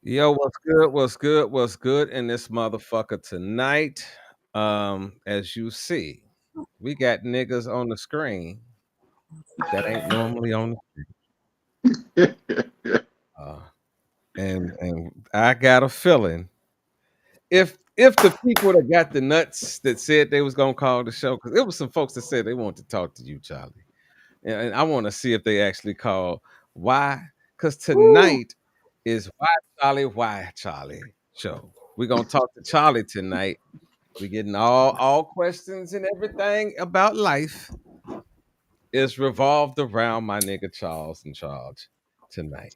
Yo, what's good? What's good? What's good in this motherfucker tonight? As you see, we got niggas on the screen that ain't normally on uh and I got a feeling if the people that got the nuts that said they was gonna call the show, because it was some folks that said they wanted to talk to you, Charlie. And I want to see if they actually call. Why? Because Woo. tonight is Why Charlie show. We're gonna talk to Charlie tonight. We're getting all questions and everything about life is revolved around my nigga Charles in charge tonight.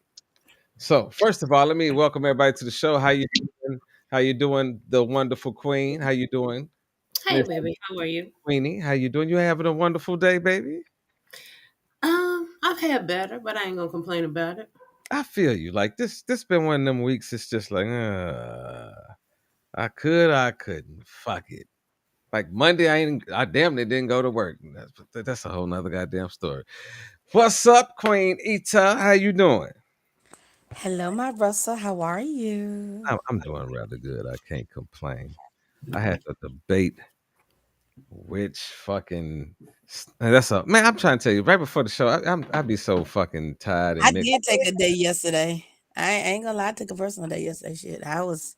So first of all, let me welcome everybody to the show. How you doing? How you doing, the wonderful queen? How you doing, Hey, Miss baby, how are you? Queenie? How you doing? You having a wonderful day, baby? I've had better, but I ain't gonna complain about it. I feel you. Like this been one of them weeks. It's just like, I couldn't. Fuck it. Like Monday, I damn near didn't go to work. That's a whole nother goddamn story. What's up, Queen Ita? How you doing? Hello, my Russell. How are you? I'm doing rather good. I can't complain. I had to debate which fucking that's a man. I'm trying to tell you right before the show. I'd be so fucking tired I and mixed. did take a day yesterday. I ain't gonna lie, I took a personal day yesterday. Shit, I was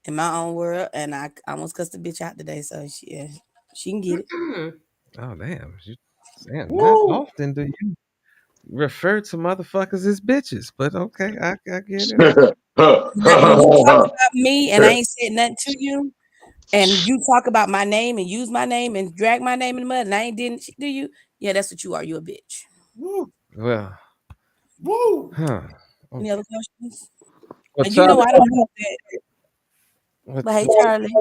in my own world, and I almost cussed the bitch out today. So she can get it. Mm-mm. Oh damn! Damn, not Woo! often do you refer to motherfuckers as bitches, but okay, I get it. Now, when you talk about me and I ain't said nothing to you, and you talk about my name and use my name and drag my name in the mud, and I ain't didn't do you? Yeah, that's what you are. You a bitch. Woo! Well, Woo! huh? Any Okay. other questions? Well, And you know Charlie, I don't do that. what, But hey, Charlie.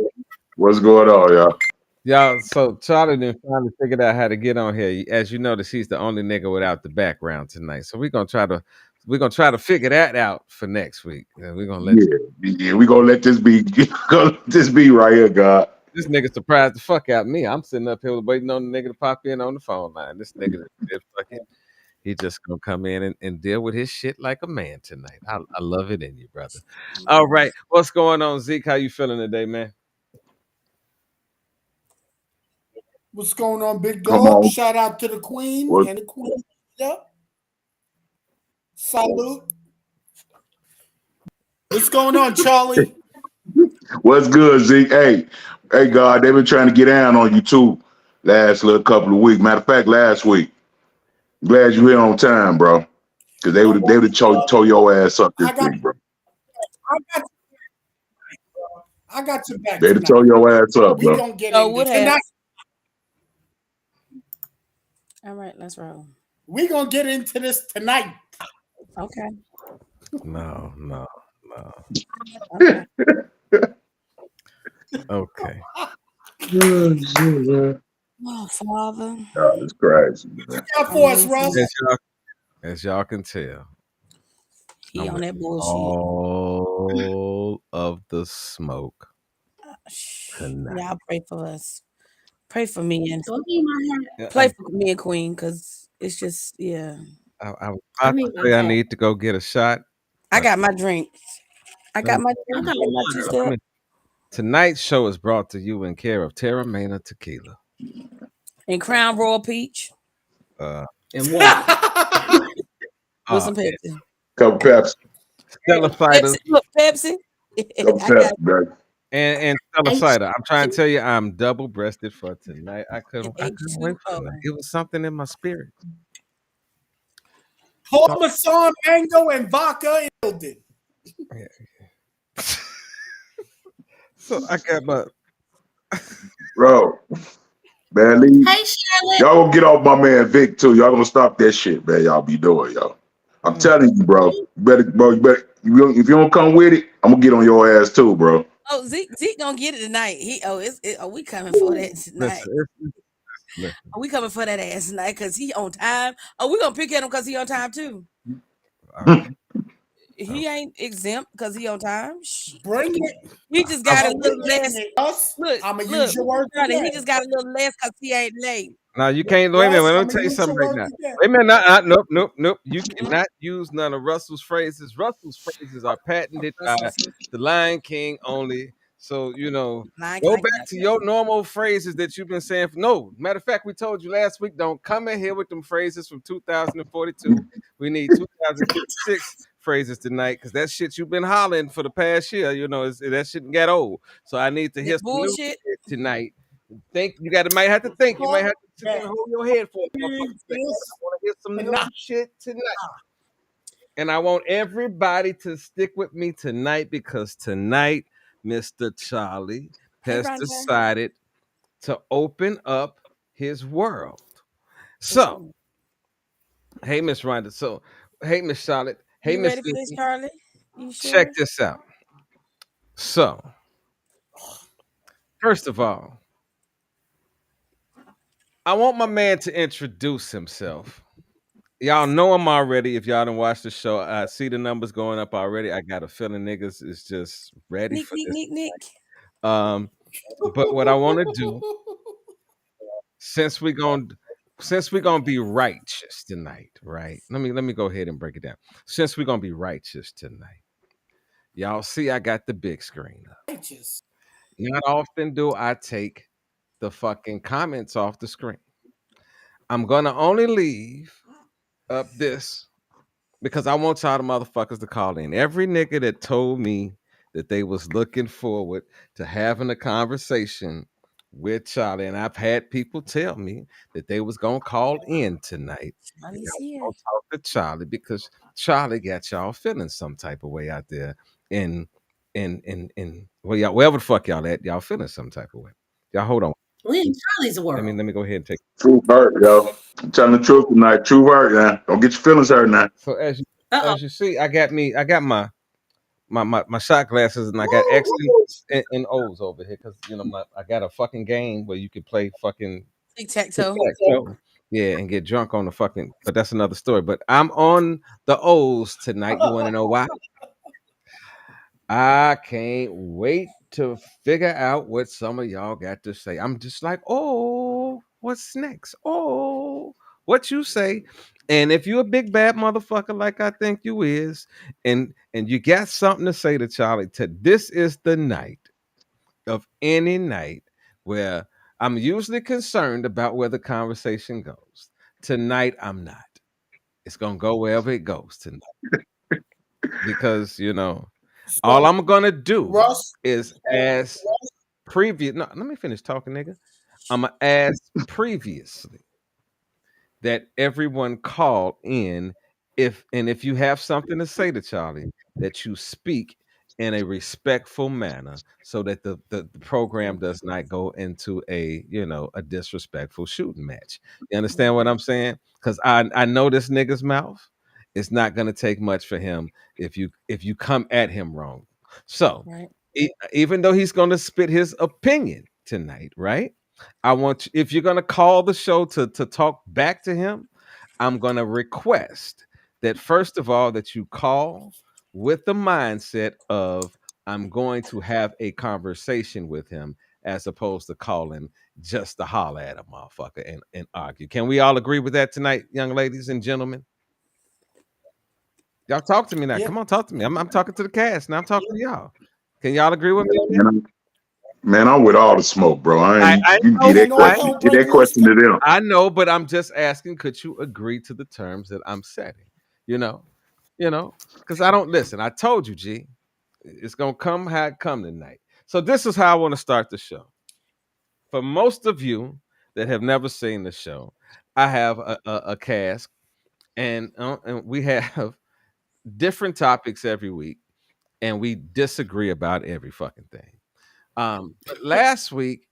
What's going on, y'all? y'all. So Charlie then finally figured out how to get on here. As you notice, he's the only nigga without the background tonight. So we're gonna try to figure that out for next week. And we're gonna let Yeah, we gonna let this be. Gonna let this be right here, God. this nigga surprise the fuck out of me. I'm sitting up here waiting on the nigga to pop in on the phone line. This nigga is fucking. He just gonna come in and deal with his shit like a man tonight. I love it in you, brother. All right, what's going on, Zeke? How you feeling today, man? What's going on, big Come dog? on. Shout out to the queen What, and the queen. Yep. Salute. What's going on, Charlie? what's good, Zeke? Hey, God, they been trying to get down on you too. Last little couple of weeks. Matter of fact, last week. Glad you here on time, bro. Cause they Don't would they worry, would told your ass up this I got week, bro. I got I got your back They'd have tonight. told your ass up, We bro. gonna get So in would this have. tonight. All right, let's roll. We gonna get into this tonight. Okay. No, no, no. Okay. Okay. Oh, shit, man. Oh, Father. God, it's crazy, man. Got for us, Anointing. Russ. As y'all can tell, He I'm on with that bullshit. all of the smoke tonight. Y'all pray for us. Pray for me and So I need my hat. Yeah, play for me and Queen, because it's just, yeah. I was I about to need my say I hat. need to go get a shot. I Uh, got my drink. I let me, got my I drink. got I got my two water. let step. me- Tonight's show is brought to you in care of Terra Mena Tequila. And Crown Royal Peach Uh, And water. with uh, some Pepsi. Couple Peps, Stella Cider Pepsi. Look, Pepsi. couple I got Peps, bro. and Stella H Cider. I'm trying to tell you, I'm double breasted for tonight. I couldn't wait for H2O. tonight. It was something in my spirit. So, Parmesan, mango, and vodka in yeah. So I got my Bro, man, leave. Hey Charlotte. Y'all gonna get off my man Vic too. Y'all gonna stop that shit, man. Y'all be doing, y'all. I'm telling you, bro. If you don't come with it, I'm gonna get on your ass too, bro. Oh, Zeke gonna get it tonight. We coming for that tonight. listen, listen. We coming for that ass tonight because he on time. Oh, we gonna pick at him because he on time too. Okay. He ain't exempt because he on time. Shit. Bring it. He just I, got a And we little getting less. it, Russ. Look, I'ma look, use your word Charlie, he today. just got a little less because he ain't late. Now you can't. Wait a minute. Russ, Let I'm me gonna tell you use something your right words now. again. Wait a minute. Nope, nope, nope. You cannot use none of Russell's phrases. Russell's phrases are patented by Russell said, the Lion King only. So "Lion King, go I back cannot to tell." your normal phrases that you've been saying. No, matter of fact, we told you last week. Don't come in here with them phrases from 2042. We need 2056 phrases tonight because that shit you've been hollering for the past year. That shit got old. So I need to hear That some new bullshit. shit tonight. Think you got to might have to think. You might have to sit there That and hold your head for a motherfucking is second. I want to hear some new tonight. shit tonight. And I want everybody to stick with me tonight because tonight, Mr. Charlie Hey, has Rhonda. decided to open up his world. So, Ooh. hey, Miss Rhonda. So, hey, Miss Charlotte. Hey, You Miss ready for this, Vicky. Charlie? You Check sure? this out. So, first of all, I want my man to introduce himself. Y'all know him already. If y'all didn't watch the show, I see the numbers going up already. I got a feeling niggas is just ready Nick, for Nick, this. Nick, Nick. Um, but what I want to do, since we going since we're gonna be righteous tonight, right? Let me go ahead and break it down. Since we're gonna be righteous tonight, y'all see I got the big screen up. Righteous. Not often do I take the fucking comments off the screen. I'm gonna only leave up this because I want y'all the motherfuckers to call in. Every nigga that told me that they was looking forward to having a conversation with Charlie, and I've had people tell me that they was gonna call in tonight. And Charlie's I was here. gonna talk to Charlie because Charlie got y'all feeling some type of way out there in well, y'all wherever the fuck y'all at, y'all feeling some type of way. Y'all hold on. We in Charlie's Let me world. let me go ahead and take. True hurt, yo. I'm telling the truth tonight. True hurt, man. Don't get your feelings hurt now. So as you Uh oh. as you see, I got my shot glasses and I got X's and O's over here because I got a fucking game where you could play fucking Tic tac toe. tic-tac-toe. Yeah, and get drunk on the fucking. But that's another story. But I'm on the O's tonight. You want to know why? I can't wait to figure out what some of y'all got to say. I'm just like, oh, what's next? Oh, what you say? And if you a big bad motherfucker like I think you is, and you got something to say to Charlie, this is the night of any night where I'm usually concerned about where the conversation goes. Tonight, I'm not. It's gonna go wherever it goes tonight because all So, I'm gonna do Russ, is ask previous. No, let me finish talking, nigga. I'm gonna ask previously that everyone call in if you have something to say to Charlie, that you speak in a respectful manner so that the program does not go into a disrespectful shooting match. You understand what I'm saying? Because I know this nigga's mouth. It's not gonna take much for him if you come at him wrong. So Right. even though he's gonna spit his opinion tonight, right? If you're gonna call the show to talk back to him, I'm gonna request that first of all that you call with the mindset of I'm going to have a conversation with him as opposed to calling just to holler at a motherfucker and argue. Can we all agree with that tonight, young ladies and gentlemen? Y'all talk to me now. yeah, Come on, talk to me. I'm talking to the cast now. I'm talking to y'all. Can y'all agree with me on that? Man, I'm with all the smoke, bro. I I, ain't. I You can know, get we that know we I question. don't Get bring that you a question to them. I know, but I'm just asking, could you agree to the terms that I'm setting? You know, because I don't listen. I told you, G, it's gonna come how it come tonight. So this is how I want to start the show. For most of you that have never seen the show, I have a cast, and we have different topics every week, and we disagree about every fucking thing. But last week,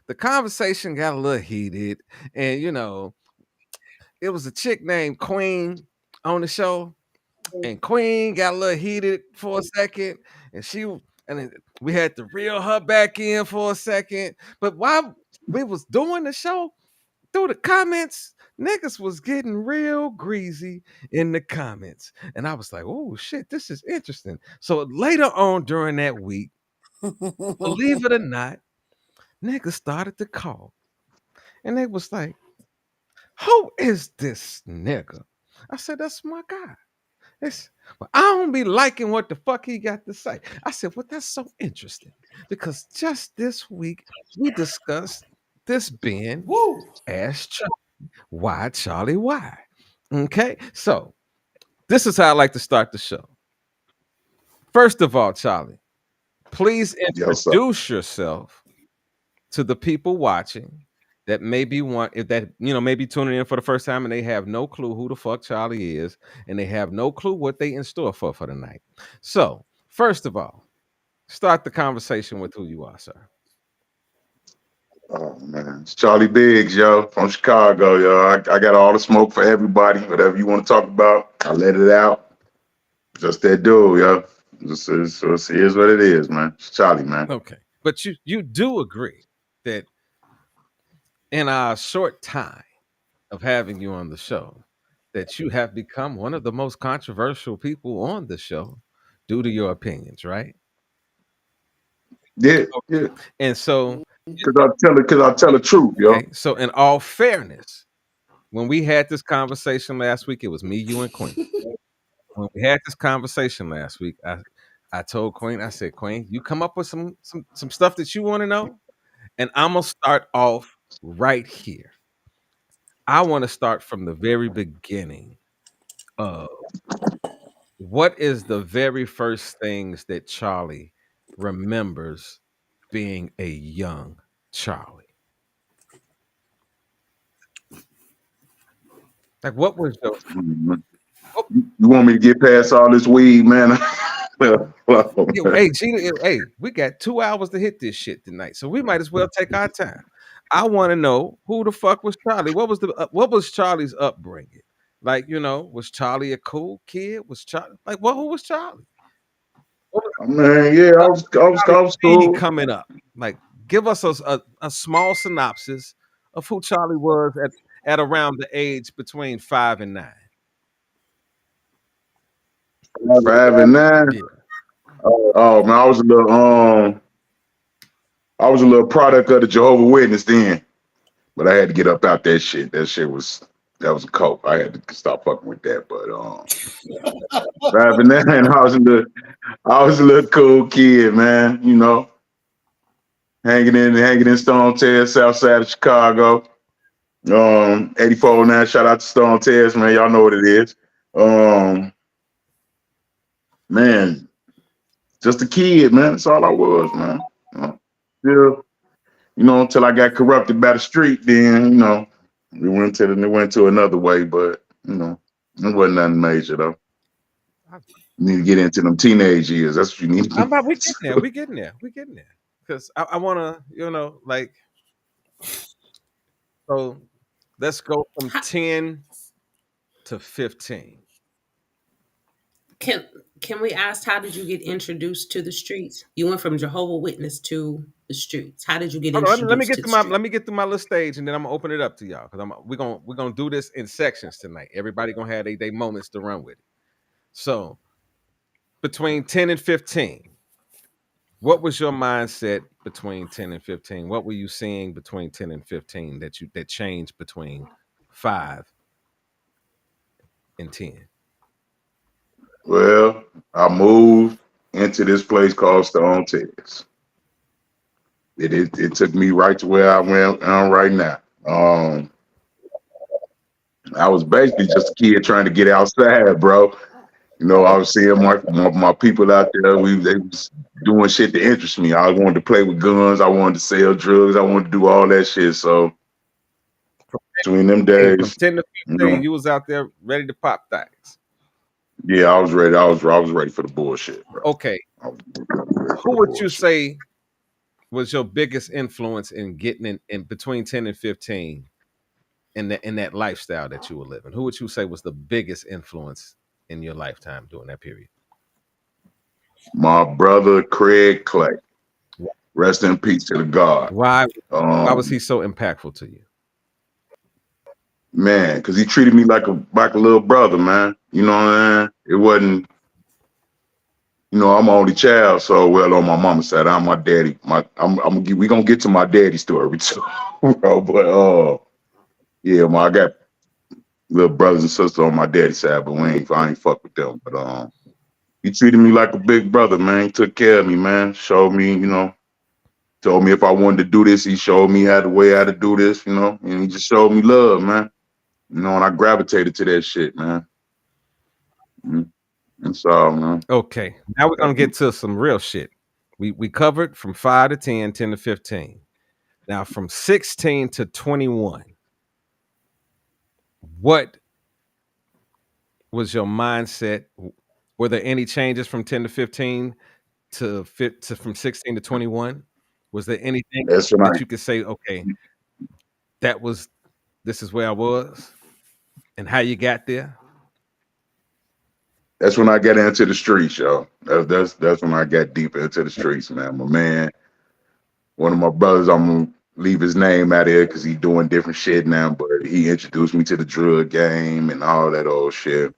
the conversation got a little heated, and it was a chick named Queen on the show, and Queen got a little heated for a second, and then we had to reel her back in for a second. But while we was doing the show, through the comments, niggas was getting real greasy in the comments, and I was like, "Oh shit, this is interesting." So later on during that week, believe it or not, niggas started to call, and they was like, who is this nigga? I said, that's my guy. Well, I don't be liking what the fuck he got to say. I said, well, that's so interesting because just this week we discussed this being Woo. Ask Charlie. Why Charlie? Why? Okay, so this is how I like to start the show. First of all, Charlie, please Yes, sir. introduce yourself to the people watching that maybe want if that maybe tuning in for the first time and they have no clue who the fuck Charlie is and they have no clue what they in store for the night. So, first of all, start the conversation with who you are, sir. Oh man, it's Charlie Biggs, yo, from Chicago, yo. I got all the smoke for everybody. Whatever you want to talk about, I let it out. Just that dude, yo. It is what it is, man. It's Charlie, man. Okay. But you do agree that in our short time of having you on the show that you have become one of the most controversial people on the show due to your opinions, right? Yeah, yeah. And so, Cause I tell the truth, yo. okay, so in all fairness, when we had this conversation last week, it was me, you, and Queen. When we had this conversation last week, I told Queen, I said, Queen, you come up with some stuff that you want to know, and I'm gonna start off right here. I want to start from the very beginning of what is the very first things that Charlie remembers being a young Charlie? Like, what was your? Mhm. What, You want me to get past all this weed, man? hey, Gina, hey, we got 2 hours to hit this shit tonight, so we might as well take our time. I want to know who the fuck was Charlie. What was Charlie's upbringing? Like, was Charlie a cool kid? Was Charlie like what? Who was Charlie? What Man, yeah, Charlie I was be cool. coming up? Like, give us a small synopsis of who Charlie was at around the age between 5 and 9. 5 and 9. Yeah. Oh man, I was a little product of the Jehovah Witness then, but I had to get up out that shit. That was a cope. I had to stop fucking with that. But 5 and 9, I was a little cool kid, man. You know, hanging in Stone Terrace, south side of Chicago. 8409, shout out to Stone Terrace, man. Y'all know what it is. Man, just a kid, man. That's all I was, man. Still, until I got corrupted by the street, then, we went to another way, but, it wasn't nothing major, though. You need to get into them teenage years. That's what you need to I'm get about we getting there. into. We getting there. We getting there. Because I want to, like, so let's go from 10 to 15. Can we ask, how did you get introduced to the streets? You went from Jehovah Witness to the streets. How did you get Hold on, let me introduced get to to the my streets? let me get through my little stage and then I'm gonna open it up to y'all because we're gonna do this in sections tonight. Everybody gonna have their moments to run with it. So between 10 and 15, what was your mindset between 10 and 15? What were you seeing between 10 and 15 that changed between 5 and 10? Well, I moved into this place called Stone Terrace. It took me right to where I went right now. I was basically just a kid trying to get outside, bro. I was seeing my people out there. They was doing shit that interests me. I wanted to play with guns. I wanted to sell drugs. I wanted to do all that shit. So between them Hey, from days, 10 to you 15, know, you was out there ready to pop things. yeah, I was ready. I was ready for the bullshit, bro. Okay, I was ready for who the would you bullshit. say was your biggest influence in getting in between 10 and 15 in that lifestyle that you were living? Who would you say was the biggest influence in your lifetime during that period? My brother Craig Clay, rest in peace to the God. Why was Um, he so impactful to you? man, because he treated me like a little brother, man. You know what I mean? It wasn't. I'm my only child, so well on my mama's side, I'm my daddy. We gonna get to my daddy story too, bro. But yeah, I got little brothers and sisters on my daddy's side, but I ain't fuck with them. But he treated me like a big brother, man. He took care of me, man. Showed me, told me if I wanted to do this, he showed me how to do this, and he just showed me love, man. And I gravitated to that shit, man. Mm, That's all, man. Okay, now we're gonna get to some real shit. We covered from 5 to 10, 10 to 15. Now from 16 to 21, what was your mindset? Were there any changes from 10 to 15 to from 16 to 21? Was there anything That's when that you could say, okay, that was this is where I was and how you got there? that's when I got into the streets, yo. That's when I got deeper into the streets, man. My man, one of my brothers, I'm gonna leave his name out here because he's doing different shit now, but he introduced me to the drug game and all that old shit.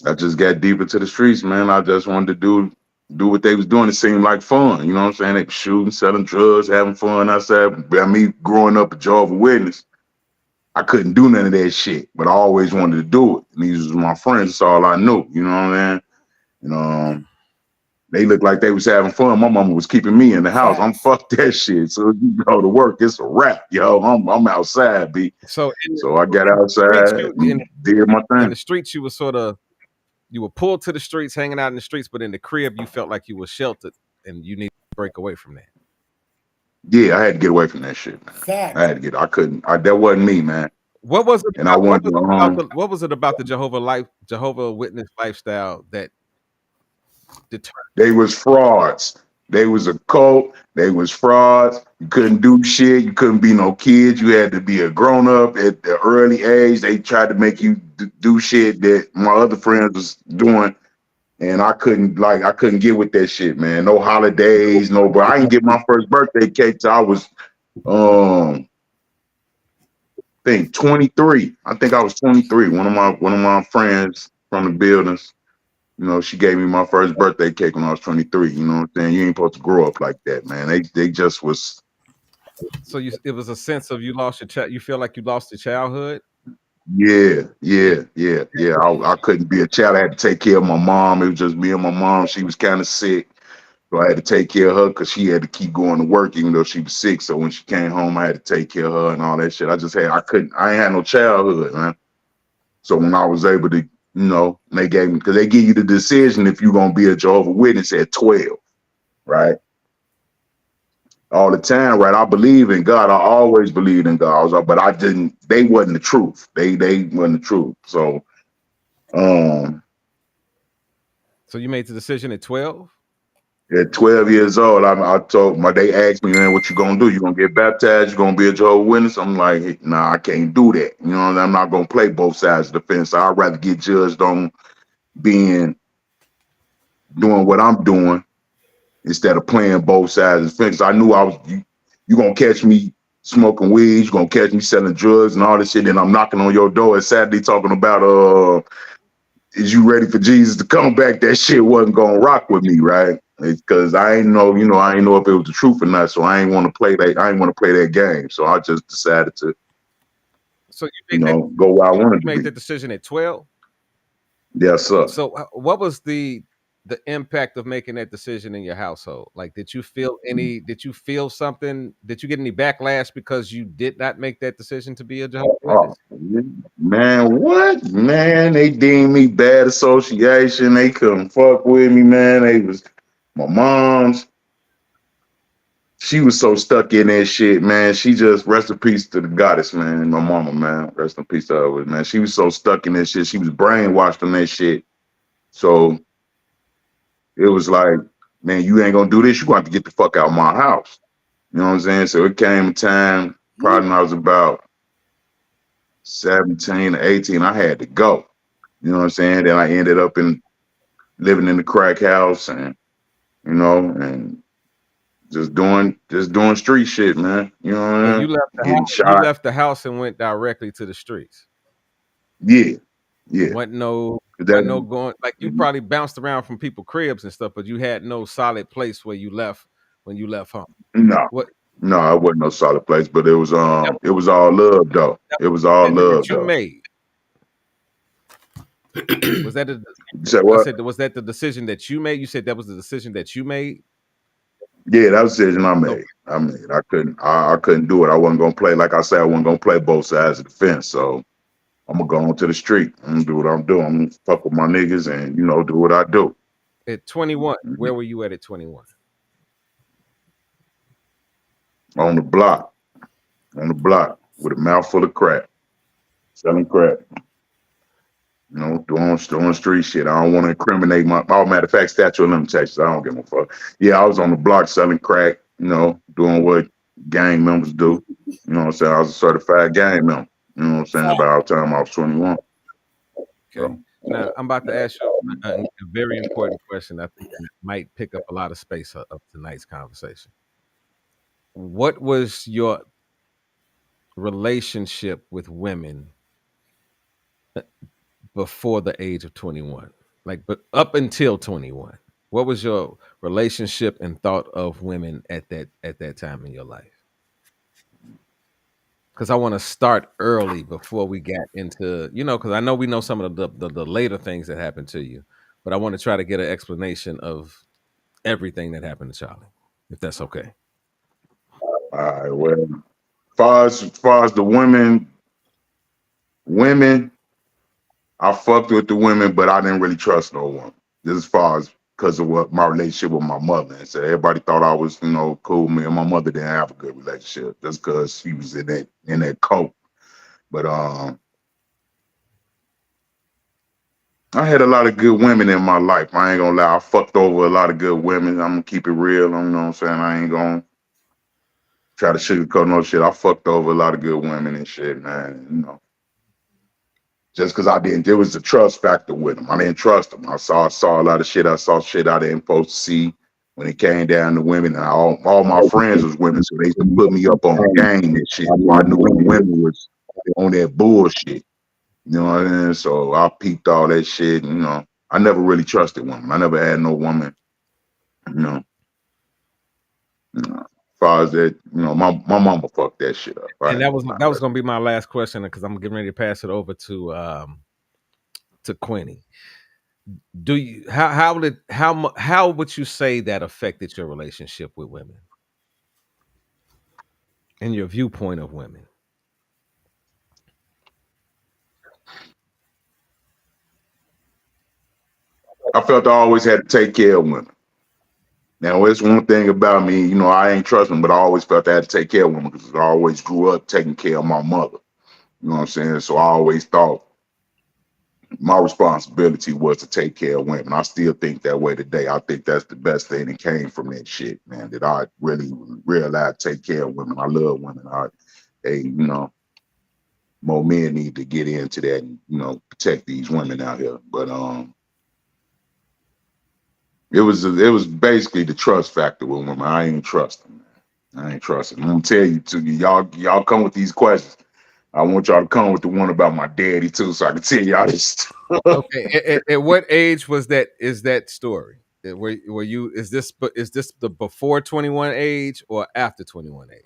I just got deep into the streets, man. I just wanted to do what they was doing. It seemed like fun. You know what I'm saying? They was shooting, selling drugs, having fun outside. By me growing up a Jehovah's Witness, I couldn't do none of that shit, but I always wanted to do it. And these was my friends. That's all I knew. You know what I mean? And they looked like they was having fun. My mama was keeping me in the house. I'm Facts. fuck that shit. So you go to work, it's a wrap, yo. I'm outside, B. So So I got streets, outside and did my in thing. the streets, you were sort of you were pulled to the streets, hanging out in the streets, but in the crib, you felt like you were sheltered and you need to break away from that. Yeah, I had to get away from that shit, man. I Facts. had to get. I couldn't. That wasn't me, man. What was it And I about wanted to. what was it about the Jehovah Witness lifestyle that determined? They was frauds. They was a cult. They was frauds. You couldn't do shit. You couldn't be no kid. You had to be a grown up at the early age. They tried to make you do shit that my other friends was doing, and I couldn't get with that shit, man. No holidays, no. But I didn't get my first birthday cake till I was um I think 23. I think I was 23. One of my friends from the buildings, she gave me my first birthday cake when I was 23. You know what I'm saying? You ain't supposed to grow up like that, man. They just was. So it was a sense of you lost your you feel like you lost your childhood. Yeah. I couldn't be a child. I had to take care of my mom. It was just me and my mom. She was kind of sick. So I had to take care of her because she had to keep going to work even though she was sick. So when she came home, I had to take care of her and all that shit. I ain't had no childhood, man. So when I was able to, they gave me, because they give you the decision if you're going to be a Jehovah's Witness at 12, right? All the time, right? I believe in God. I always believed in God. But I didn't, they wasn't the truth. They wasn't the truth. So, So you made the decision at 12? at 12 years old, they asked me, man, what you gonna do? You gonna get baptized? You gonna be a Jehovah's Witness? I'm like, nah, I can't do that. I'm not gonna play both sides of the fence. I'd rather get judged on doing what I'm doing instead of playing both sides of the fence. I knew you gonna catch me smoking weed, you gonna catch me selling drugs and all this shit, and I'm knocking on your door Saturday talking about is you ready for Jesus to come back? That shit wasn't gonna rock with me, right? Because I ain't know, I ain't know if it was the truth or not. So I ain't want to play that. I ain't want to play that game. So I just decided to, So you go where I wanted to made be. the decision at 12? Yes, sir. So what was the impact of making that decision in your household? Like, did you feel something? Did you get any backlash because you did not make that decision to be a Jehovah's Oh, Witness? man, what? Man, they deemed me bad association. They couldn't fuck with me, man. My mom's. She was so stuck in that shit, man. She just rest in peace to the goddess, man. My mama, man. Rest in peace to her, man. She was so stuck in that shit. She was brainwashed on that shit. So it was like, man, you ain't gonna do this. You got to get the fuck out of my house. You know what I'm saying? So it came a time, probably when I was about 17 or 18, I had to go. You know what I'm saying? Then I ended up living in the crack house and just doing street shit, man. You know what So I you mean? left the Getting house. You shot. left the house and went directly to the streets. Yeah. Wasn't no That, going, like, you probably bounced around from people cribs and stuff, but you had no solid place where you left when you left home. no, What? No, it wasn't no solid place, but That it was all love though. that It was was all the decision that love you though. made. Was that You said I what? said, was that the decision that you made? You said that was the decision that you made? Yeah, that was the decision I Okay. made. I couldn't do it. I wasn't gonna play like I said. I wasn't gonna play both sides of the fence. So I'm gonna go onto the street. I'm gonna do what I'm doing. I'm gonna fuck with my niggas and do what I do. At 21, Mhm. where were you at 21? On the block, with a mouthful of crack, selling crack. Doing street shit. I don't want to incriminate my. Oh, matter of fact, statute of limitations. I don't give a fuck. Yeah, I was on the block selling crack. Doing what gang members do. You know what I'm saying? I was a certified gang member. You know what I'm saying? About the time I was 21. Okay. So, Now, I'm about to ask you a very important question. I think it might pick up a lot of space of tonight's conversation. What was your relationship with women before the age of 21? Like, but up until 21, what was your relationship and thought of women at that time in your life? Because I want to start early before we get into, because I know we know some of the later things that happened to you, but I want to try to get an explanation of everything that happened to Charlie, if that's okay. all right. Well, far as the women, I fucked with the women, but I didn't really trust no one. This as far as because of what my relationship with my mother. And so everybody thought I was, cool. Me and my mother didn't have a good relationship just because she was in that cult. But I had a lot of good women in my life. I ain't gonna lie. I fucked over a lot of good women. I'm gonna keep it real. You know what I'm saying? I ain't gonna try to sugarcoat no shit. I fucked over a lot of good women and shit, man. Just because I didn't, there was a trust factor with them. I didn't trust them. I saw a lot of shit. I saw shit I didn't supposed to see when it came down to women. And all my friends was women, so they used to put me up on game and shit. So I knew when women was on that bullshit. You know what I mean? So I peeped all that shit. And, I never really trusted women. I never had no woman. You know, as far as that, my mama fucked that shit up. I And ain't that gonna was lie. that was going to be my last question because I'm getting ready to pass it over to Quinny. Do you how would you say that affected your relationship with women and your viewpoint of women? I felt I always had to take care of women. Now, it's one thing about me, I ain't trusting, but I always felt I had to take care of women because I always grew up taking care of my mother. You know what I'm saying? So I always thought my responsibility was to take care of women. I still think that way today. I think that's the best thing that came from that shit, man, that I really realized take care of women. I love women. Hey, more men need to get into that and, protect these women out here. But it was basically the trust factor with women. I ain't trust them. I ain't trusting. I'm gonna tell you too. Y'all come with these questions. I want y'all to come with the one about my daddy too, so I can tell y'all this stuff. Okay, at what age was that? Is that story? Were you? Is this the before 21 age or after 21 age?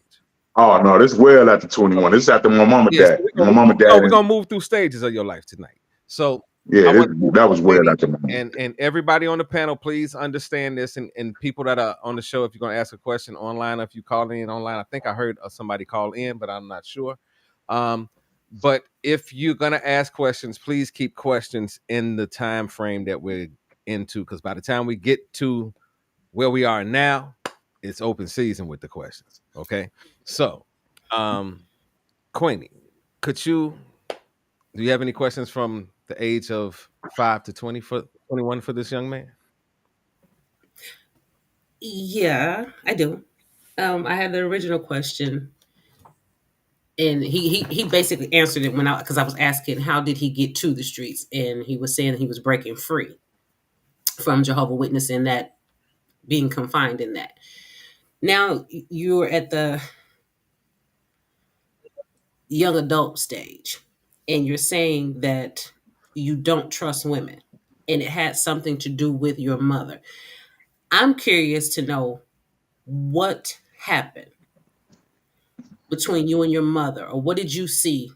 Oh no, this well after Okay. 21. This is after my mama Yeah, so died. My mama we're died. gonna move through stages of your life tonight. So Yeah, I want to move that to was well Quinny after my mama. and everybody on the panel. Please understand this, and people that are on the show. If you're gonna ask a question online, if you call in online, I think I heard somebody call in, but I'm not sure. Um, but if you're gonna ask questions, please keep questions in the time frame that we're into, because by the time we get to where we are now, it's open season with the questions. Okay, so Queenie, could you do you have any questions from the age of 5 to 21 for this young man? Yeah, I do. I had the original question, and he basically answered it when because I was asking how did he get to the streets, and he was saying he was breaking free from Jehovah Witness and that being confined in that. Now you're at the young adult stage, and you're saying that you don't trust women, and it had something to do with your mother. I'm curious to know what happened. between you and your mother, or what did you see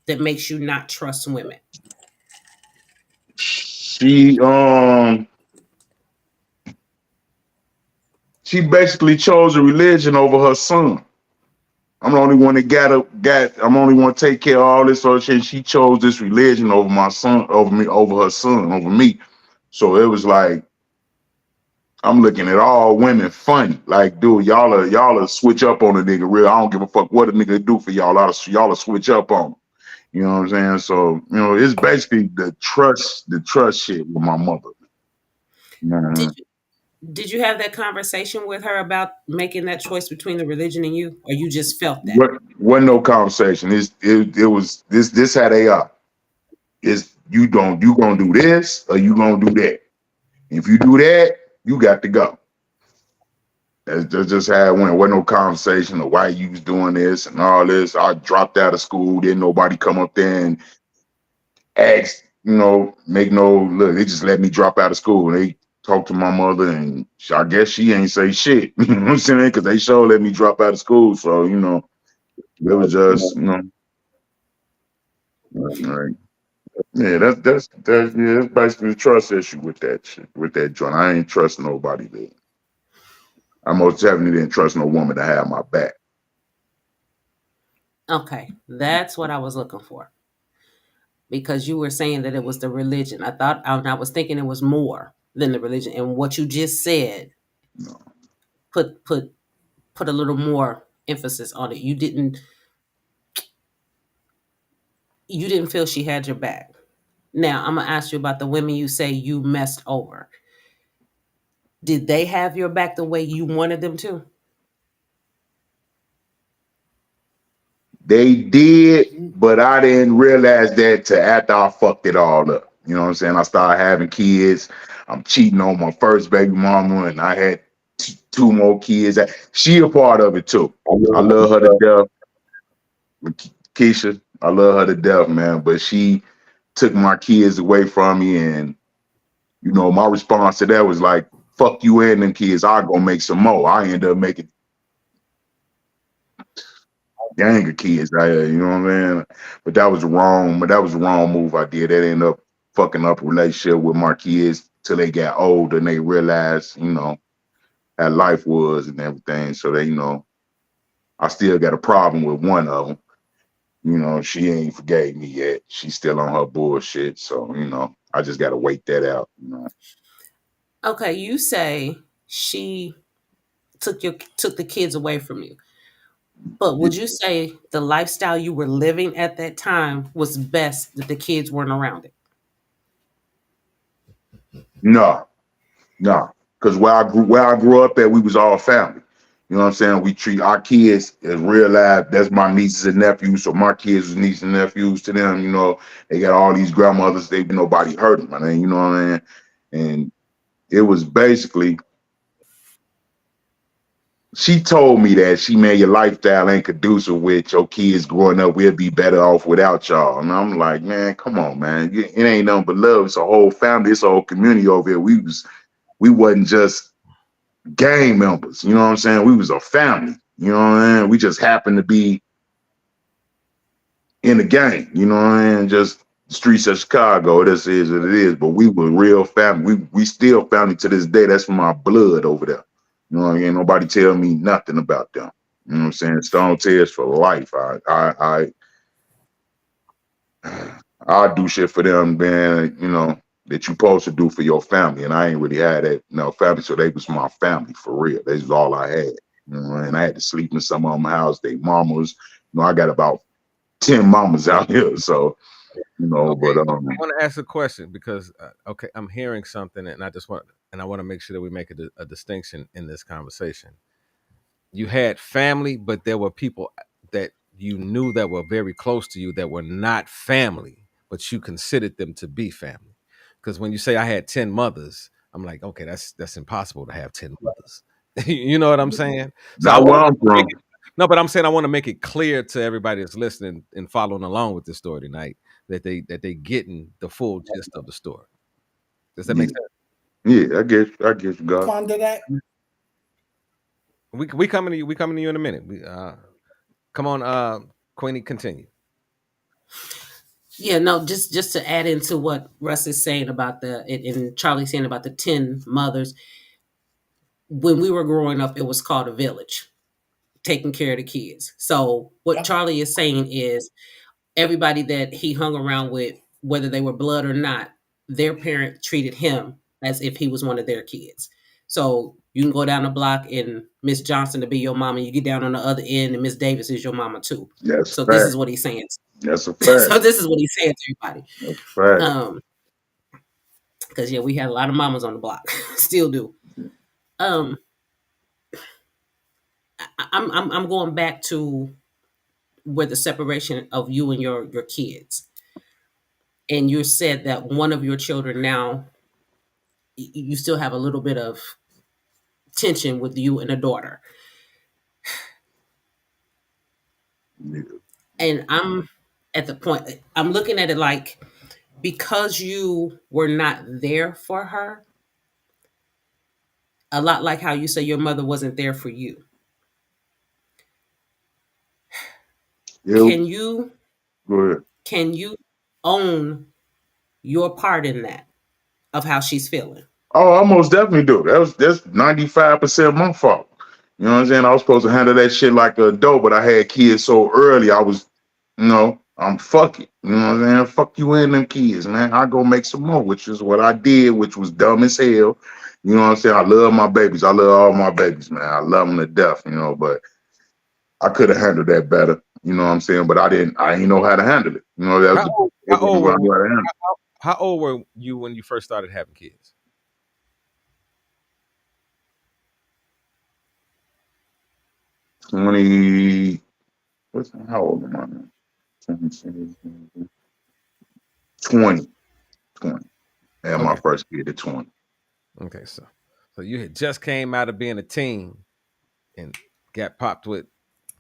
that makes you not trust women? She she basically chose a religion over her son. I'm the only one that I'm the only one to take care of all this other shit. She chose this religion over my son, over me, over her son, over me. So it was like I'm looking at all women funny. Like, dude, y'all are switch up on a nigga real. I don't give a fuck what a nigga do for y'all. Y'all switch up on him. You know what I'm saying? So, it's basically the trust shit with my mother. Did Mhm. you did you have that conversation with her about making that choice between the religion and you, or you just felt that? What wasn't no conversation. It was this how they are. It's you gonna do this or you gonna do that. If you do that, you got to go. That's just how it went. Wasn't no conversation of why you was doing this and all this. I dropped out of school. Didn't nobody come up there and ask, make no look. They just let me drop out of school. They talked to my mother, and I guess she ain't say shit. You know what I'm saying? Because they sure let me drop out of school. So it was just right. Yeah, yeah. It's basically a trust issue with that shit, with that joint. I ain't trust nobody there. I most definitely didn't trust no woman to have my back. Okay, that's what I was looking for, because you were saying that it was the religion. I was thinking it was more than the religion, and what you just said No. put put put a little more emphasis on it. You didn't feel she had your back. Now I'm gonna ask you about the women you say you messed over. Did they have your back the way you wanted them to? They did, but I didn't realize that till after I fucked it all up. You know what I'm saying? I started having kids. I'm cheating on my first baby mama, and I had two more kids. She a part of it too. I love her to death. Keisha, I love her to death, man. But she took my kids away from me, and my response to that was like, "Fuck you and them kids. I'll go make some more." I ended up making gang of kids out here, you know what I mean? But that was the wrong move I did. That ended up fucking up a relationship with my kids till they got older and they realized, how life was and everything. So they, I still got a problem with one of them. She ain't forgave me yet. She's still on her bullshit. So, I just gotta wait that out. Okay, you say she took the kids away from you. But would you say the lifestyle you were living at that time was best that the kids weren't around it? No, no. Because where I grew up at, we was all family. You know what I'm saying? We treat our kids as real life. That's my nieces and nephews. So my kids was nieces and nephews to them. They got all these grandmothers. Nobody hurt them. You know what I mean? And it was basically, she told me that she made your lifestyle ain't conducive with your kids growing up. We'll be better off without y'all. And I'm like, man, come on, man. It ain't nothing but love. It's a whole family. It's a whole community over here. We wasn't just gang members. You know what I'm saying? We was a family. You know what I mean? We just happened to be in the gang. You know what I mean? Just the streets of Chicago. This is what it is. But we were real family. We still family to this day. That's my blood over there. You know what I mean? Ain't nobody tell me nothing about them. You know what I'm saying? Stone Tears for life. I do shit for them, man. That you supposed to do for your family, and I ain't really had that, family. So they was my family for real. They was all I had. And I had to sleep in some of my house. They mamas. I got about 10 mamas out here. So Okay, but I want to ask a question because okay, I'm hearing something, and I want to make sure that we make a distinction in this conversation. You had family, but there were people that you knew that were very close to you that were not family, but you considered them to be family. Because when you say I had 10 mothers, I'm like, okay, that's impossible to have 10 mothers. You know what I'm saying? So I not want where I'm to make from. it no, but I'm saying I want to make it clear to everybody that's listening and following along with this story tonight that they getting the full gist of the story. Does that make Yeah, sense? yeah, I guess you got. Respond to that. We coming to you. We coming to you in a minute. Come on, Queenie, continue. Yeah, no, just to add into what Russ is saying about and Charlie saying about the 10 mothers. When we were growing up, it was called a village, taking care of the kids. So what Charlie is saying is everybody that he hung around with, whether they were blood or not, their parent treated him as if he was one of their kids. So you can go down the block and Miss Johnson to be your mama. You get down on the other end and Miss Davis is your mama too. That's So a this fact. is what he's saying. That's a fact. So this is what he's saying to everybody. That's a fact. Because yeah, we had a lot of mamas on the block, still do. Um, I'm going back to where the separation of you and your kids, and you said that one of your children now you still have a little bit of tension with you and a daughter, Yeah. and I'm at the point I'm looking at it like because you were not there for her, a lot like how you say your mother wasn't there for you. Yeah. Can you Go ahead. can you own your part in that of how she's feeling? Oh, I most definitely do. That's 95% my fault. You know what I'm saying? I was supposed to handle that shit like an adult, but I had kids so early. I was, I'm fuck it. You know what I'm saying? Fuck you and them kids, man. I go make some more, which is what I did, which was dumb as hell. You know what I'm saying? I love my babies. I love all my babies, man. I love them to death, but I could have handled that better. You know what I'm saying? But I didn't know how to handle it. That was How old, it wasn't what I knew how to handle. how old were you when you first started having kids? 20, how old am I now? 20. I had my Okay. first kid at 20. Okay, so you had just came out of being a teen and got popped with.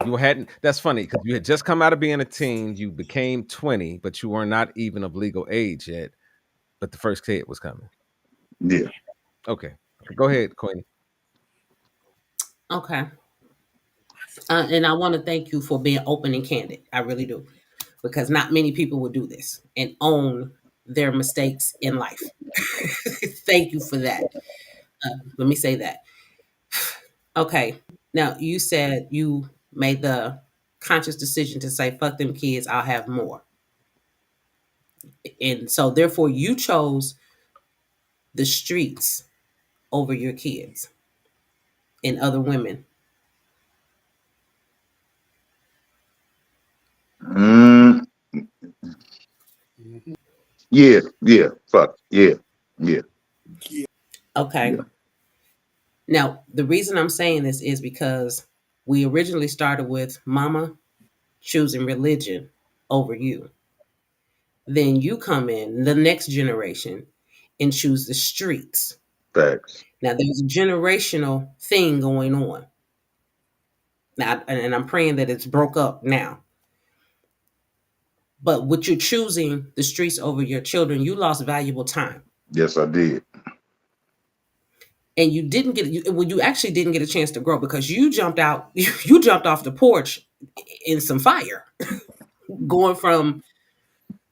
You hadn't. That's funny because you had just come out of being a teen. You became 20, but you were not even of legal age yet. But the first kid was coming. Yeah. Okay, go ahead, Queenie. Okay. And I want to thank you for being open and candid. I really do. Because not many people would do this and own their mistakes in life. Thank you for that. Let me say that. Okay. Now, you said you made the conscious decision to say, fuck them kids, I'll have more. And so, therefore, you chose the streets over your kids and other women. Mm, yeah. Fuck. Yeah. Okay. Yeah. Now, the reason I'm saying this is because we originally started with mama choosing religion over you. Then you come in, the next generation, and choose the streets. Facts. Now, there's a generational thing going on. Now, and I'm praying that it's broke up now. But with you choosing the streets over your children, you lost valuable time. Yes, I did. And you didn't you actually didn't get a chance to grow because you jumped out, you jumped off the porch in some fire, going from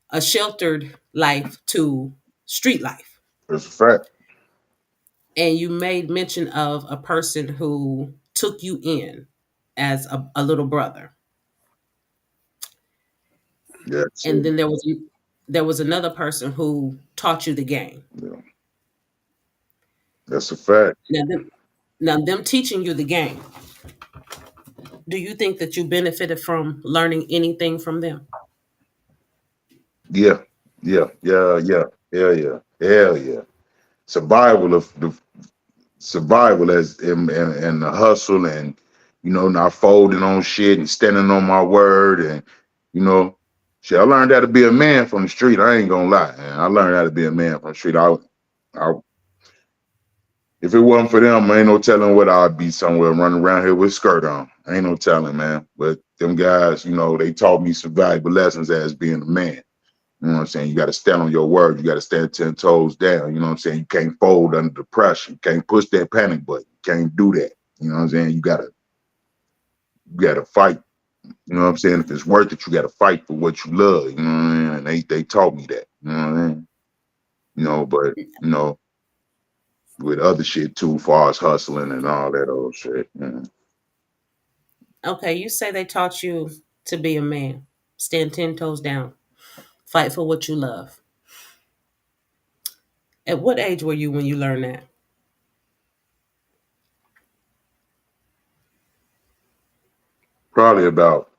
a sheltered life to street life. That's a fact. And you made mention of a person who took you in as a little brother. Yeah. And then there was another person who taught you the game. Yeah. That's a fact. Now them teaching you the game, do you think that you benefited from learning anything from them? Yeah. Hell yeah. Survival as and the hustle and not folding on shit and standing on my word and you know shit. I learned how to be a man from the street. I ain't gonna lie, man. I learned how to be a man from the street. I if it wasn't for them, ain't no telling what I'd be somewhere running around here with a skirt on. Ain't no telling, man. But them guys, they taught me some valuable lessons as being a man. You know what I'm saying? You got to stand on your word. You got to stand 10 toes down. You know what I'm saying? You can't fold under the pressure. You can't push that panic button. You can't do that. You know what I'm saying? You gotta fight. You know what I'm saying? If it's worth it, you got to fight for what you love. You know what I mean? And they taught me that. You know what I mean? But with other shit too, far as hustling and all that old shit. Okay, you say they taught you to be a man, stand 10 toes down, fight for what you love. At what age were you when you learned that? Probably about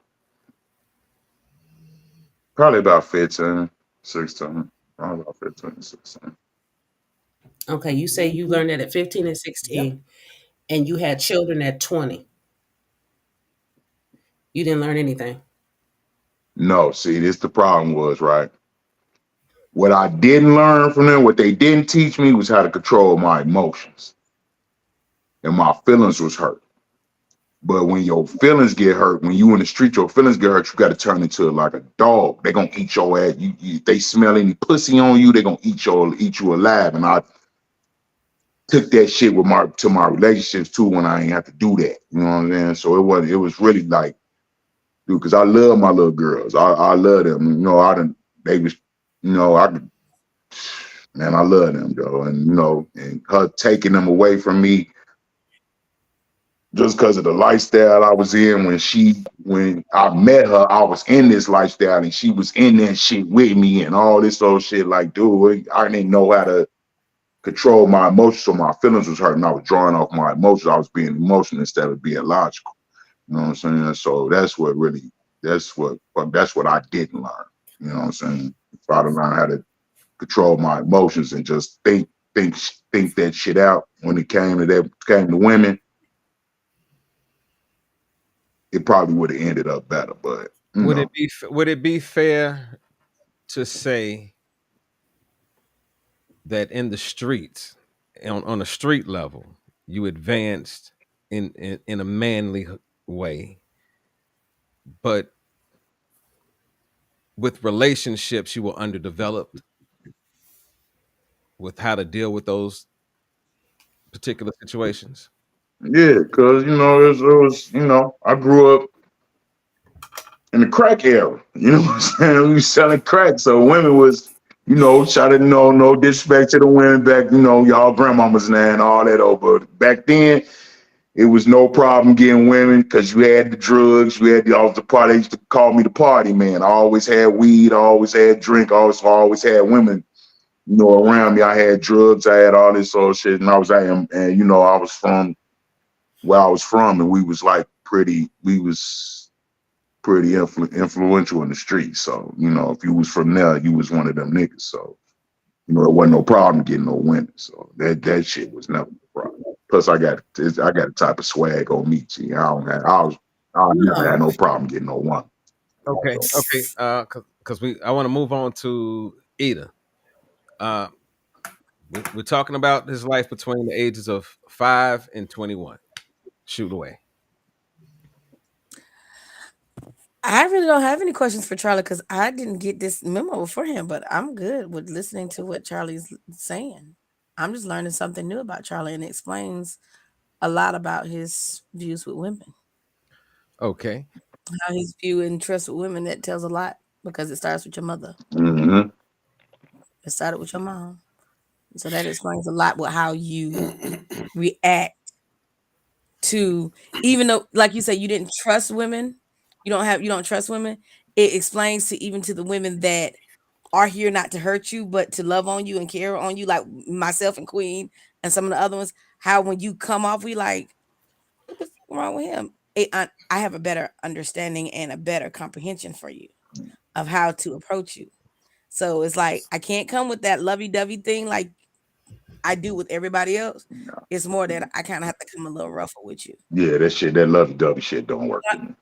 probably about 15, 16. Probably about 15, 16. Okay, you say you learned that at 15 and Yep. 16, and you had children at 20. You didn't learn anything. No, see, this the problem was, right? What I didn't learn from them, what they didn't teach me was how to control my emotions. And my feelings was hurt. But when your feelings get hurt, when you in the street, your feelings get hurt, you got to turn into like a dog. They gonna eat your ass. If they smell any pussy on you, they gonna eat you alive. And I took that shit with my relationships too when I ain't have to do that. You know what I'm saying? So it was really like, dude, because I love my little girls. I love them. They was, I could, man, I love them, though. And and her taking them away from me just because of the lifestyle I was in when I met her, I was in this lifestyle and she was in that shit with me and all this old shit. Like, dude, I didn't know how to control my emotions, so my feelings was hurting. I was drawing off my emotions. I was being emotional instead of being logical. You know what I'm saying? So that's what I didn't learn. You know what I'm saying? If I'd have learned how to control my emotions and just think that shit out when it came to women, it probably would have ended up better. But Would it be fair to say that in the streets, on a street level, you advanced in a manly way, but with relationships you were underdeveloped with how to deal with those particular situations? yeah, because I grew up in the crack era. You know what I'm saying? We was selling crack, so women was, try to no disrespect to the women back, y'all grandmamas now and all that over. Back then, it was no problem getting women because you had the drugs, you had the party. They used to call me the party man. I always had weed, I always had drink, I always had women, around me. I had drugs, I had all this sort of shit, and I was from where I was from, and we was pretty influential in the streets. So, if you was from there, you was one of them niggas. So, it wasn't no problem getting no women. So that shit was never a problem. Plus, I got a type of swag on me. See, I never had No. no problem getting no one. Okay. Because I want to move on to Ida. uh we're talking about his life between the ages of 5 and 21. Shoot away. I really don't have any questions for Charlie because I didn't get this memo beforehand, but I'm good with listening to what Charlie's saying. I'm just learning something new about Charlie, and it explains a lot about his views with women. Okay. How his view and trust with women, that tells a lot because it starts with your mother. Mm-hmm. It started with your mom. So that explains a lot with how you react to, even though, like you said, you didn't trust women, you don't trust women. It explains to even to the women that are here not to hurt you, but to love on you and care on you, like myself and Queen and some of the other ones. How when you come off, we like, what the fuck wrong with him? I have a better understanding and a better comprehension for you of how to approach you. So it's like I can't come with that lovey-dovey thing like I do with everybody else. It's more that I kind of have to come a little rougher with you. Yeah, that lovey-dovey shit don't work But, with me.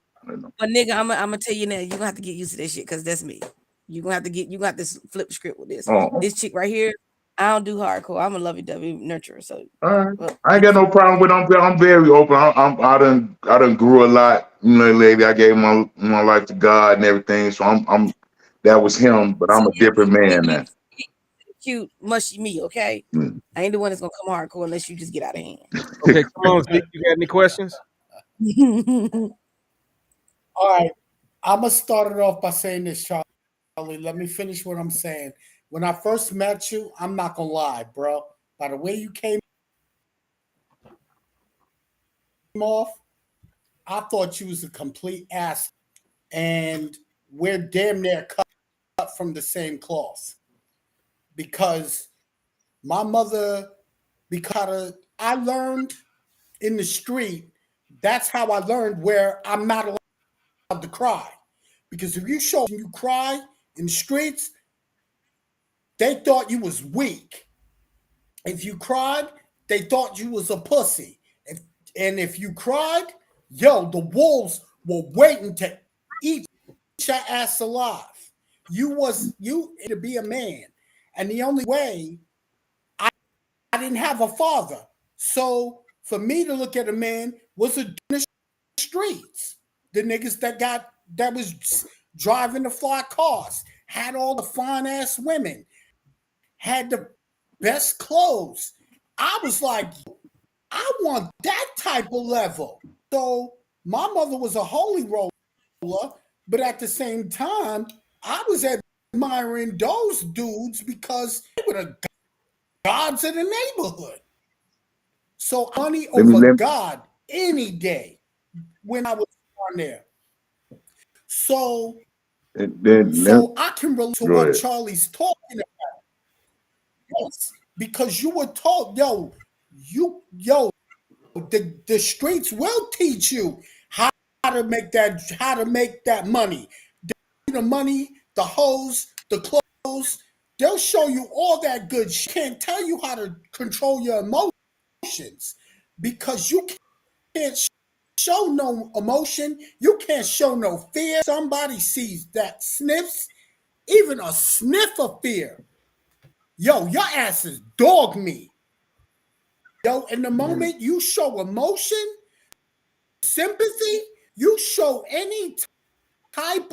but nigga, I'm gonna tell you now, you're gonna have to get used to that shit because that's me. You gonna have to flip the script with this. Oh, This chick right here, I don't do hardcore. I'm a lovey-dovey nurturer. So all right. well, I ain't get got used no problem with. I'm very open. I done grew a lot. Lady, I gave my life to God and everything. So I'm that was him, but so I'm a different you man you now. cute, mushy me, okay? Mm. I ain't the one that's gonna come hardcore unless you just get out of Okay, come on, Zeke. You got any questions? hand. All right. I'm gonna start it off by saying this, Charlie. Let me finish what I'm saying. When I first met you, I'm not gonna lie, bro. By the way you came off, I thought you was a complete ass, and we're damn near cut from the same cloth because my mother, because I learned in the street. That's how I learned where I'm not allowed to cry. Because if you show you cry in the streets, they thought you was weak. If you cried, they thought you was a pussy. And if you cried, yo, the wolves were waiting to eat your ass alive. You to be a man. And the only way I didn't have a father. So for me to look at a man was in the streets. The niggas that was driving the fly cars, had all the fine ass women, had the best clothes. I was like, I want that type of level. So my mother was a holy roller, but at the same time, I was admiring those dudes because they were the gods of the neighborhood. So money Let me over let God any day when I was on there. So let I can relate to go what ahead. Charlie's talking about. Yes, because you were taught, the streets will teach you how to make that money. The money, the hoes, the clothes, they'll show you all that good shit. Can't tell you how to control your emotions because you can't show no emotion. You can't show no fear. Somebody sees that sniffs, even a sniff of fear. Yo, your ass is dog meat. Yo, in the moment you show emotion, sympathy, you show any type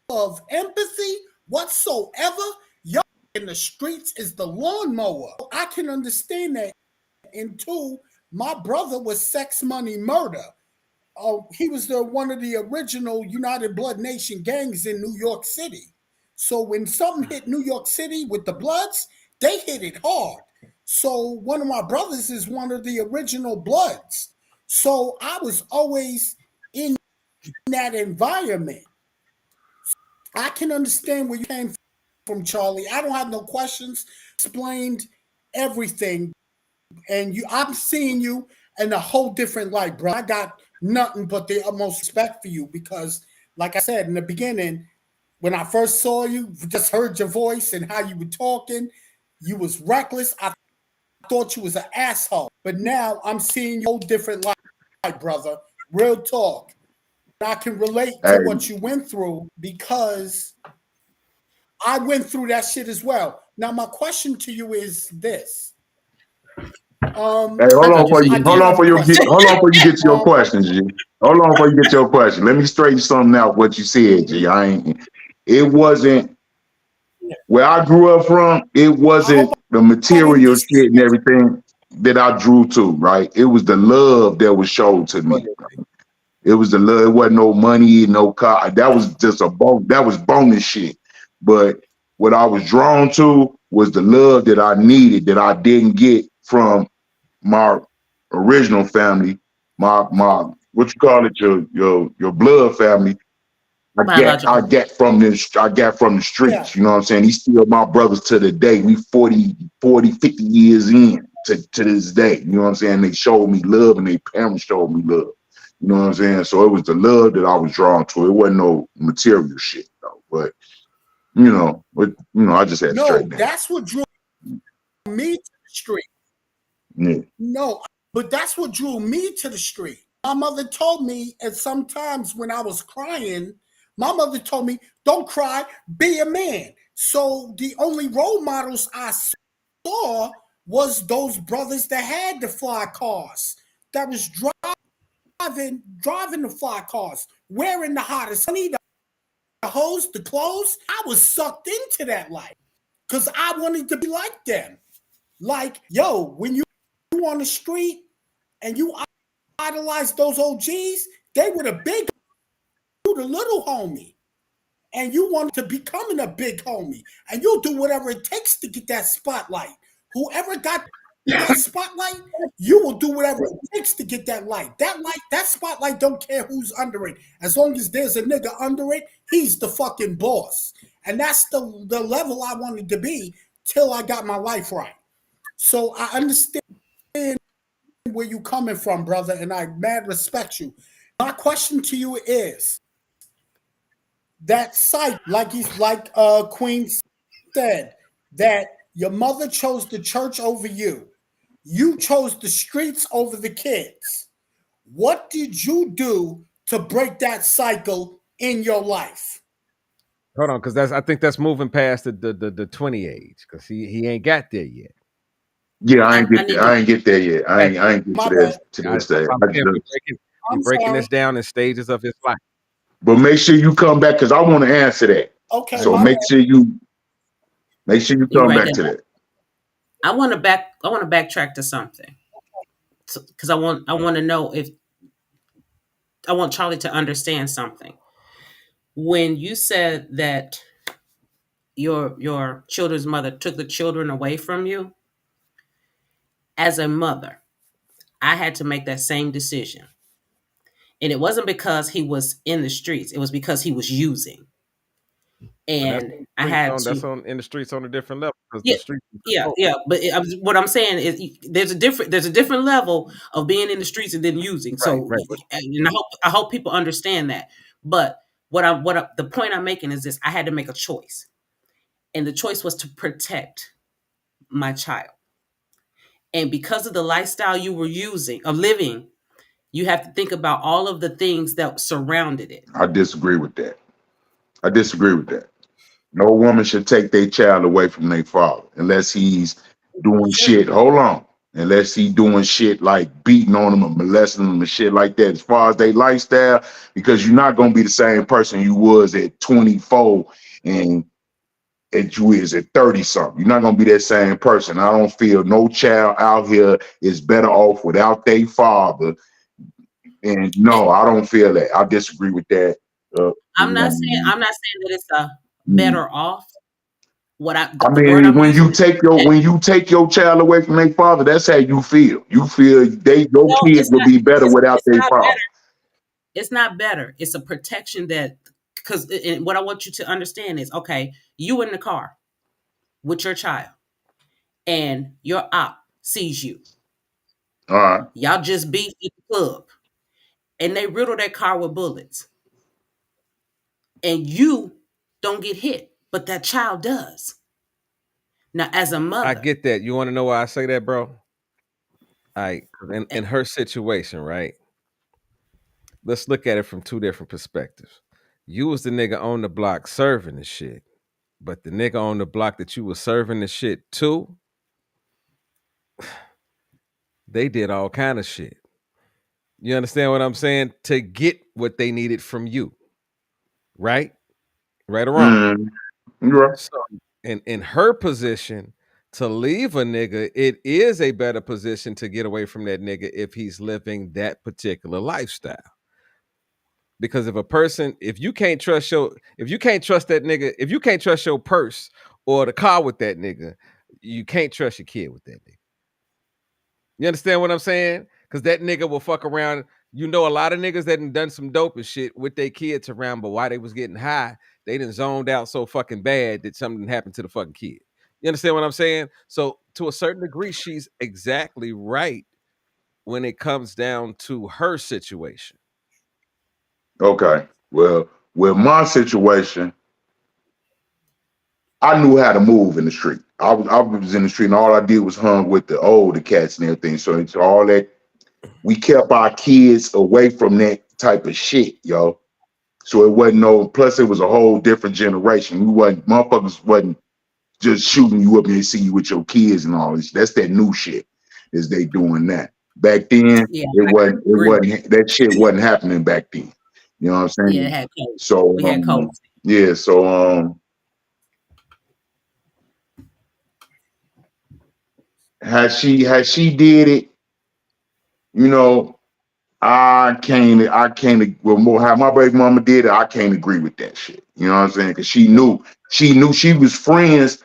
of empathy whatsoever, yo, in the streets is the lawnmower. I can understand that. And two, my brother was sex money murder. He was one of the original United Blood Nation gangs in New York City. So when something hit New York City with the Bloods, they hit it hard. So one of my brothers is one of the original Bloods. So I was always in that environment. I can understand where you came from, Charlie. I don't have no questions. Explained everything, and I'm seeing you in a whole different light, bro. I got nothing but the utmost respect for you because, like I said in the beginning, when I first saw you, just heard your voice and how you were talking, you was reckless. I thought you was an asshole, but now I'm seeing you a whole different light, brother. Real talk. I can relate to Hey, what you went through because I went through that shit as well. Now, my question to you is this. hey, I hold thought on you for said you. I you do Hold did. on have a for you get. question. Hold on for you get to your Um, question, G. Hold on for you get to your question. Let me straighten something out. What you said, G. I ain't. It wasn't where I grew up from. It I hope wasn't the I didn't material shit and disrespect everything that I drew to. Right. It was the love that was showed to me. It was the love. It wasn't no money, no car. That was just a that was bonus shit. But what I was drawn to was the love that I needed that I didn't get from my original family, my what you call it, your blood family. I Biological. get from this I got from the you. Yeah. streets, you know what I'm saying? He's still my brothers to the day. We 50 years in to this day. You know what I'm saying? They showed me love and their parents showed me love. You know what I'm saying? So it was the love that I was drawn to. It wasn't no material shit though. But I just had to No, straighten that out. that's what drew me to the street. Yeah. No, but that's what drew me to the street. My mother told me, and sometimes when I was crying, my mother told me, don't cry, be a man. So the only role models I saw was those brothers that had the fly cars, that was driving the fly cars, wearing the hottest honey, the hose, the clothes. I was sucked into that life because I wanted to be like them. Like, yo, when you on the street and you idolize those OGs, they were the big you the little homie, and you want to becoming a big homie, and you'll do whatever it takes to get that spotlight. Whoever got that spotlight, you will do whatever it takes to get that light. That spotlight don't care who's under it. As long as there's a nigga under it, he's the fucking boss. And that's the level I wanted to be till I got my life right. So I understand where you coming from, brother, and I mad respect you. My question to you is that site, like Queen said, that your mother chose the church over you. You chose the streets over the kids. What did you do to break that cycle in your life? Hold on, because I think that's moving past the 20 age, because he ain't got there yet. Yeah, I ain't I get need there. I to. ain't get there yet. I ain't get My to bad. this day. That's what I'm saying. We I'm breaking sorry. this down in stages of his life. But make sure you come back because I want to answer that. Okay, So my make bad. sure you You come right back there. to that. I want to backtrack to something because I want to know if I want Charlie to understand something. When you said that your children's mother took the children away from you, as a mother, I had to make that same decision. And it wasn't because he was in the streets, it was because he was using. But that's And on the I streets had on to, that's on in the streets on a different level because yeah, the streets is yeah, control. yeah. But what I'm saying is there's a different level of being in the streets and then using. Right, So, right. and I hope people understand that. But the point I'm making is this: I had to make a choice, and the choice was to protect my child. And because of the lifestyle you were using of living, you have to think about all of the things that surrounded it. I disagree with that. I disagree with that. No woman should take their child away from their father unless he's doing shit. Hold on. Unless he doing shit like beating on them or molesting them and shit like that. As far as their lifestyle, because you're not gonna be the same person you was at 24 and at you is at 30 something. You're not gonna be that same person. I don't feel no child out here is better off without their father. And no, I don't feel that. I disagree with that. I'm not saying that it's a Mm. better off. I The word mean, I'm using is when you take your child away from their father, that's how you feel. You feel your no, kids would be better without it's their not father. better. It's not better. It's a protection that because what I want you to understand is okay, you in the car with your child and your op sees you. All right. Y'all just beat at the club and they riddle that car with bullets and you don't get hit, but that child does. Now, as a I mother, get that. You want to know why I say that, bro? I eh, in her situation, right? Let's look at it from two different perspectives. You was the nigga on the block serving the shit, but the nigga on the block that you was serving the shit to, they did all kind of shit. You understand what I'm saying? To get what they needed from you, right? Right or wrong? Mm, you're right. So in her position, to leave a nigga, it is a better position to get away from that nigga if he's living that particular lifestyle. Because if you can't trust that nigga, if you can't trust your purse or the car with that nigga, you can't trust your kid with that nigga. You understand what I'm saying? Because that nigga will fuck around. You know, a lot of niggas that done some dope and shit with their kids around, but while they was getting high, they done zoned out so fucking bad that something happened to the fucking kid. You understand what I'm saying? So to a certain degree, she's exactly right when it comes down to her situation. Okay. Well, with my situation, I knew how to move in the street. I was in the street and all I did was hung with the older cats and everything. So it's all that we kept our kids away from that type of shit, yo. So it wasn't no plus it was a whole different generation. We wasn't motherfuckers wasn't just shooting you up and they see you with your kids and all this. That's that new shit. Is they doing that. Back then, yeah, it agree with wasn't that shit wasn't happening back then. You know what I'm you. Yeah, it saying? had codes. So We had codes. yeah, so had she did it, you know, I can't. Well, more how my baby mama did it, I can't agree with that shit. You know what I'm saying? Because she knew she was friends.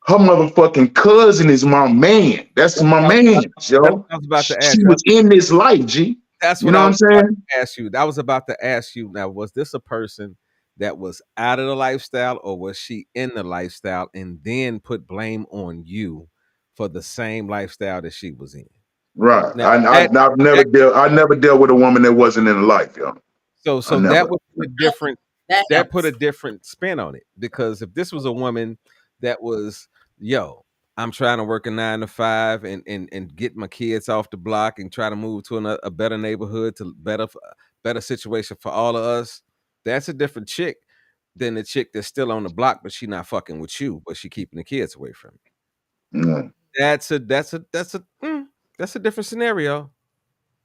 Her motherfucking cousin is my man. That's my man, That's Joe. what I was about to ask She you. was in this life, G. That's You what know I what was I'm about saying? to ask you. I was about to ask you now, was this a person that was out of the lifestyle or was she in the lifestyle and then put blame on you for the same lifestyle that she was in? Right. Now I, I that I've never that dealt. I never dealt with a woman that wasn't in life, yo. I so that never. would put a different That that put helps. a different spin on it because if this was a woman that was, yo, I'm trying to work a 9 to 5 and get my kids off the block and try to move to a better neighborhood to better situation for all of us. That's a different chick than the chick that's still on the block, but she not fucking with you, but she keeping the kids away from you. Mm. That's a different scenario.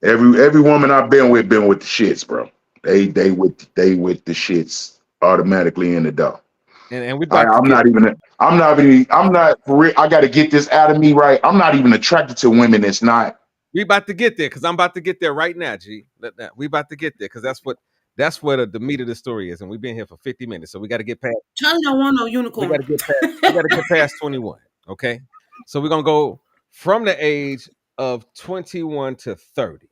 Every woman I've been with the shits, bro. They with the shits automatically in the door. And we I, about to I'm get not even. I'm not for real. I got to get this out of me, right? I'm not even attracted to women that's not. We about to get there because I'm about to get there right now, G. We about to get there because that's what the meat of the story is, and we've been here for 50 minutes, so we got to get past. Charlie don't want no We got unicorn. to get past. We got to get past 21. Okay, so we're gonna go from the age of 21 to 30.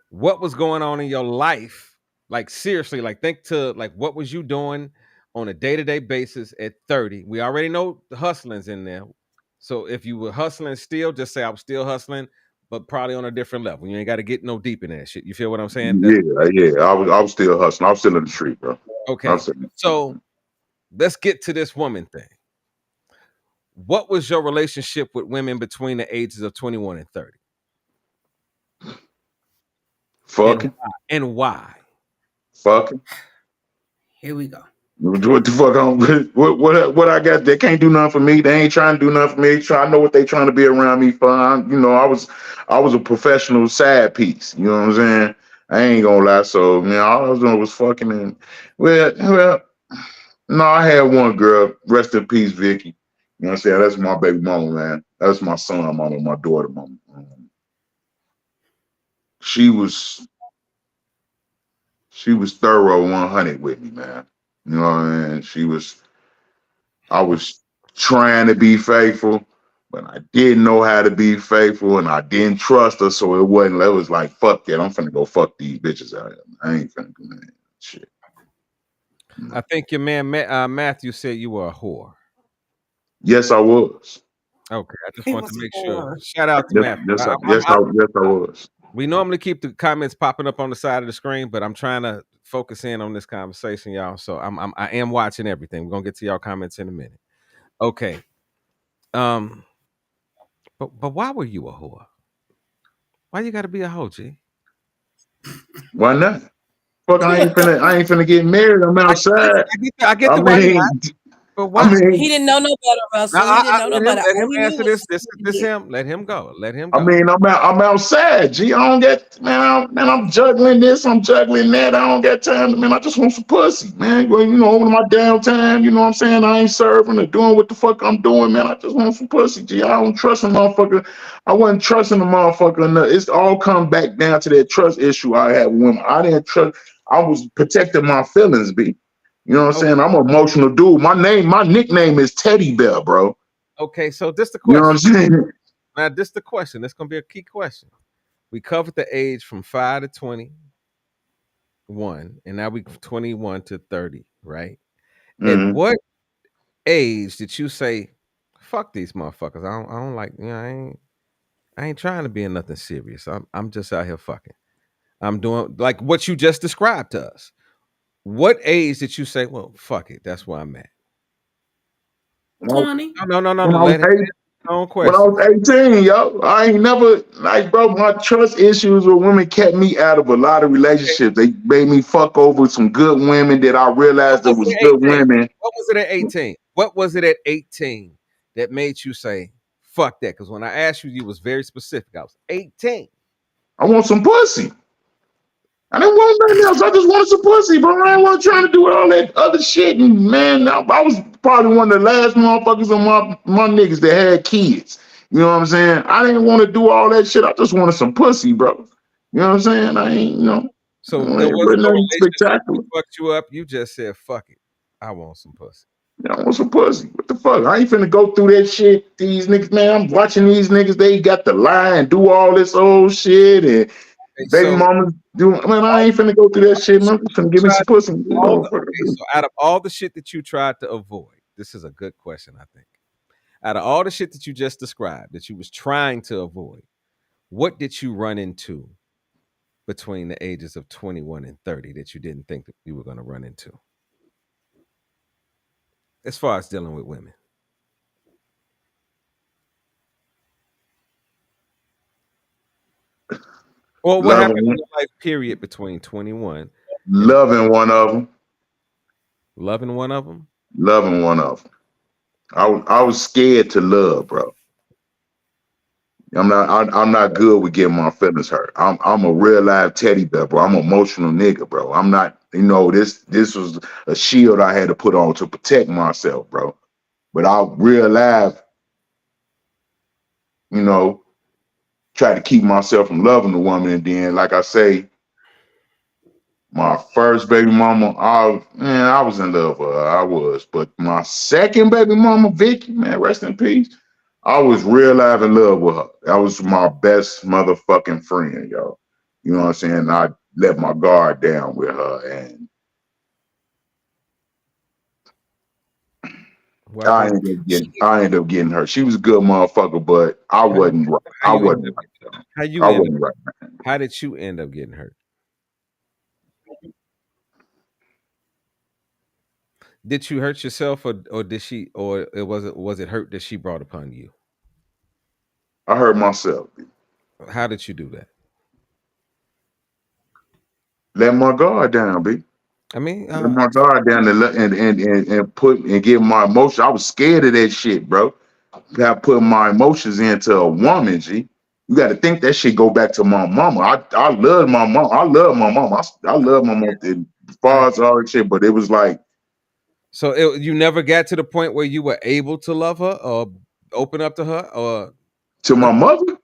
What was going on in your life? Like seriously, like think to like what was you doing on a day-to-day basis at 30? We already know the hustling's in there. So if you were hustling still, just say I was still hustling, but probably on a different level. You ain't got to get no deep in that shit. You feel what I'm saying? That's Yeah. I was still hustling. I was still in the street, bro. I was okay. still in the street. So let's get to this woman thing. What was your relationship with women between the ages of 21 and 30? And Fucking, why? And why? fucking. Here we go. What the fuck? What I got? They can't do nothing for me. They ain't trying to do nothing for me. I know what they trying to be around me for. I was a professional side piece. You know what I'm saying? I ain't gonna lie. So man, all I was doing was fucking. And well, no, I had one girl. Rest in peace, Vicky. You know what I'm saying? That's my baby mama, man. That's my son mama, my daughter mama. She was she was thorough 100 with me, man. You know what I mean? I was trying to be faithful, but I didn't know how to be faithful and I didn't trust her. So it was like, fuck that. I'm finna go fuck these bitches out here. I ain't finna do that shit. I think your man Matthew said you were a whore. Yes, I was. Okay, I just He want to was make sure. poor. Shout out to Yes, Matthew. yes, I was. We normally keep the comments popping up on the side of the screen, but I'm trying to focus in on this conversation, y'all. So I am watching everything. We're gonna get to y'all comments in a minute. Okay. Um, but why were you a whore? Why you got to be a hoe, G? Why not? Fuck, I ain't finna get married. I'm I get, outside. I get I the why not, mean, but I why? He mean, didn't know no better, Russell. He didn't know no better. Let him All he knew answer was this. This him. Let him go. Let him I go. mean, I'm outside. Gee, I don't get man. I'm juggling this. I'm juggling that. I don't get time. Man, I just want some pussy, man. Well, over my downtime. You know what I'm saying? I ain't serving or doing what the fuck I'm doing, man. I just want some pussy. Gee, I don't trust a motherfucker. I wasn't trusting the motherfucker. And it's all come back down to that trust issue I had with women. I didn't trust. I was protecting my feelings, b. You know what I'm Okay. saying? I'm an emotional dude. My nickname is Teddy Bear, bro. Okay. So this the You know what I'm question. saying? Now this the question. This gonna be a key question. We covered the age from 5 to 21, and now we 21 to 30, right? At Mhm. what age did you say, "Fuck these motherfuckers"? I don't like. I ain't trying to be in nothing serious. I'm just out here fucking. I'm doing like what you just described to us. What age did you say, "Well, fuck it, that's where I'm at"? 20. No, no, no, no, When no. I was Let him eight, answer his own when I questions. was 18, yo, I ain't never like, bro. My trust issues with women kept me out of a lot of Okay. relationships. They made me fuck over some good women that I What realized that was was it at good 18? women. What was it at 18? What was it at 18 that made you say, "Fuck that"? Because when I asked you, you was very specific. I was 18. I want some pussy. I didn't want nothing else. I just wanted some pussy, bro. I ain't want trying to do all that other shit. And man, I was probably one of the last motherfuckers on my niggas that had kids. You know what I'm saying? I didn't want to do all that shit. I just wanted some pussy, bro. You know what I'm saying? I ain't, So there it wasn't wasn't no nothing relationship spectacular. that fucked you up. You just said, "Fuck it, I want some pussy." I want some pussy. What the fuck? I ain't finna go through that shit. These niggas, man, I'm watching these niggas. They got the lie and do all this old shit and Okay, baby so mamas do. Man, I all ain't finna go through that the shit, man. shit I'm just that you finna give me some tried, pussy. You all know, the okay. So out of all the shit that you tried to avoid, this is a good question. I think out of all the shit that you just described that you was trying to avoid, what did you run into between the ages of 21 and 30 that you didn't think that you were going to run into as far as dealing with women? Or what happened in loving, your life period between 21 and loving one of them, loving one of them? loving one of them. I was scared to love, bro. I'm not good with getting my feelings hurt. I'm a real live teddy bear, bro. I'm an emotional nigga, bro. I'm not, this was a shield I had to put on to protect myself, bro. But I real live, you know, try to keep myself from loving the woman. And then, like I say, my first baby mama, I was in love with her. I was. But my second baby mama, Vicky, man, rest in peace. I was real live in love with her. That was my best motherfucking friend, yo. You know what I'm saying? I let my guard down with her, and What happened? She I ended up getting her. She was a good motherfucker, but I How you wasn't right. how I you end wasn't up right. Yo. how you I end up wasn't right. how did you end up getting hurt? Did you hurt yourself or did she or was it hurt that she brought upon you? I hurt myself. How did you do that? Let my guard down, B. I mean, Let my guard down and put and give my emotion. I was scared of that shit, bro. Got put my emotions into a woman, G. You got to think that shit go back to my mama. I love my mom. I love my mom. I love my mom as I far as all that shit. But it was like so you never got to the point where you were able to love her or open up to her or to you my mother.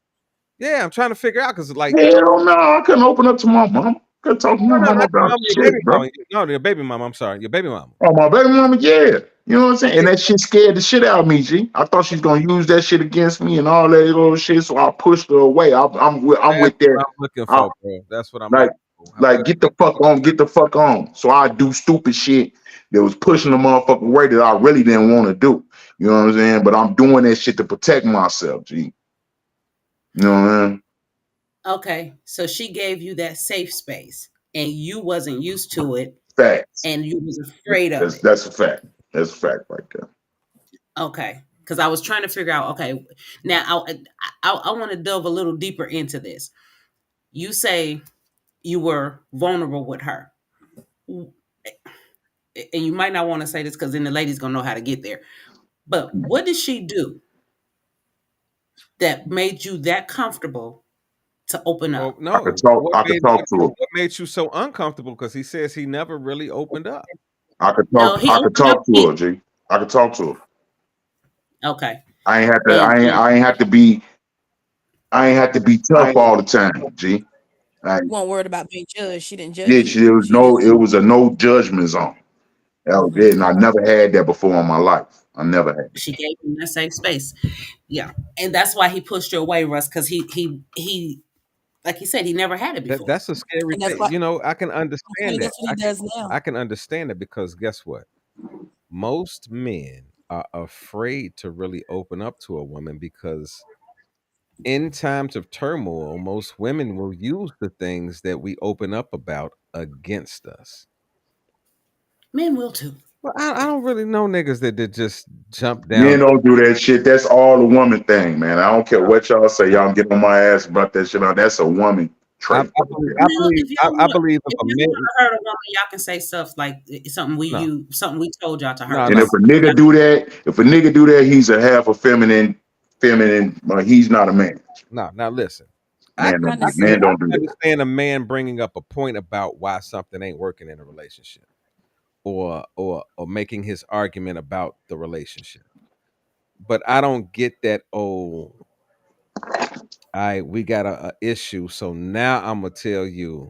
yeah, I'm trying to figure out because like Hell no, I couldn't open up to my mom. Couldn't talk to no, my no, mama not your about mama, your shit, baby bro. mama. No, your baby mama. I'm sorry, your baby mama. Oh, my baby mama, yeah. You know what I'm saying? And that shit scared the shit out of me, G. I thought she's gonna use that shit against me and all that little shit, so I pushed her away. I'm That's with what that. I'm looking I, for, bro. That's what I'm like, looking for. I'm like looking get the fuck on, get the fuck on. So I do stupid shit that was pushing the motherfucker away that I really didn't want to do. You know what I'm saying? But I'm doing that shit to protect myself, G. You know what I mean? okay. So she gave you that safe space, and you wasn't used to it, Facts. and you was afraid of it. That's a fact. That's a fact right there. Okay, because I was trying to figure out. Okay, now I want to delve a little deeper into this. You say you were vulnerable with her, and you might not want to say this because then the lady's gonna know how to get there. But what did she do that made you that comfortable to open Well, up? no. I could talk to her. What made you so uncomfortable? Because he says he never really opened up. No, he I could opened up. talk to her, G. I could talk to her. Okay, I ain't have to. and I ain't have to be. I ain't have to be tough all the time, G. Like, You weren't worried about being judged. She didn't judge bitch, you. She just it was a no judgment zone. That was it, and I okay. never had that before in my life. I never had it. she gave him that safe space. Yeah, and that's why he pushed you away, Russ, because he like he said he never had it before. That's a scary And that's thing. why I can I'm telling understand you, that. that's what he does now. I can understand it because guess what? Most men are afraid to really open up to a woman because in times of turmoil, most women will use the things that we open up about against us. Men will too. Well, I don't really know niggas that just jump down. Men don't do that shit. That's all a woman thing, man. I don't care what y'all say. Y'all get on my ass about that shit. That's a woman trait. Right there. Well, if y'all I want, believe if if a y'all man want to hurt a woman, y'all can say stuff like something no something we told y'all to hurt no And them. no if a nigga do that, he's a half a feminine. He's not a man. no. Now listen, Man, Not man necessarily. I don't do can that. understand a man bringing up a point about why something ain't working in a relationship, or making his argument about the relationship. But I don't get that. Oh. All right, we got a issue. So now I'm gonna tell you,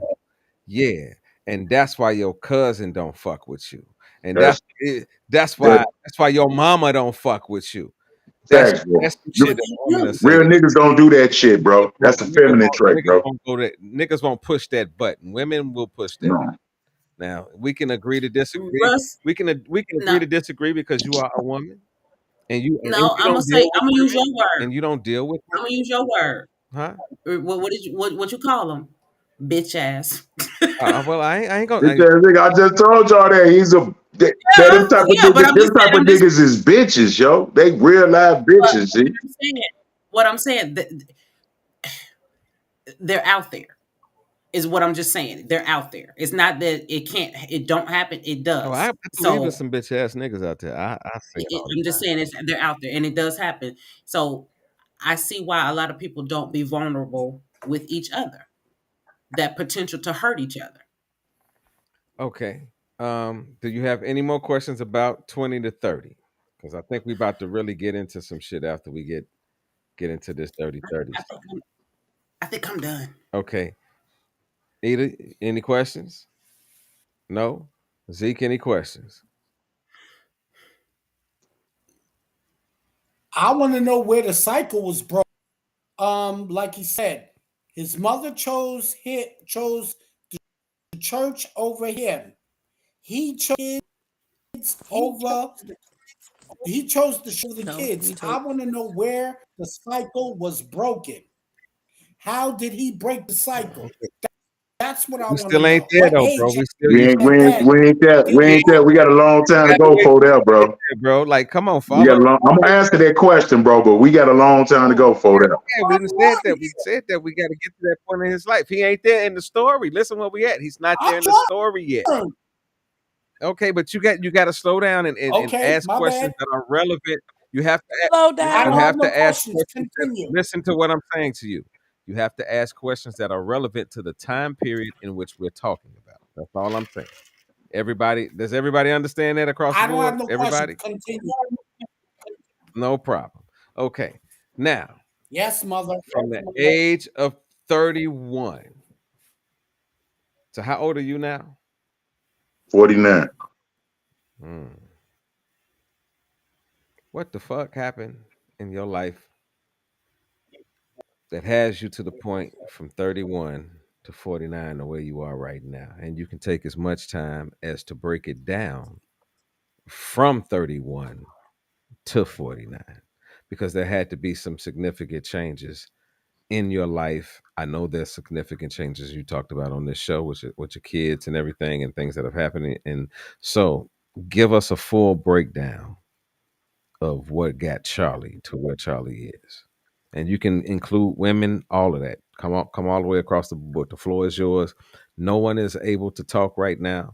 yeah, and that's why your cousin don't fuck with you, and That's that's that why your mama don't fuck with you. That's facts, bro. that's some shit that women will say. Real niggas don't do that shit, bro. Bro, That's a feminine trait, niggas bro. won't go that niggas won't push that button. Women will push that. No. Now we can agree to disagree. Russ, We can agree no, to disagree because you are a woman and no. you I'm gonna don't say. deal with I'm gonna use women your word. and you don't deal with I'm gonna women, use your word. huh? What did you what you call them? Bitch ass. Well, I ain't gonna. Bitch ass nigga, I just told y'all that he's a that, Yeah, them type of yeah, but niggas, I'm just them type saying. of I'm just. niggas is bitches, yo. They real life But bitches, see. I'm saying. What I'm saying. They're out there. Is what I'm just saying. They're out there. It's not that it can't. It don't happen. It Oh, I does. believe in So some bitch ass niggas out there. I see it all I'm the just saying they're out there, and it does happen. So I see why a lot of people don't be vulnerable with each other. That potential to hurt each other. time. Okay. Do you have any more questions about 20 to 30? Because I think we about to really get into some shit after we get into this 30-30 I stuff. think I think I'm done. Okay. Eda, any questions? No? Zeke, any questions? I want to know where the cycle was broke. Like he said, his mother chose the church over him. He chose over he chose the show the No, kids. you I told. want to know where the cycle was broken. How did he break the cycle? That's what I We want to still ain't know. there What though, bro. age We still We you ain't still we at ain't that we ain't that did we he ain't that. We got a long time to gotta go wait for till that, we get bro. there, bro. Like, come on, We got follow. a long, I'm gonna answer that question, bro, but we got a long time to go for that. Yeah, we done said that. We said that we got to get to that point in his life. He ain't there in the story. Listen where we at. He's not I'm there in the story yet. trying. Okay, but you got to slow down and Okay, ask my questions bad. that are relevant. You have to Slow I you don't down. have have no to ask questions. questions that Continue. listen to what I'm saying to you. You have to ask questions that are relevant to the time period in which we're talking about. That's all I'm saying. Everybody, does everybody understand that across the I don't board? have no questions. Everybody? Continue. No problem. Okay. Now, Yes, mother. from the age of 31. So how old are you now? 49. Hmm. What the fuck happened in your life that has you to the point from 31 to 49 the way you are right now? And you can take as much time as to break it down from 31 to 49 because there had to be some significant changes in your life. I know there's significant changes you talked about on this show with your kids and everything and things that have happened. And so give us a full breakdown of what got Charlie to where Charlie is. And you can include women, all of that. Come all the way across the board. The floor is yours. No one is able to talk right now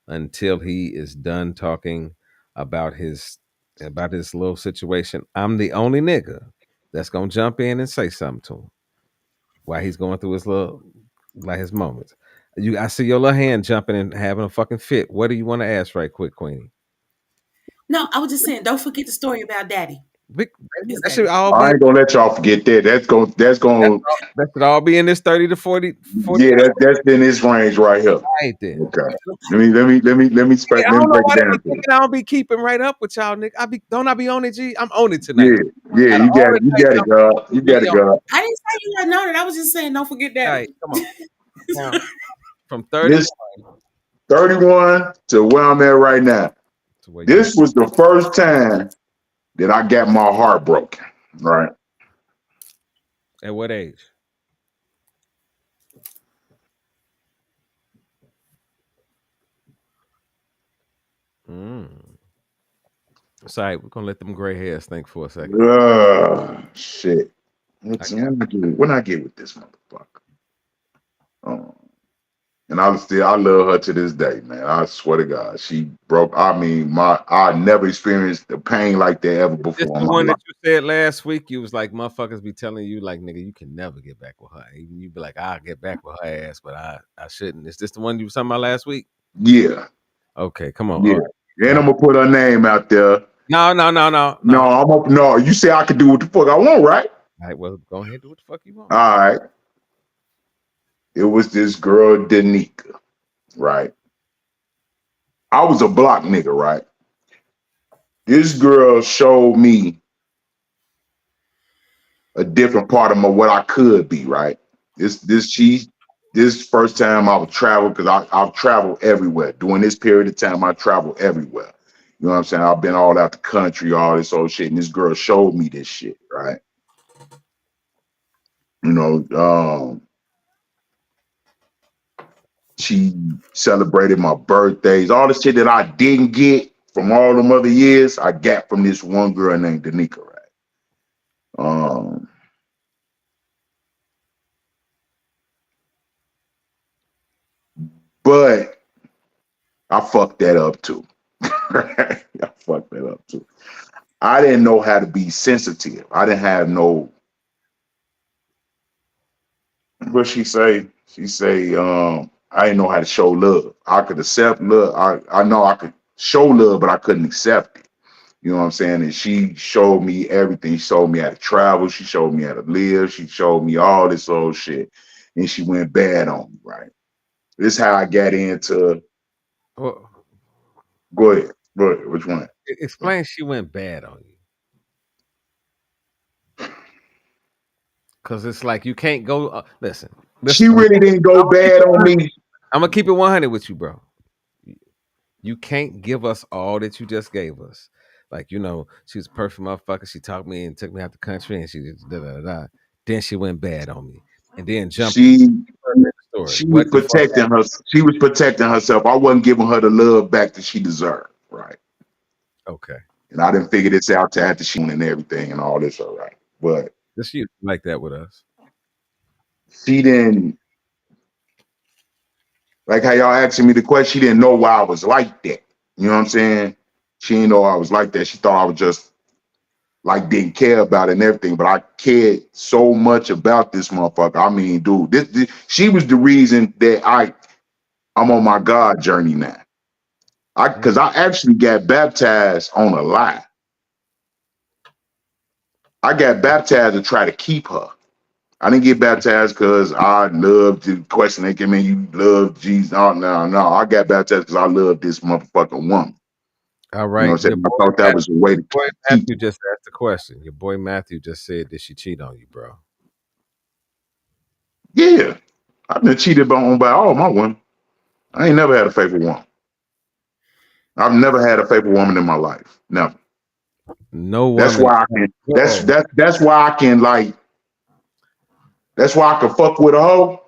until he is done talking about his little situation. I'm the only nigga that's gonna jump in and say something to him while he's going through his little like his moments. I see your little hand jumping and having a fucking fit. What do you want to ask right quick, Queenie? No, I was just saying. Don't forget the story about Daddy. We, His that should daddy. all I be ain't gonna let y'all forget that. That's That's going all, that should all be in this 30 to 40, 40 yeah, that's in this range right here. right there. Okay. Let I me don't know break it why they down be to you. thinking I don't be keeping right up with y'all, nigga. I be on it, G. I'm on it tonight. Yeah, yeah, Out of all the you nights got it, I'm God. You got really it, on God. I didn't say you had known it. I was just saying, don't forget it. All Daddy. right, come on. Now, from 30 This 31 to where I'm at right now. to where you at. This was the first time that I got my heart broken. Right. At what age? Mm. Sorry, we're gonna let them gray hairs think for a second. Shit. I When I get with this motherfucker. Oh. And I love her to this day, man. I swear to God, she broke. I mean, I never experienced the pain like that ever This before in the my one that life. you said last week. You was like, motherfuckers be telling you, like, nigga, you can never get back with her. Even you be like, I'll get back with her ass, but I shouldn't. Is this the one you was talking about last week? Yeah, Okay, come on. All yeah. right. And Got I'm gonna put her name out there. no, no, no, no, No, no. no. You say I can do what the fuck I want, right? All right, well, go ahead, do what the fuck you want. All right. It was this girl, Danica, right? I was a block nigga, right? This girl showed me a different part of what I could be, right? This first time I would travel because I've traveled everywhere. During this period of time, I traveled everywhere. You know what I'm saying? I've been all out the country, all this old shit, and this girl showed me this shit, right? You know, she celebrated my birthdays, all the shit that I didn't get from all them other years, I got from this one girl named Danica, right? Um, but I fucked that up too. I fucked that up too. I didn't know how to be sensitive. I didn't have no. What she say? She say, I didn't know how to show love. I could accept love. I know I could show love, but I couldn't accept it. You know what I'm saying? And she showed me everything. She showed me how to travel. She showed me how to live. She showed me all this old shit. And she went bad on me, right? This is how I got into. Well, Go ahead. Go ahead. Which one? explain she went bad on you. Cause it's like you can't go. Listen, She I'm really didn't go gonna keep bad it on 100. me. I'm gonna keep it 100 with you, bro. You can't give us all that you just gave us. Like, she was a perfect motherfucker. She talked me and took me out the country, and she just da da da. Da. Then she went bad on me, and then jumped She further in the story. she was What the fuck protecting her. She was protecting herself. I wasn't giving her the love back that she deserved, right? happened? Okay, And I didn't figure this out till after she went and everything and all this, all right. But this you like that with us. she didn't like how y'all asking me the question. She didn't know why I was like that. You know what I'm saying? She didn't know I was like that. She thought I was just like didn't care about it and everything. But I cared so much about this motherfucker. I mean, dude, she was the reason that I'm on my God journey now. Because Mm. I actually got baptized on a lie. I got baptized to try to keep her. I didn't get baptized because I loved the question they came in. You love Jesus? No, no, no. I got baptized because I love this motherfucking woman. All You know right, what I'm saying? I thought that was a way to boy keep Matthew her. just asked the question. Your boy Matthew just said, "Did she cheat on you, bro?" Yeah, I've been cheated on by all my women. I ain't never had a faithful woman. I've never had a faithful woman in my life. Never. No That's woman. why I can. Whoa. That's why I can like. That's why I can fuck with a hoe,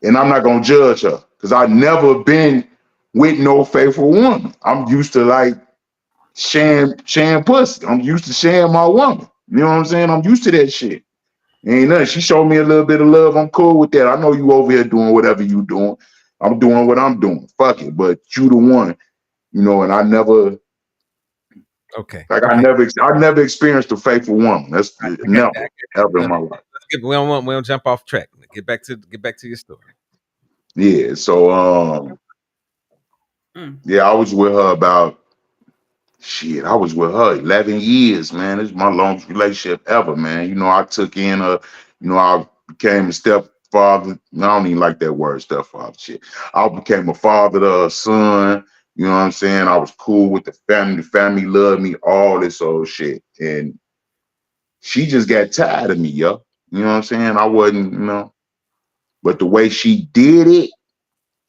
and I'm not gonna judge her because I've never been with no faithful woman. I'm used to like sharing pussy. I'm used to sharing my woman. You know what I'm saying? I'm used to that shit. Ain't nothing. She showed me a little bit of love. I'm cool with that. I know you over here doing whatever you doing. I'm doing what I'm doing. Fuck it. But you the one, and I never Okay. like Okay. I never experienced a faithful woman. That's I got never that. I got that. ever in Now, my life. we don't jump off track. Get back to your story. Yeah. So Mm. yeah, I was with her about shit. I was with her 11 years, man. This is my longest relationship ever, man. I took in I became a stepfather. I don't even like that word, stepfather shit. I became a father to her son. You know what I'm saying? I was cool with the family. The family loved me, all this old shit. And she just got tired of me, yo. You know what I'm saying? I wasn't, but the way she did it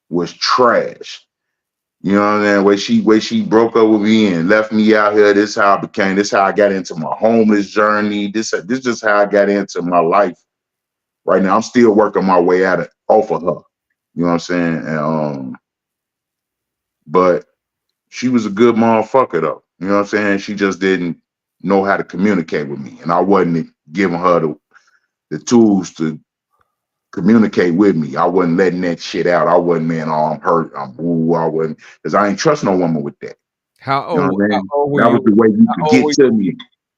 was trash. You know what I'm saying? Way she broke up with me and left me out here. This how I got into my homeless journey. This is how I got into my life right now. I'm still working my way out off of her. You know what I'm saying? And but she was a good motherfucker though. You know what I'm saying? She just didn't know how to communicate with me. And I wasn't giving her the tools to communicate with me. I wasn't letting that shit out. I wasn't, man, oh, I'm hurt. I'm ooh, I wasn't, because I ain't trust no woman with that. How You know what old? I How mean? old were That was you? the way you How could old get were to you? me.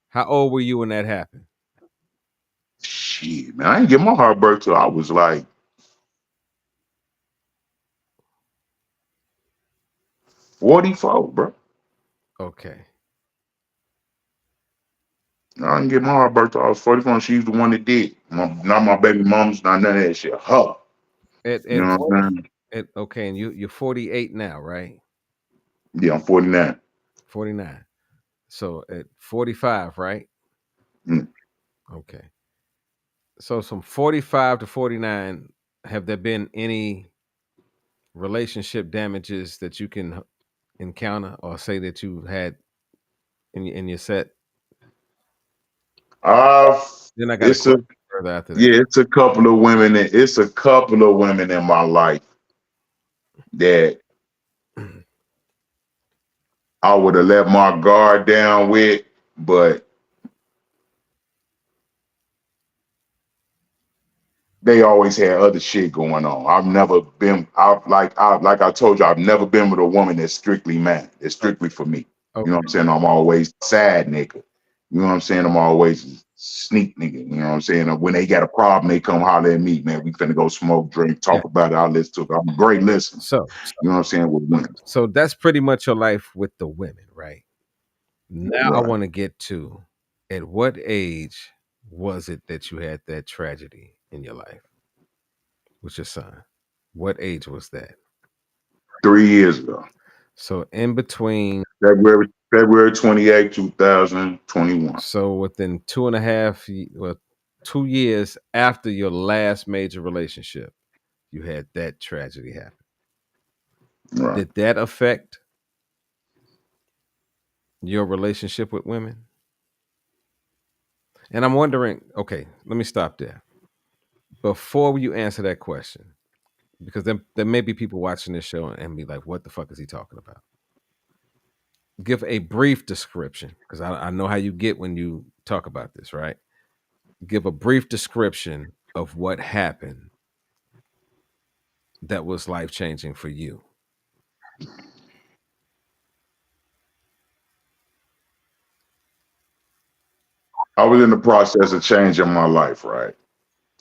How old were you when that happened? Shit, man, I didn't get my heart broke till I was like 44, bro. Okay. I didn't get my heart birthday. I was 44. She's the one that did. Not my baby mom's, not none of that shit. Her. You At know what what? I'm saying? Okay, and you're 48 now, right? Yeah, I'm 49. 49. So at 45, right? Mm. Okay. So from 45 to 49, have there been any relationship damages that you can encounter or say that you had in your set? Uh, Then I got a it's a question further after that. yeah, it's a couple of women. It's a couple of women in my life that I would have let my guard down with, but they always had other shit going on. I've never been like I told you, I've never been with a woman that's strictly mine. It's strictly for me. You know what I'm Okay. saying? I'm always sad nigga. You know what I'm saying? I'm always sneak nigga. You know what I'm saying? When they got a problem, they come holler at me, man. We finna go smoke, drink, Yeah. talk about it. I listen to it. I'm a great listener. So, You know what I'm saying? With women. so that's pretty much your life with the women, right? Now I Right. want to get to at what age was it that you had that tragedy in your life with your son? What age was that? 3 years ago. So in between, February 28, 2021. so within two and a half, well, 2 years after your last major relationship, you had that tragedy happen. Right. Did that affect your relationship with women? And I'm wondering, okay, let me stop there. Before you answer that question, because there may be people watching this show and be like, what the fuck is he talking about? Give a brief description, because I know how you get when you talk about this, right? Give a brief description of what happened that was life changing for you. I was in the process of changing my life, right?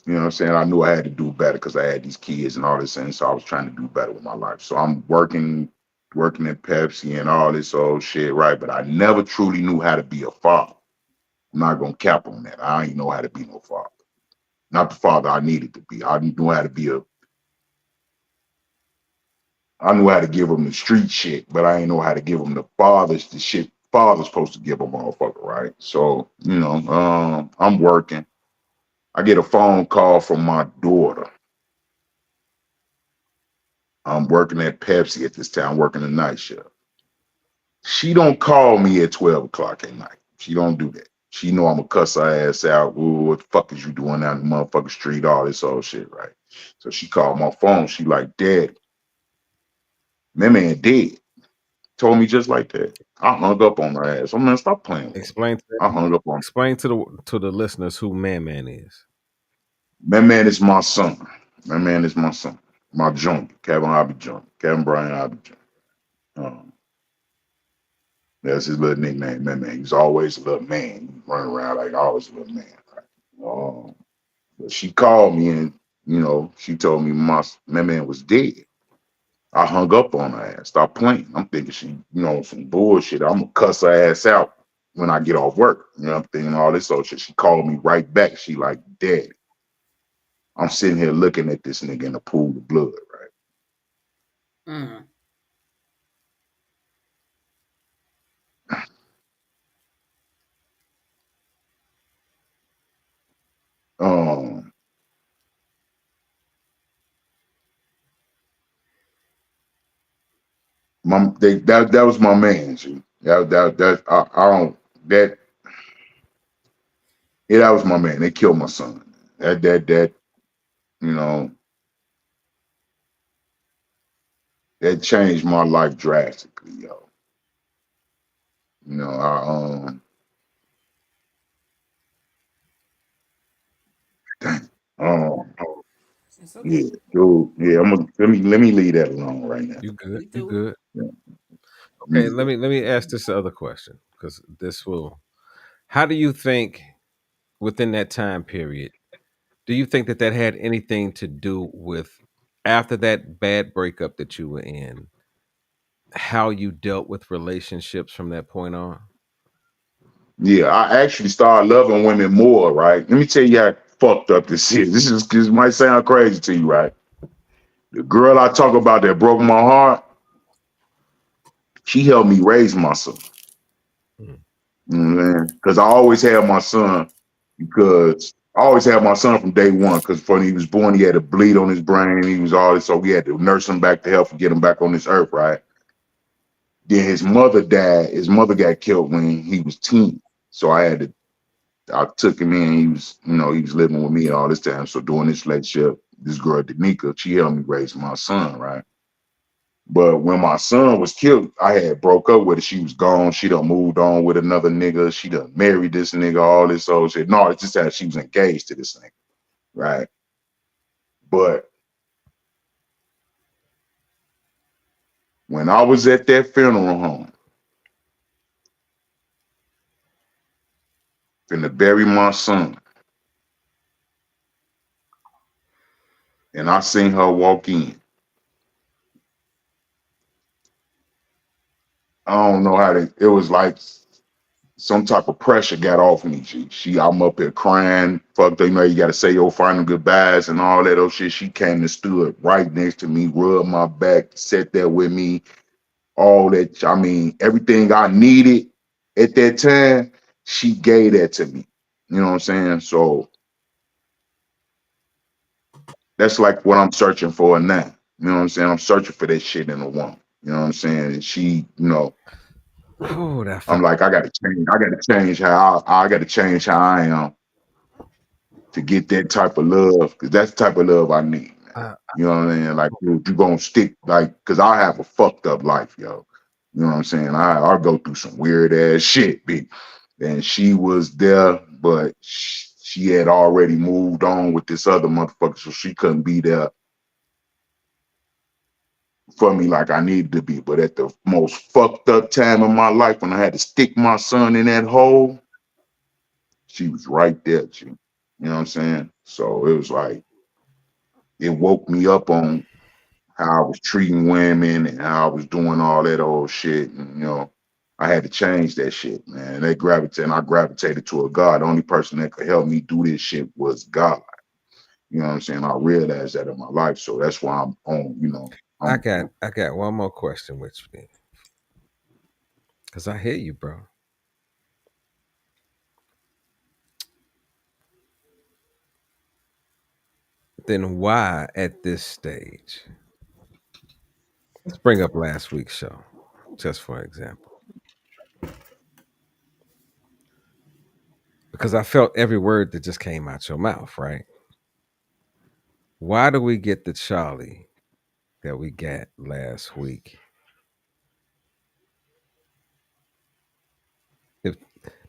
You know what I'm saying? I knew I had to do better because I had these kids and all this, and so I was trying to do better with my life. So I'm working at Pepsi and all this old shit, right? But I never truly knew how to be a father. I'm not gonna cap on that. I ain't know how to be no father. Not the father I needed to be. I knew how to be a. I knew how to give them the street shit, but I ain't know how to give them the shit father's supposed to give a motherfucker, right? So I'm working. I get a phone call from my daughter. I'm working at Pepsi at this time, working the night shift. She don't call me at 12 o'clock at night. She don't do that. She know I'm gonna cuss her ass out. Ooh, what the fuck is you doing out in the motherfucking street? All this old shit, right? So she called my phone. She like, Dad, my man dead. Told me just like that. I hung up on her ass. I'm, man, stop playing with me. Explain to I hung up on her. explain to the listeners who Man is. My man is my son. My man is my son. My junior, Kevin Hobby Jr., Kevin Brian Hobby Jr. Um, that's his little nickname, man. He's always a little man. Running around like always a little man. Um, but she called me and she told me my man was dead. I hung up on her ass. Stop playing. I'm thinking she, some bullshit. I'm gonna cuss her ass out when I get off work. I'm thinking all this old shit. She called me right back. She like, Dad, I'm sitting here looking at this nigga in a pool of blood, Mm. right? That was my man. See. I don't that yeah, that was my man. They killed my son. That you know that changed my life drastically, yo. I dang, um It's okay. yeah, dude, yeah. Let me leave that alone right now. You good? You You do. good? Yeah, Okay, yeah. let me ask this other question because this will. How do you think within that time period? Do you think that that had anything to do with after that bad breakup that you were in? How you dealt with relationships from that point on? Yeah, I actually started loving women more, right? Let me tell you how fucked up this is. This might sound crazy to you, right? The girl I talk about that broke my heart, she helped me raise my son. Mm. You know what I'm saying? Because I always had my son, because I always had my son from day one. Because when he was born, he had a bleed on his brain. He was all this, so we had to nurse him back to health and get him back on this earth, right? Then his mother died. His mother got killed when he was 10. So I took him in. He was, he was living with me all this time. So during this relationship, this girl, Danica, she helped me raise my son, right? But when my son was killed, I had broke up with her. She was gone. She done moved on with another nigga. She done married this nigga, all this old shit. No, it's just that she was engaged to this nigga, right? But when I was at that funeral home, finna bury my son, and I seen her walk in, I don't know how to, it was like some type of pressure got off me. I'm up here crying, fucked up, you gotta say your final goodbyes and all that old shit. She came and stood right next to me, rubbed my back, sat there with me, all that. I mean, everything I needed at that time, she gave that to me. You know what I'm saying? So that's like what I'm searching for now. You know what I'm saying? I'm searching for that shit in a woman. You know what I'm saying? And she, Oh, that I'm felt. like, I gotta change. I gotta change how I gotta change how I am to get that type of love, because that's the type of love I need, man. Uh, You know what I mean? Like you gonna stick, like, because I have a fucked up life, yo. You know what I'm saying? I go through some weird ass shit, big. And she was there, but she had already moved on with this other motherfucker, so she couldn't be there for me like I needed to be. But at the most fucked up time of my life, when I had to stick my son in that hole, she was right there, G. You know what I'm saying? So it was like, it woke me up on how I was treating women and how I was doing all that old shit. And, I had to change that shit, man. I gravitated to a God. The only person that could help me do this shit was God. You know what I'm saying? I realized that in my life. So that's why I'm on, I I'm got I got one more question with you, because I hear you, bro. Then why at this stage? Let's bring up last week's show, just for example, because I felt every word that just came out your mouth. Right? Why do we get the Charlie that we got last week? If,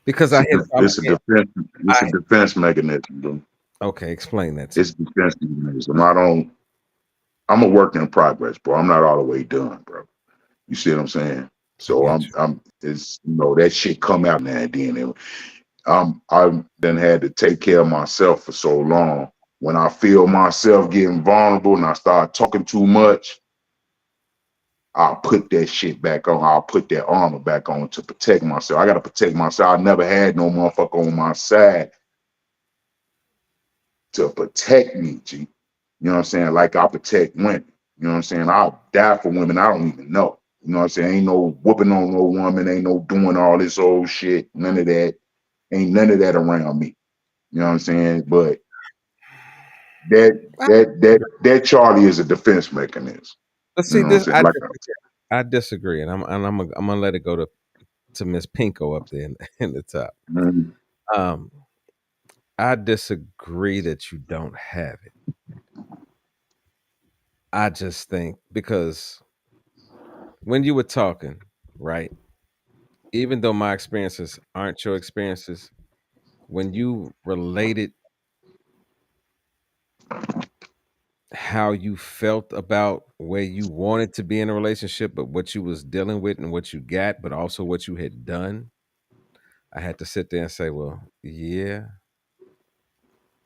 because I hit. it's a defense, it's a defense mechanism, bro. Okay, explain that to It's me. a defense mechanism. I'm a work in progress, bro. I'm not all the way done, bro. You see what I'm saying? I So got I'm it's that shit come out now and then. And I've then had to take care of myself for so long. When I feel myself getting vulnerable and I start talking too much, I'll put that shit back on. I'll put that armor back on to protect myself. I gotta protect myself. I never had no motherfucker on my side to protect me, G. You know what I'm saying? Like I protect women. You know what I'm saying? I'll die for women I don't even know. You know what I'm saying? Ain't no whooping on no woman, ain't no doing all this old shit. None of that. Ain't none of that around me. You know what I'm saying? But that you. that Charlie is a defense mechanism. But You see, know what I'm this saying? Like I disagree, and I'm gonna let it go to Miss Pinko up there in the top. mm, Um, I disagree that you don't have it. I just think because when you were talking, right, even though my experiences aren't your experiences, when you related how you felt about where you wanted to be in a relationship, but what you was dealing with and what you got, but also what you had done, I had to sit there and say, well, yeah,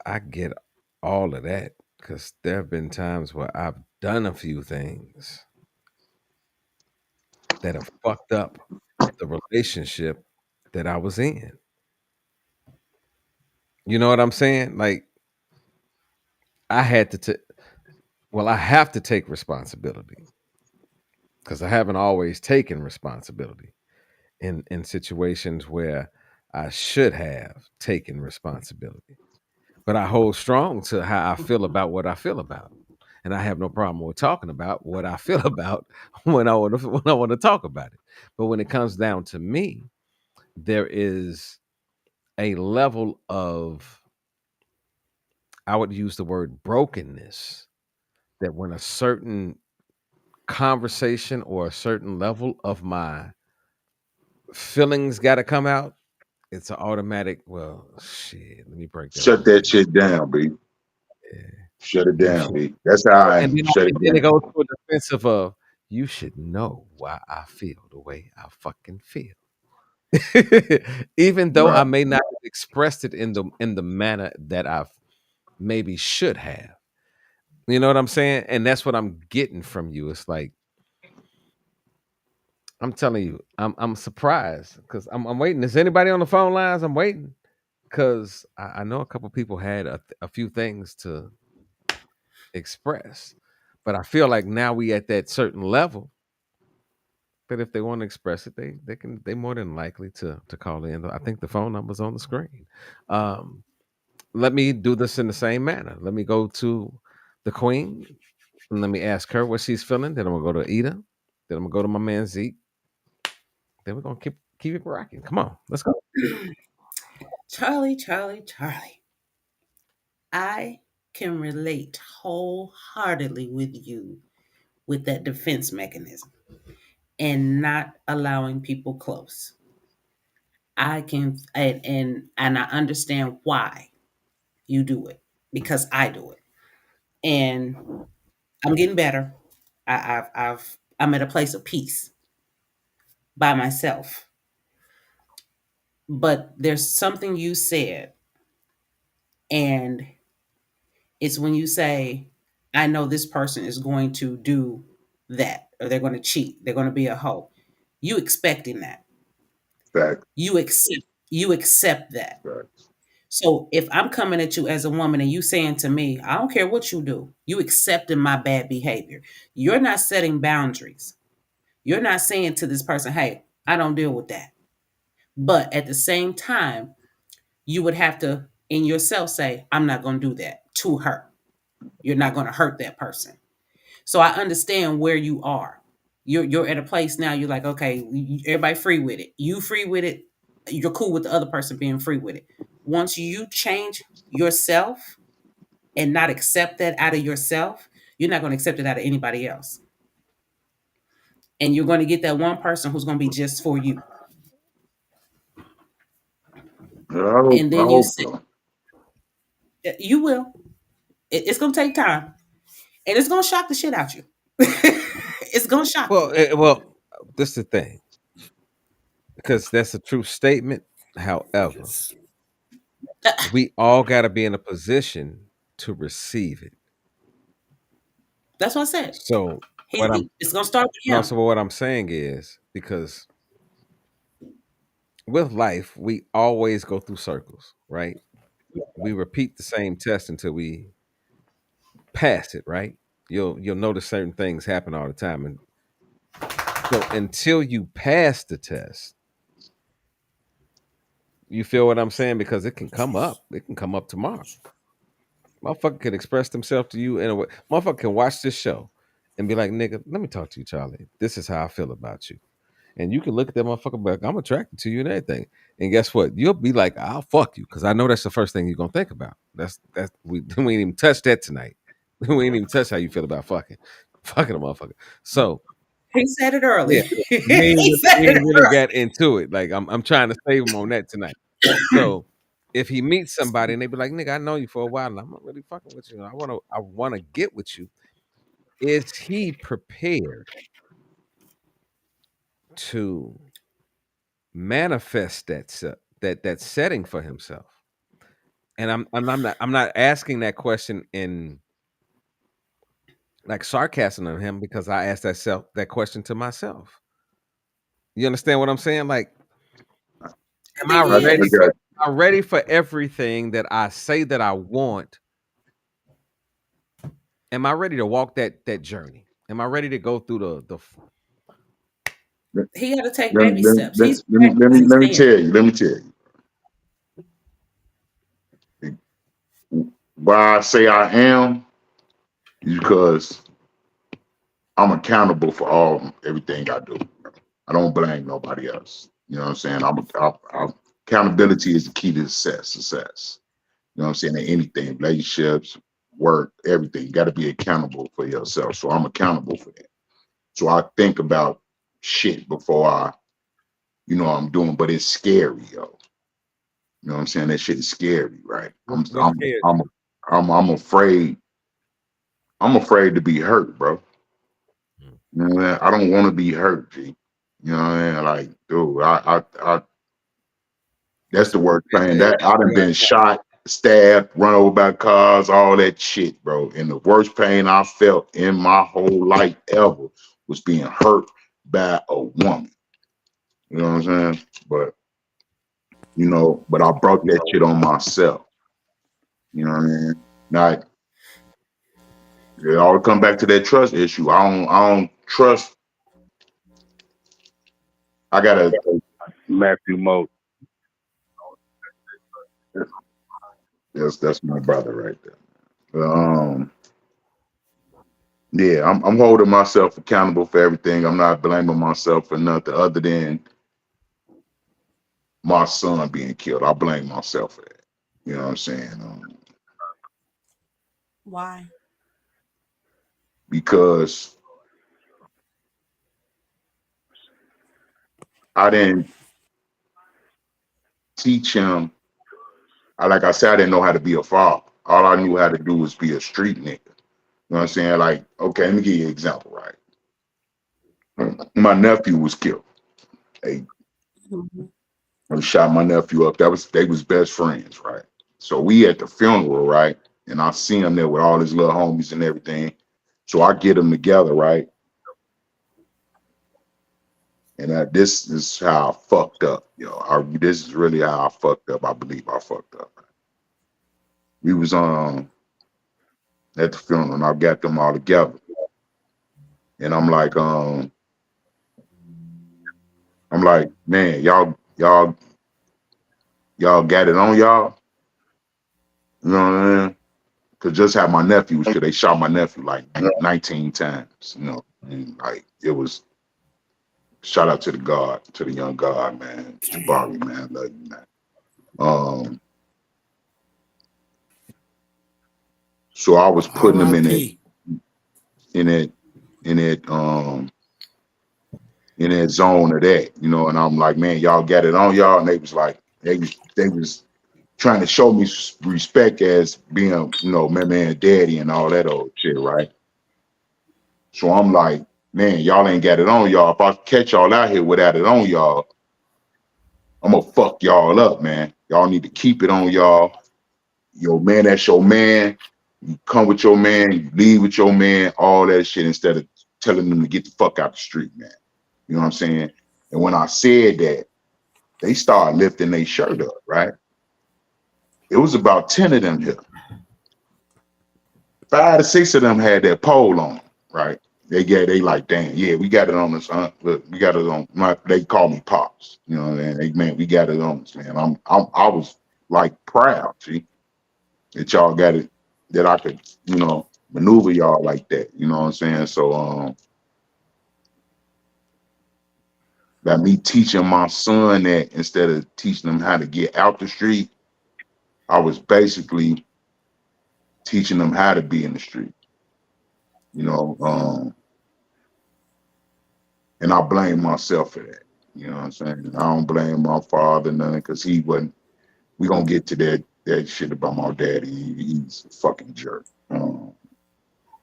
I get all of that because there have been times where I've done a few things that have fucked up the relationship that I was in. You know what I'm saying? Like I had to well, I have to take responsibility because I haven't always taken responsibility in situations where I should have taken responsibility. But I hold strong to how I feel about what I feel about. And I have no problem with talking about what I feel about when I want to talk about it. But when it comes down to me, there is a level of, I would use the word brokenness, that when a certain conversation or a certain level of my feelings got to come out, it's an automatic, well, shit, let me break that Shut one that down. shit down, B. Yeah, Shut it you down, should. B. That's how I shut it And then it down. goes to a defensive of, you should know why I feel the way I fucking feel. Even though I Right. may not have expressed it in the manner that I maybe should have. You know what I'm saying? And that's what I'm getting from you. It's like I'm telling you, I'm surprised because I'm waiting. Is anybody on the phone lines? I'm waiting because I know a couple people had a few things to express, but I feel like now we at that certain level that if they want to express it, they more than likely to call in. I think the phone number's on the screen. Um, Let me do this in the same manner. Let me go to the queen and let me ask her what she's feeling. Then I'm gonna go to Ida. Then I'm gonna go to my man Zeke. Then we're gonna keep it rocking. Come on, let's go. Charlie, Charlie, Charlie. I can relate wholeheartedly with you with that defense mechanism and not allowing people close. I can and I understand why you do it because I do it, and I'm getting better. I'm at a place of peace by myself. But there's something you said, and it's when you say, "I know this person is going to do that, or they're going to cheat, they're going to be a hoe." You expecting that? Fact. You accept that. Facts. So if I'm coming at you as a woman and you saying to me, I don't care what you do, you accepting my bad behavior. You're not setting boundaries. You're not saying to this person, hey, I don't deal with that. But at the same time, you would have to in yourself say, I'm not going to do that to her. You're not going to hurt that person. So I understand where you are. You're at a place now. You're like, okay, everybody free with it. You free with it. You're cool with the other person being free with it. Once you change yourself and not accept that out of yourself, you're not going to accept it out of anybody else. And you're going to get that one person who's going to be just for you. And I then you hope say, so. you will. It's going to take time, and it's going to shock the shit out you. It's going to shock you. Well, this is the thing because that's a true statement. However, Yes. we all got to be in a position to receive it. That's what I said. So what I'm It's going to start with no, him. so what I'm saying is because with life we always go through circles, right? We repeat the same test until we pass it, right? You'll notice certain things happen all the time, and so until you pass the test, you feel what I'm saying? Because it can come up. It can come up tomorrow. Motherfucker can express themselves to you in a way. Motherfucker can watch this show and be like, nigga, let me talk to you, Charlie. This is how I feel about you. And you can look at that motherfucker like, I'm attracted to you and everything. And guess what? You'll be like, I'll fuck you. Cause I know that's the first thing you're gonna think about. That's we ain't even touched that tonight. We ain't even touched how you feel about fucking. Fucking a motherfucker. So He said it yeah, early. He said we it ain't really early. got into it. Like I'm trying to save him on that tonight. So if he meets somebody and they be like, nigga, I know you for a while and I'm not really fucking with you. I wanna get with you. Is he prepared to manifest that setting for himself? And I'm not asking that question in like sarcasm on him because I asked that question to myself. You understand what I'm saying? Like, I am I think I, he I ready is. for got. I ready for everything that I say that I want? Am I ready to walk that journey? Am I ready to go through Let, He had to take let, baby let, steps. let, He's let me ready let because me he's let me saying tell you. Let me tell you. Why I say I am is because I'm accountable for everything I do. I don't blame nobody else. You know what I'm saying? Accountability is the key to success. Success. You know what I'm saying? In anything, relationships, work, everything. You got to be accountable for yourself. So I'm accountable for that. So I think about shit before I'm doing, but it's scary, yo. You know what I'm saying? That shit is scary, right? what, what scares you? I'm afraid. I'm afraid to be hurt, bro. Mm. You know what I mean? I don't want to be hurt, G. You know what I mean? Like, dude, that's It's the worst pain. it That I has done you at been heart. shot, stabbed, run over by cars, all that shit, bro. And the worst pain I felt in my whole life ever was being hurt by a woman. You know what I'm saying? But I brought that shit on myself. You know what I mean? Now it all come back to that trust issue. I don't trust. I gotta. Matthew Mo. That's my brother right there. Yeah, I'm holding myself accountable for everything. I'm not blaming myself for nothing other than my son being killed. I blame myself for that. You know what I'm saying? Why? Because I didn't teach him. Like I said, I didn't know how to be a father. All I knew how to do was be a street nigga. You know what I'm saying? Like, okay, let me give you an example, right? My nephew was killed. They, Mhm. they shot my nephew up. They was best friends, right? So we at the funeral, right? And I see him there with all his little homies and everything. So I get them together, right? And this is how I fucked up, yo. This is really how I fucked up. I believe I fucked up. We was at the funeral, and I got them all together, and I'm like, man, y'all got it on y'all. You know what I mean? Cause just how my nephew was killed, they shot my nephew like 19 times. And like it was. Shout out to the young God, man, Damn. Jabari, man, love you, man. Um, so I was putting them in it, R.I.P. in it, in it, in that zone of that, and I'm like, man, y'all got it on y'all, and they was like, they was trying to show me respect as being, man, daddy and all that old shit, right? So I'm like, man, y'all ain't got it on y'all. If I catch y'all out here without it on y'all, I'm gonna fuck y'all up, man. Y'all need to keep it on y'all. Your man, that's your man. You come with your man, you leave with your man, all that shit instead of telling them to get the fuck out the street, man. You know what I'm saying? And when I said that, they started lifting their shirt up, right? It was about 10 of them here. 5 to 6 of them had that pole on, right? They like, damn, yeah, we got it on us. Look, we got it on. They call me pops. You know what I mean? Man, we got it on us, man. I was like proud, see, that y'all got it, that I could, maneuver y'all like that. You know what I'm saying? So, by me teaching my son that instead of teaching him how to get out the street, I was basically teaching them how to be in the street. You know, and I blame myself for that. You know what I'm saying? I don't blame my father none because he wasn't. We gonna get to that shit about my daddy. He's a fucking jerk.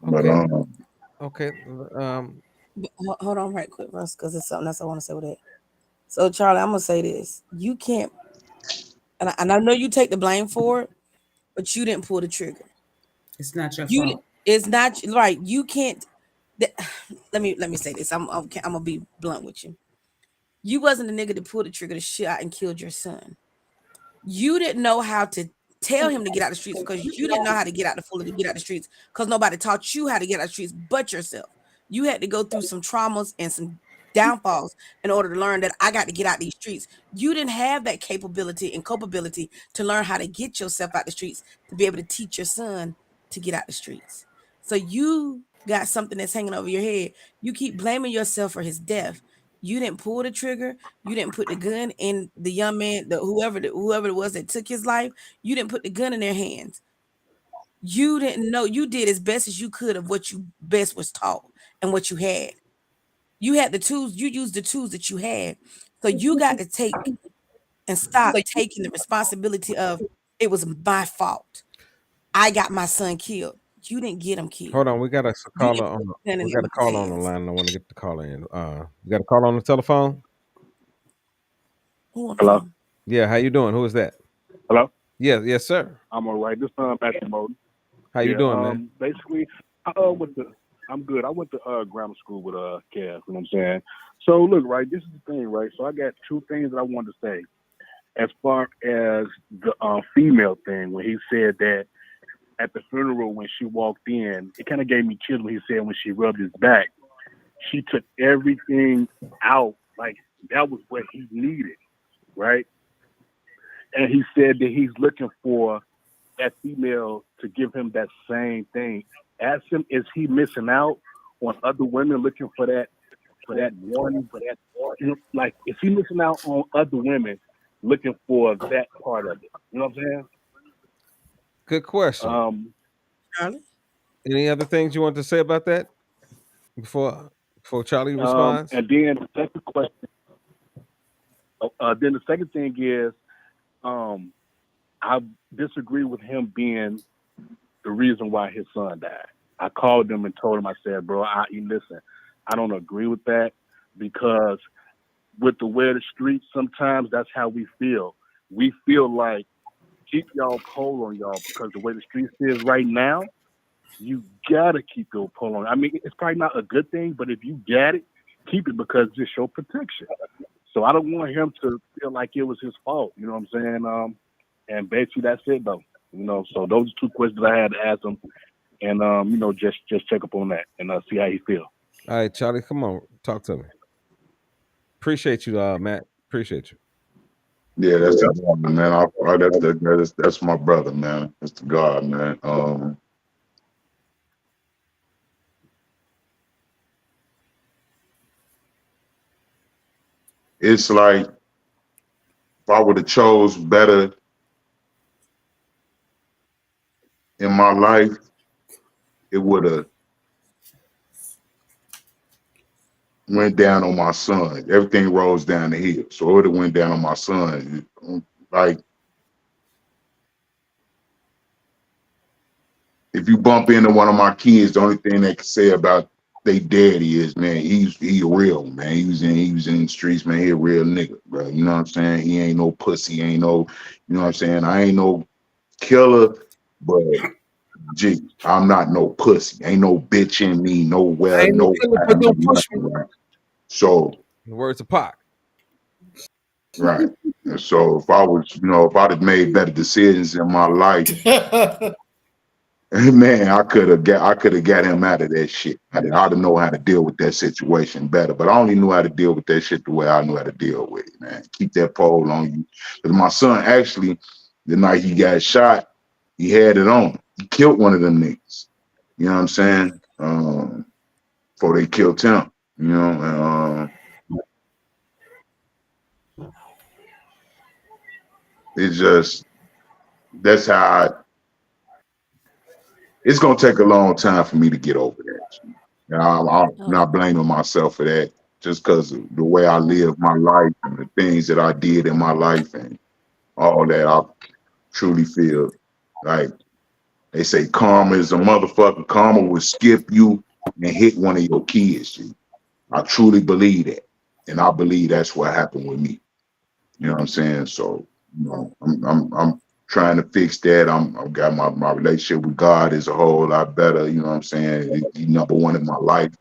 But Okay, okay. Hold on right quick, Russ, because it's something else I want to say with it. So, Charlie, I'm gonna say this: you can't, and I know you take the blame for it, but you didn't pull the trigger. it's not your You, fault. it's not right. You can't. th- let me say this. I'm gonna be blunt with you. You wasn't the nigga that pulled the trigger to shit out and killed your son. You didn't know how to tell him to get out the streets because you didn't know how to get out the fully to get out the streets because nobody taught you how to get out the streets but yourself. You had to go through some traumas and some downfalls in order to learn that I got to get out these streets. You didn't have that capability and culpability to learn how to get yourself out the streets to be able to teach your son to get out the streets. So you got something that's hanging over your head. You keep blaming yourself for his death. You didn't pull the trigger. You didn't put the gun in the young man, whoever it was that took his life. You didn't put the gun in their hands. You didn't know. You did as best as you could of what you best was taught and what you had. You had the tools. You used the tools that you had. So you got to take and stop taking the responsibility of it was my fault. I got my son killed. You didn't get him Hold killed. on, we got a You caller didn't on. put the gun in We that got a man's caller on the hands. line. And I want to get the caller in. We got a caller on the telephone. Who on the Hello? phone? Yeah, how you doing? Who is that? Hello? Yeah, yes, sir. I'm all right. This Matthew Moten. How you Yeah, doing, man? basically, I'm good. I went to grammar school with Kev, you know what I'm saying? So look, right, this is the thing, right? So I got two things that I wanted to say. As far as the female thing, when he said that at the funeral when she walked in, it kind of gave me chills when he said when she rubbed his back, she took everything out, like that was what he needed, right? And he said that he's looking for that female to give him that same thing. Ask him, is he missing out on other women looking for that one, you know, like is he missing out on other women looking for that part of it? You know what I'm saying? Good question. Um, Charlie? Any other things you want to say about that before before Charlie responds? and then the second question, then the second thing is, um, I disagree with him being the reason why his son died. I called him and told him, I said, bro, listen, I don't agree with that because with the way of the streets, sometimes that's how we feel. We feel like keep y'all pole on y'all because the way the streets is right now, you gotta keep your pole on. I mean, it's probably not a good thing, but if you got it, keep it because it's your protection. So I don't want him to feel like it was his fault. You know what I'm saying? And basically that's it though. You know, so those are two questions I had to ask him, and just check up on that and see how he feel. All right, Charlie, come on, talk to me. Appreciate you, Matt. Appreciate you. Yeah, that's the God, man. That's my brother, man. That's the God, man. It's like if I would have chose better in my life, it would have went down on my son. Everything rolls down the hill, so it would have went down on my son. Like if you bump into one of my kids, the only thing they can say about they daddy is, man, he real, man. He was in the streets, man. He a real nigga, bro. You know what I'm saying? He ain't no pussy, ain't no, you know what I'm saying? I ain't no killer, but gee, I'm not no pussy. Ain't no bitch in me, I nowhere, ain't no no killer, but time, don't push me. nothing, right? So, In the words of Pac. right. And so if I was, if I'd have made better decisions in my life, man, I could have got him out of that shit. I'd have know how to deal with that situation better. But I only knew how to deal with that shit the way I knew how to deal with it, man. Keep that pole on you. Because my son actually, the night he got shot, he had it on. He killed one of them niggas. You know what I'm saying? Before they killed him. You know, it's just that's how it's gonna take a long time for me to get over that. And I'm Oh, not blaming myself for that, just because of the way I live my life and the things that I did in my life and all that. I truly feel like they say karma is a motherfucker. Karma will skip you and hit one of your kids. G. I truly believe that, and I believe that's what happened with me. You know what I'm saying? So, I'm trying to fix that. I've got my relationship with God is a whole lot better. You know what I'm saying? He number one in my life,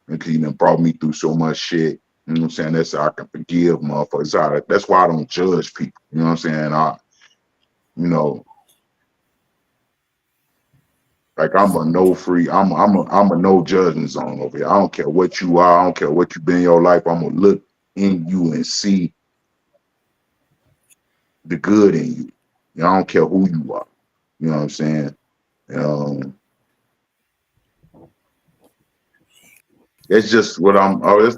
and he done brought me through so much shit. You know what I'm saying? That's how I can forgive motherfuckers. That's why I don't judge people. You know what I'm saying? you know, like I'm a no free, I'm a no judgment zone over here. I don't care what you are, I don't care what you've been in your life. I'm gonna look in you and see the good in you. You know, I don't care who you are. You know what I'm saying? Um, it's just what I'm. Oh,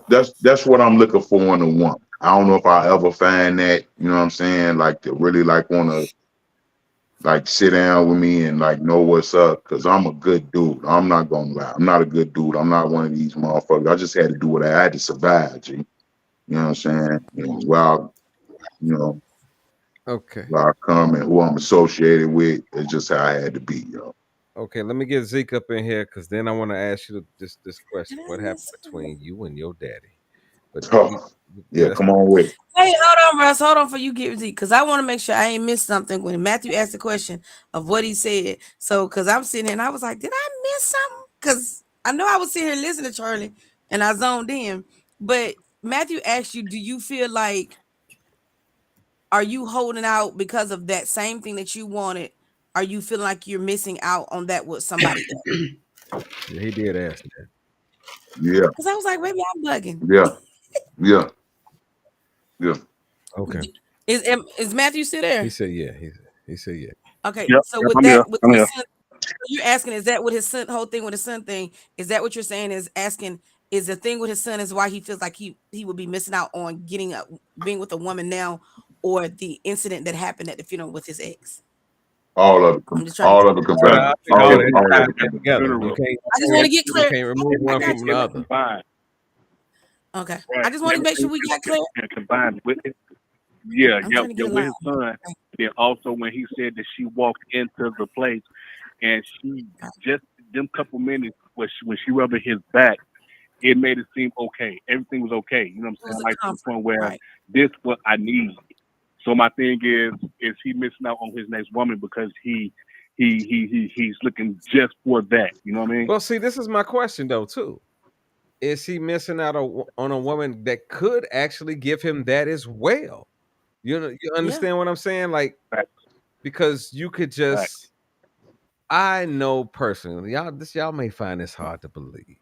that's what I'm looking for in a woman. I don't know if I ever find that. You know what I'm saying? Like to really like want to like sit down with me and like know what's up. Cause I'm a good dude. I'm not gonna lie. I'm not a good dude. I'm not one of these motherfuckers. I just had to do what I had to survive. G. You know what I'm saying? And while you know Okay. where I come and who I'm associated with, it's just how I had to be, yo. Okay, let me get Zeke up in here because then I want to ask you this Did question: I What happened miss something? between you and your daddy? But Oh, yeah, yeah, that's come on with it. Hey, hold on, Russ. Hold on for you get Z, because I want to make sure I ain't missed something when Matthew asked the question of what he said. So, because I'm sitting here and I was like, did I miss something? Because I know I was sitting here listening to Charlie and I zoned in. But Matthew asked you, do you feel like, are you holding out because of that same thing that you wanted? Are you feeling like you're missing out on that with somebody else? yeah, he did ask that. Yeah, Because I was like, maybe I'm bugging. yeah, yeah, yeah. Okay, Is Matthew still he there? said yeah. He said yeah. Okay, Yep, so yep, with I'm here. that, with I'm your here. son, you're asking, is that what his son whole thing with his son thing? Is that what you're saying? Is asking, is the thing with his son is why he feels like he would be missing out on getting a being with a woman now, or the incident that happened at the funeral with his ex? I'm just trying to All get. of it Well, combined. I think All you of gotta it All tie of it that combined. together. You funeral can't I just want to get you clear. can't remove I one got from you. the other. combined. Okay, Right. I just want to make sure we got clear. And combined with it. Yeah, I'm yeah, trying to yeah, get a with line. his son. Then also when he said that she walked into the place and she just them couple minutes when she rubbed his back, it made it seem okay. Everything was okay. You know what It I'm was saying? a Like to the comfort, point where right? this what I need. So my thing is he missing out on his next woman because he's looking just for that. You know what I mean? Well, see, this is my question though too. Is he missing out on a woman that could actually give him that as well? You know, you Yeah. understand what I'm saying? Like Facts, because you could facts. just I know personally, y'all may find this hard to believe,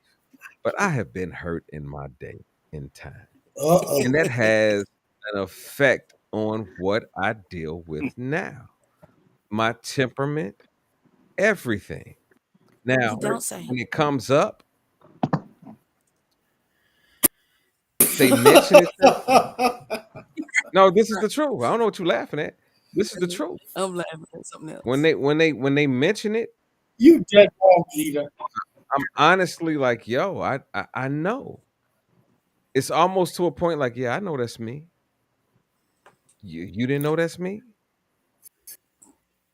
but I have been hurt in my day in time. And that has an effect on what I deal with now. My temperament, everything. You Now, don't say. when it comes up, they mention it to no, this is the truth. I don't know what you're laughing at. This is the truth. I'm laughing at something When else. they mention it, You dead wrong, Peter. I'm honestly like, yo, I know. It's almost to a point like, yeah, I know that's me. You didn't know that's me?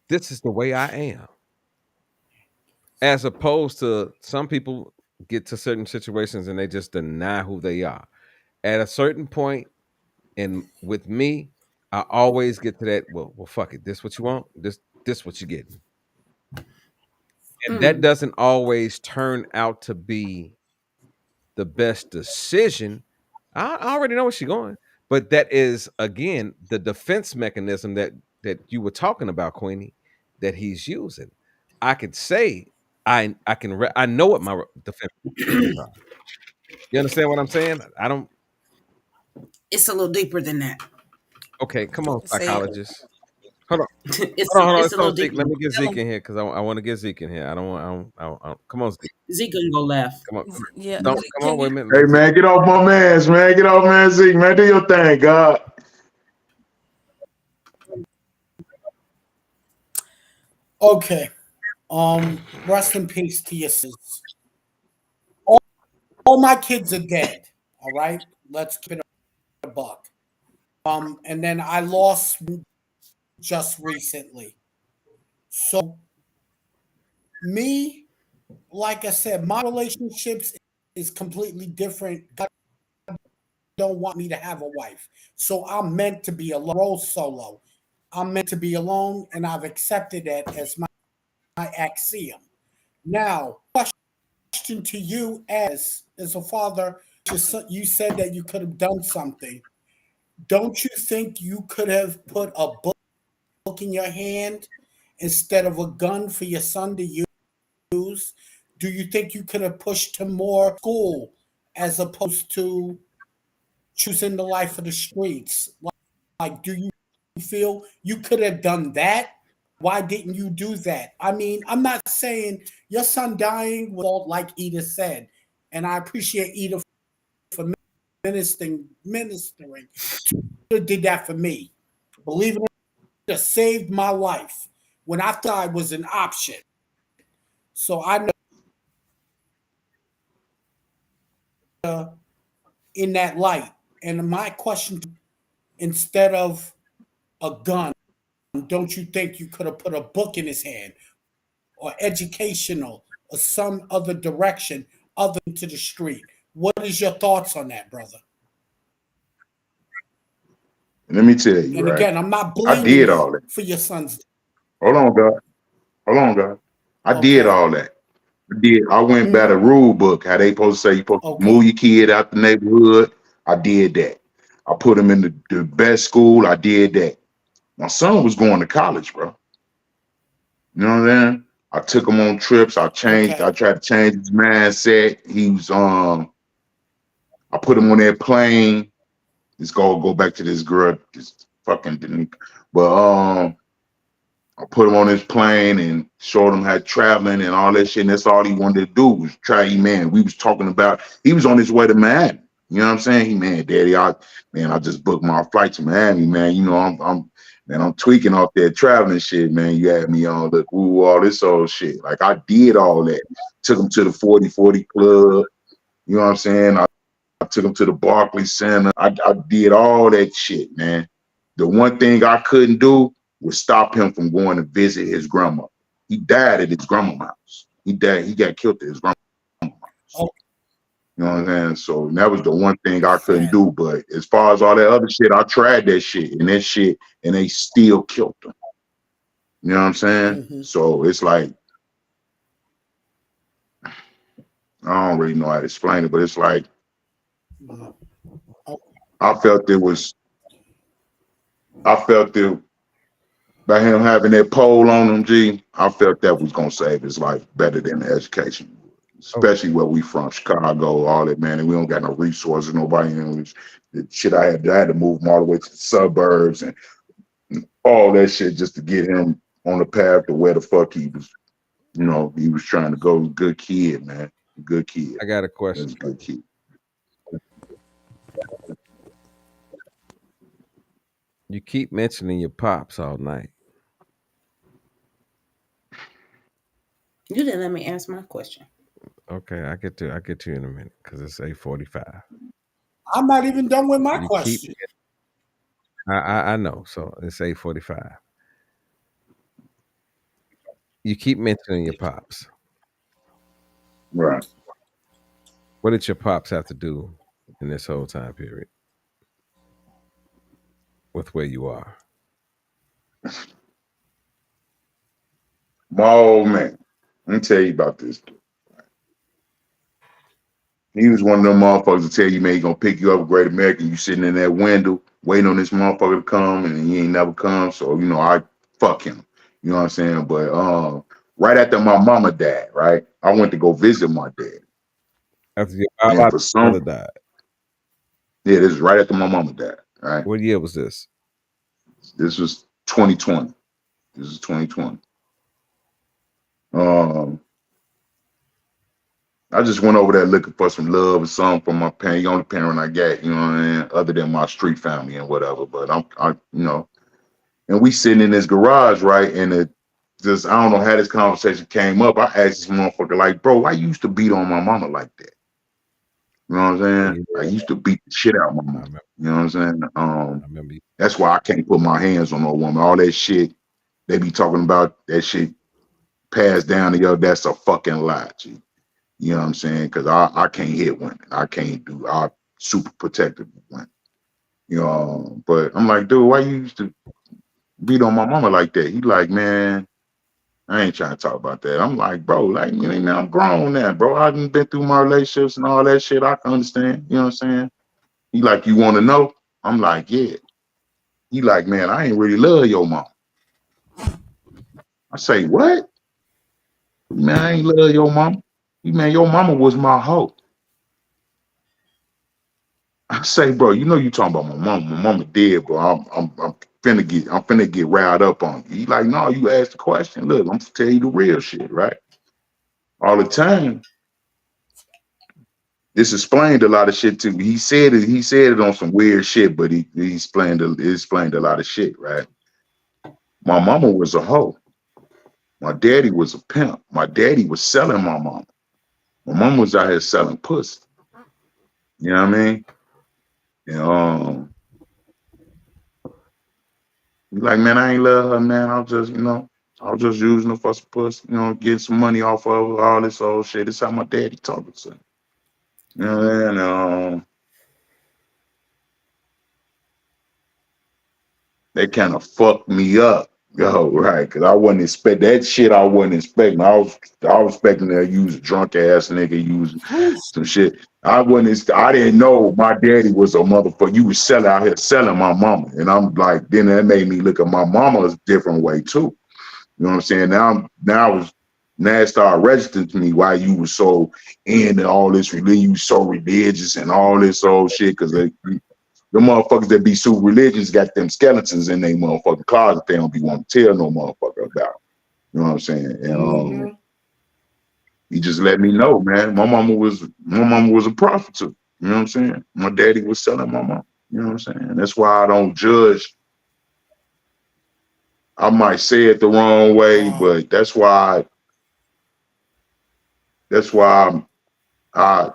This is the way I am. As opposed to some people get to certain situations and they just deny who they are. At a certain point, and with me, I always get to that, well, fuck it. This what you want? This what you getting. And that Mm. doesn't always turn out to be the best decision. I already know where she's going. But that is again the defense mechanism that you were talking about, Queenie, that he's using. I could say I know what my defense mechanisms are. You understand what I'm saying? I don't. It's a little deeper than that. Okay, come on, Say it. psychologist. Hold on, it's hold on, hold on. it's It's a on little Zeke. deeper. Let me get Tell Zeke him. in here because I want to get Zeke in here. I don't want. I don't. Come on, Zeke. Zeke gonna go laugh. Come on. Yeah. Don't come on. Can Wait a you? minute. Hey Let Zeke. man, get off my man's man. Get off man Zeke, man. Do your thing, God. Okay. Rest in peace to your sis. All my kids are dead. All right. Let's keep it a buck. And then I lost just recently. So me, like I said, my relationships is completely different. God don't want me to have a wife. So I'm meant to be alone, solo. I'm meant to be alone, and I've accepted it as my axiom. Now, question to you as a father, you said that you could have done something. Don't you think you could have put a book book in your hand instead of a gun for your son to use? Do you think you could have pushed him more school as opposed to choosing the life of the streets? Like, do you feel you could have done that? Why didn't you do that? I mean, I'm not saying your son dying was like Edith said, and I appreciate Edith for ministering. Did that for me. Believe it or not, just saved my life when I thought it was an option. So I know in that light. And my question, instead of a gun, don't you think you could have put a book in his hand or educational or some other direction other than to the street? What is your thoughts on that, brother? And let me tell you, And right? again, I'm not I blaming did all you that. for your son's. Hold on, God. Hold on, God. I did Okay. all that. I went by the Mm-hmm. rule book, how they supposed to say you supposed to move Okay. your kid out the neighborhood. I did that. I put him in the best school. I did that. My son was going to college, bro. You know what I'm saying? I took him on trips. I Okay. tried to change his mindset. He was I put him on that plane. Let's go back to this girl, this fucking Denise. But I put him on this plane and showed him how traveling and all that shit. And that's all he wanted to do was try. Man, we was talking about. He was on his way to Miami. You know what I'm saying? Daddy, I just booked my flight to Miami, man. You know, I'm tweaking off that traveling shit, man. You had me on look, ooh, all this old shit. Like I did all that. Took him to the 40/40 club. You know what I'm saying? I took him to the Barclays Center. I did all that shit, man. The one thing I couldn't do was stop him from going to visit his grandma. He died at his grandma's house. He died. He got killed at his grandma's house. Oh, You know what I'm saying? So that was the one thing I couldn't sad. do. But as far as all that other shit, I tried that shit, and they still killed him. You know what I'm saying? Mm-hmm. So it's like I don't really know how to explain it, but it's like Mm-hmm. Oh, I felt it was I felt it by him having that pole on him, I felt that was gonna save his life better than the education, Oh, especially where we from, Chicago, all that, man. And we don't got no resources, nobody. The shit I had to move him all the way to the suburbs and all that shit just to get him on the path to where the fuck he was. You know, he was trying to go. Good kid, man. Good kid. I got a That's question a for good you. kid. You keep mentioning your pops all night. You didn't let me answer my question. Okay, I get to you in a minute because it's 8:45. I'm not even done with my You keep question. I know, so it's 8:45. You keep mentioning your pops. Right. What did your pops have to do in this whole time period with where you are? My old man. Let me tell you about this. He was one of them motherfuckers to tell you, man, he gonna pick you up, Great American. You sitting in that window waiting on this motherfucker to come, and he ain't never come. So I fuck him. You know what I'm saying? But right after my mama died, right, I went to go visit my dad, After your and biological for mother some, died. yeah, this is right after my mama died. Right, What year was this? this was 2020. This is 2020. Um, I just went over there looking for some love or something from my parent, the only parent I got, you know what I mean, other than my street family and whatever. But and we sitting in this garage, right? And it just, I don't know how this conversation came up. I asked this motherfucker, like, bro, why you used to beat on my mama like that? You know what I'm Oh, saying? you I did. used to beat the shit out of my I mama. remember. You know what I'm saying? I remember. That's why I can't put my hands on no woman. All that shit they be talking about, that shit passed down to yo, that's a fucking lie, G. You know what I'm saying? Because I can't hit women. I super protective of women. You know, but I'm like, dude, why you used to beat on my mama like that? He like, man, I ain't trying to talk about that. I'm like, bro, like, man, I'm grown now, bro. I done been through my relationships and all that shit. I can understand. You know what I'm saying? He like, you want to know? I'm like, yeah. He like, man, I ain't really love your mom. I say, what? Man, I ain't love your mama. Man, your mama was my hoe. I say, bro, you know you talking about my mama. My mama dead, bro. I'm finna get riled up on you. He like, no, you asked the question. Look, I'm gonna tell you the real shit, right? All the time. This explained a lot of shit to me. He said it on some weird shit, but he explained a lot of shit, right? My mama was a hoe. My daddy was a pimp. My daddy was selling my mama. My mom was out here selling pussy. You know what I mean? And he like, man, I ain't love her, man. I was just using her for some pussy, get some money off of her, all this old shit. This how my daddy talking to me. You know what I mean? They kind of fucked me up. Yo, right? Because I wasn't expect that shit. I wasn't expecting. I was expecting to use a drunk ass nigga use some shit. I didn't know my daddy was a motherfucker. You was selling out here selling my mama, and I'm like, then that made me look at my mama a different way too. You know what I'm saying? Now it started registering to me why you was so into all this religion, you was so religious and all this old shit, because the motherfuckers that be super religious got them skeletons in their motherfucking closet they don't be wanting to tell no motherfucker about. You know what I'm saying? And he just let me know, man. My mama was a prostitute. You know what I'm saying? My daddy was selling my mom. You know what I'm saying? That's why I don't judge. I might say it the wrong way, but that's why I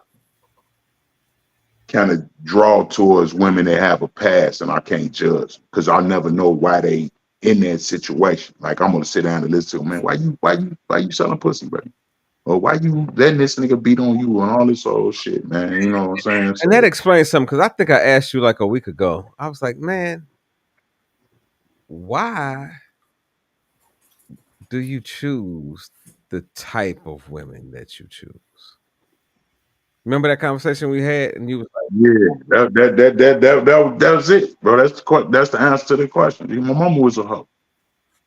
kind of draw towards women that have a past, and I can't judge because I never know why they in that situation. Like I'm gonna sit down and listen to them, man. Why you selling pussy, bro? Or why you letting this nigga beat on you and all this old shit, man? You know what I'm saying? And that So explains something because I think I asked you like a week ago. I was like, man, why do you choose the type of women that you choose? Remember that conversation we had, and you was like, yeah, that was it, bro. That's the answer to the question. My mama was a hoe.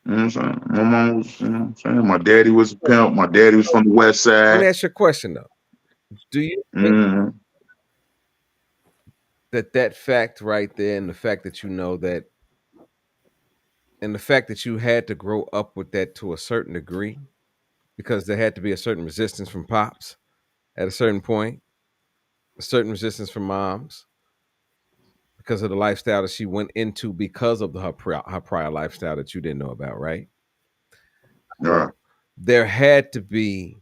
You know what I'm saying? My mom was, you know what I'm saying? My daddy was a pimp. My daddy was from the west let me side. ask you a question though. Do you think Mm-hmm. that fact right there, and the fact that you know that, and the fact that you had to grow up with that to a certain degree, because there had to be a certain resistance from pops at a certain point, a certain resistance from moms because of the lifestyle that she went into because of her prior lifestyle that you didn't know about, right? Yeah, There had to be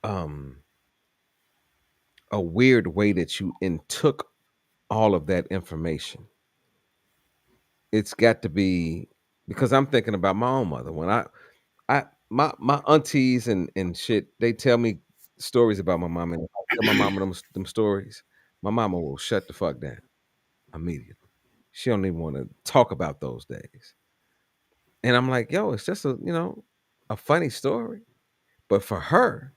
um, a weird way that you took all of that information. It's got to be because I'm thinking about my own mother. When my aunties and shit, they tell me stories about my mom, and if I tell my mama them stories, my mama will shut the fuck down immediately. She don't even want to talk about those days. And I'm like, yo, it's just a funny story. But for her,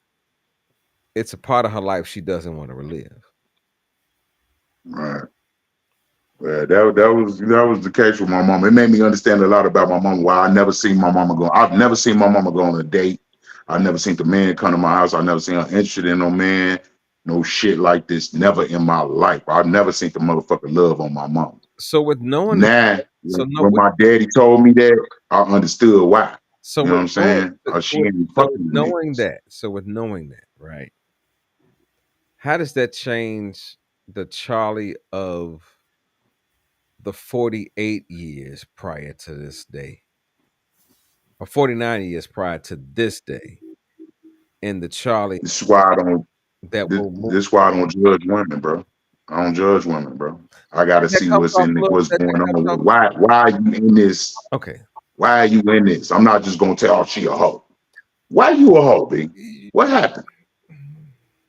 it's a part of her life she doesn't want to relive. right. Yeah, that was the case with my mom. It made me understand a lot about my mom. Why I never seen my mama go. I've never seen my mama go on a date. I never seen the man come to my house. I never seen her interested in no man, no shit like this. Never in my life. I've never seen the motherfucker love on my mom. So with knowing Now, so no when my daddy told me that, I understood why. so You know what with I'm knowing saying? so She with, ain't so with fucking with knowing niggas. that, right? How does that change the Charlie of the 48 years prior to this day, or 49 years prior to this day, and the Charlie This is why I don't. that will move? This is why I don't judge women, bro. I don't judge women, bro. I gotta That see comes what's off in a it, little. what's That going on. comes off. Why are you in this? Okay. Why are you in this? I'm not just gonna tell she a hoe. Why you a hoe, B? What happened?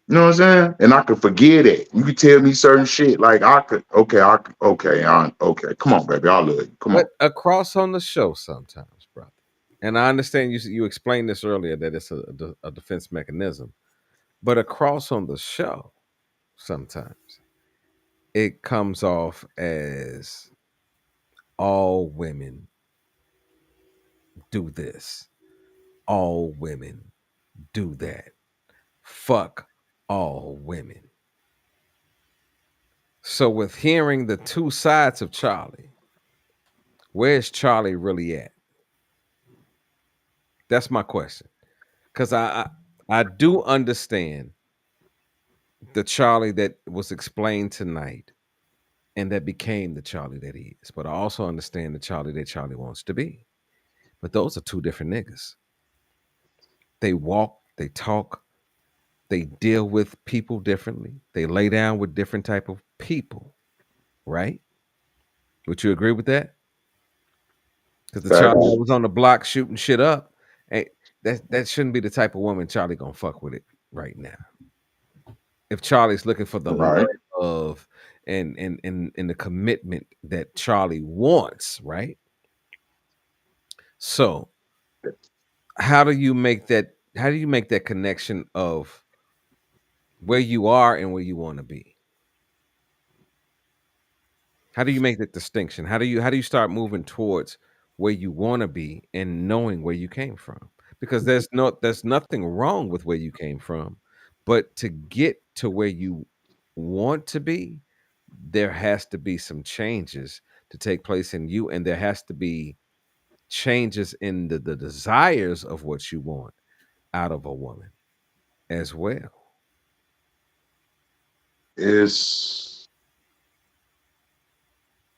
You know what I'm saying? And I could forget it. You could tell me certain shit like I could. Okay, okay. Come on, baby, I love you. Come But on. across on the show sometimes, brother. And I understand you explained this earlier that it's a defense mechanism. But across on the show, sometimes it comes off as all women do this. All women do that. Fuck all women. So, with hearing the two sides of Charlie, where's Charlie really at? That's my question. Because I do understand the Charlie that was explained tonight and that became the Charlie that he is. But I also understand the Charlie that Charlie wants to be. But those are two different niggas. They walk, they talk, they deal with people differently. They lay down with different type of people, right? Would you agree with that? Because the Charlie that Facts. was on the block shooting shit up, hey, that shouldn't be the type of woman Charlie gonna fuck with it right now. If Charlie's looking for the Right. love and the commitment that Charlie wants, right? So how do you make that? How do you make that connection of where you are and where you want to be? How do you make that distinction? How do you start moving towards where you want to be and knowing where you came from? Because there's nothing wrong with where you came from, but to get to where you want to be, there has to be some changes to take place in you, and there has to be changes in the desires of what you want out of a woman as well. It's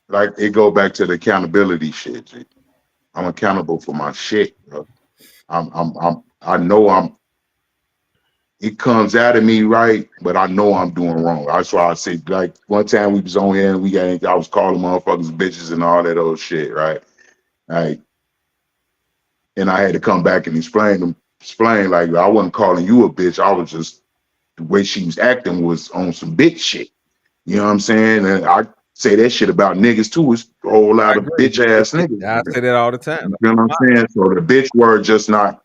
like it go back to the accountability shit. G. I'm accountable for my shit, bro. I know it comes out of me right, but I know I'm doing wrong. That's why I say, like, one time we was on here and I was calling motherfuckers bitches and all that old shit, right? Like, and I had to come back and explain, like, I wasn't calling you a bitch. I was just, the way she was acting was on some bitch shit. You know what I'm saying? And I say that shit about niggas too. It's a whole I lot of agree. bitch ass niggas. I say that all the time. You feel what I'm saying? So the bitch word just not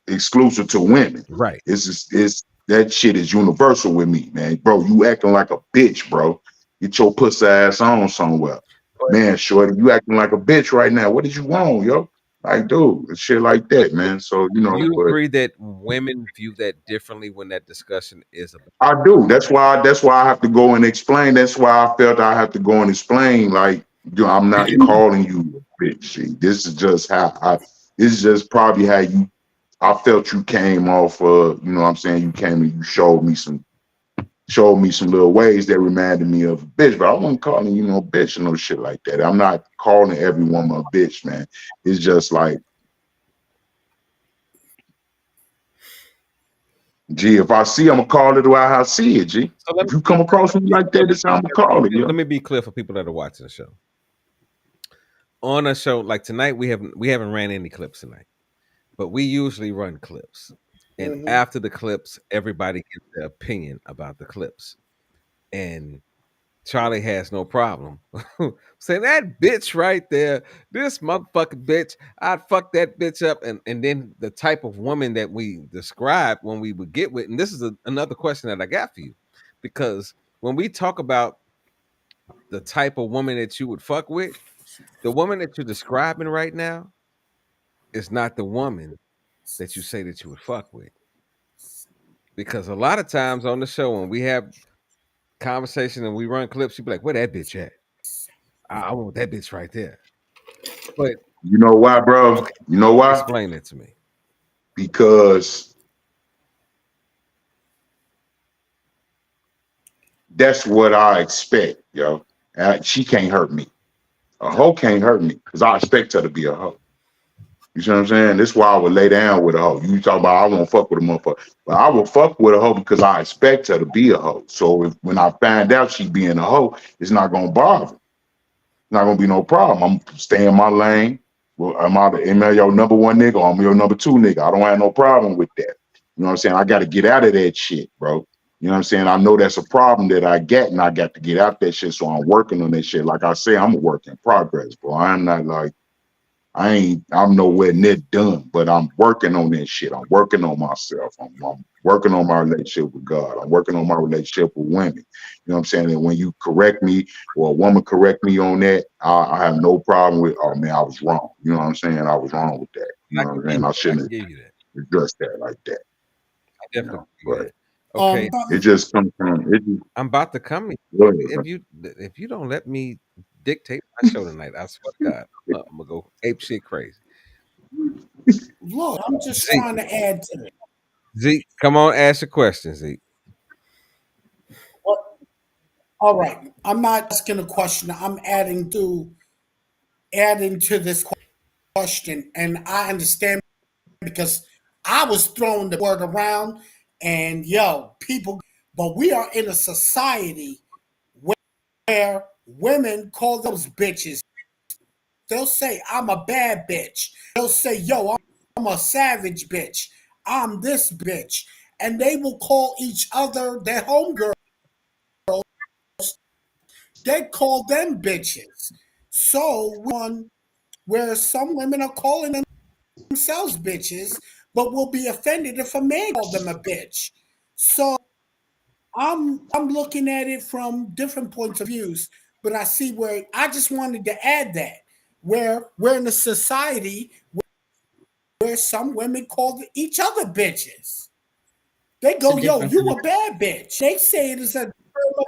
exclusive to women. Right. It's that shit is universal with me, man. Bro, you acting like a bitch, bro. Get your pussy ass on somewhere. But Man, shorty, you acting like a bitch right now. What did you want, yo? Like, dude, it's shit like that, man. So, do you but agree that women view that differently when that discussion is about? I do. That's why I have to go and explain. That's why I felt I have to go and explain, like, I'm not calling you a bitch. See, this is just this is just probably how I felt you came off you know what I'm saying? You came and you showed me some little ways that reminded me of a bitch, but I wasn't calling you no bitch or no shit like that. I'm not calling every woman a bitch, man. It's just like, G, if I see, I'm gonna call it the way I see it, G. So let If me you be come across me like that, that's how I'm gonna call it, let yo. me be clear for people that are watching the show. On a show like tonight, we haven't ran any clips tonight, but we usually run clips. And after the clips, everybody gives their opinion about the clips. And Charlie has no problem saying that bitch right there, this motherfucking bitch, I'd fuck that bitch up. And then the type of woman that we describe when we would get with, and this is another question that I got for you, because when we talk about the type of woman that you would fuck with, the woman that you're describing right now is not the woman that you say that you would fuck with. Because a lot of times on the show, when we have conversation and we run clips, you be like, where that bitch at? I want that bitch right there. But You know why, bro? okay, You know why? explain it to me. Because that's what I expect, yo. She can't hurt me. A hoe can't hurt me because I expect her to be a hoe. You see what I'm saying? That's why I would lay down with a hoe. You talk about I won't fuck with a motherfucker, but I will fuck with a hoe because I expect her to be a hoe. So when I find out she being a hoe, it's not gonna bother me. Not gonna be no problem. I'm staying in my lane. Well, am I your number one nigga or I'm your number two nigga? I don't have no problem with that. You know what I'm saying? I got to get out of that shit, bro. You know what I'm saying? I know that's a problem that I get, and I got to get out that shit. So I'm working on that shit. Like I say, I'm a work in progress, bro. I'm not like I'm nowhere near done, but I'm working on that shit. I'm working on myself. I'm working on my relationship with God. I'm working on my relationship with women. You know what I'm saying? And when you correct me or a woman correct me on that, I have no problem with, oh man, I was wrong. You know what I'm saying? I was wrong with that. You I know can what I'm give saying? I you that. I shouldn't can have give you that. addressed that like that, I you definitely know. give you But that. Okay, it just comes from it. Just, I'm about to come. go ahead, bro. If you don't let me dictate my show tonight, I swear to God, I'm gonna go ape shit crazy. Look, I'm just Zeke, trying to add to it. Zeke, come on, ask your question, Zeke. What? All right. I'm not asking a question. I'm adding to this question, and I understand because I was throwing the word around, and yo, people, but we are in a society where women call those bitches. They'll say, I'm a bad bitch. They'll say, yo, I'm a savage bitch. I'm this bitch. And they will call each other their homegirls. They call them bitches. So one where some women are calling themselves bitches, but will be offended if a man called them a bitch. So I'm looking at it from different points of views, but I see where I just wanted to add that where we're in a society where some women call each other bitches. They It's a go, "Yo, different you kind a bad bitch." They say it is a term of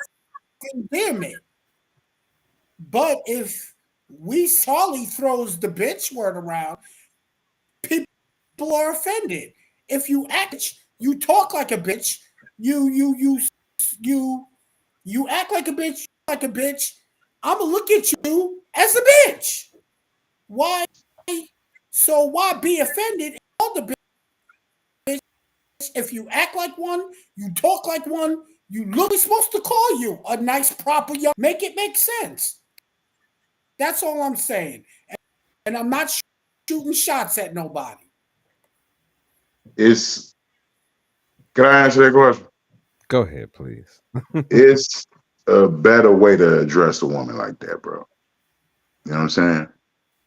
endearment. But if we Solly throws the bitch word around, people are offended. If you act, you talk like a bitch, you you act like a bitch. I'ma look at you as a bitch. Why? So why be offended? All the bitch. If you act like one, you talk like one, you look supposed to call you a nice proper young. Make it make sense. That's all I'm saying. And I'm not shooting shots at nobody. It's can I answer that question? Go ahead, please. It's a better way to address a woman like that, bro. You know what I'm saying?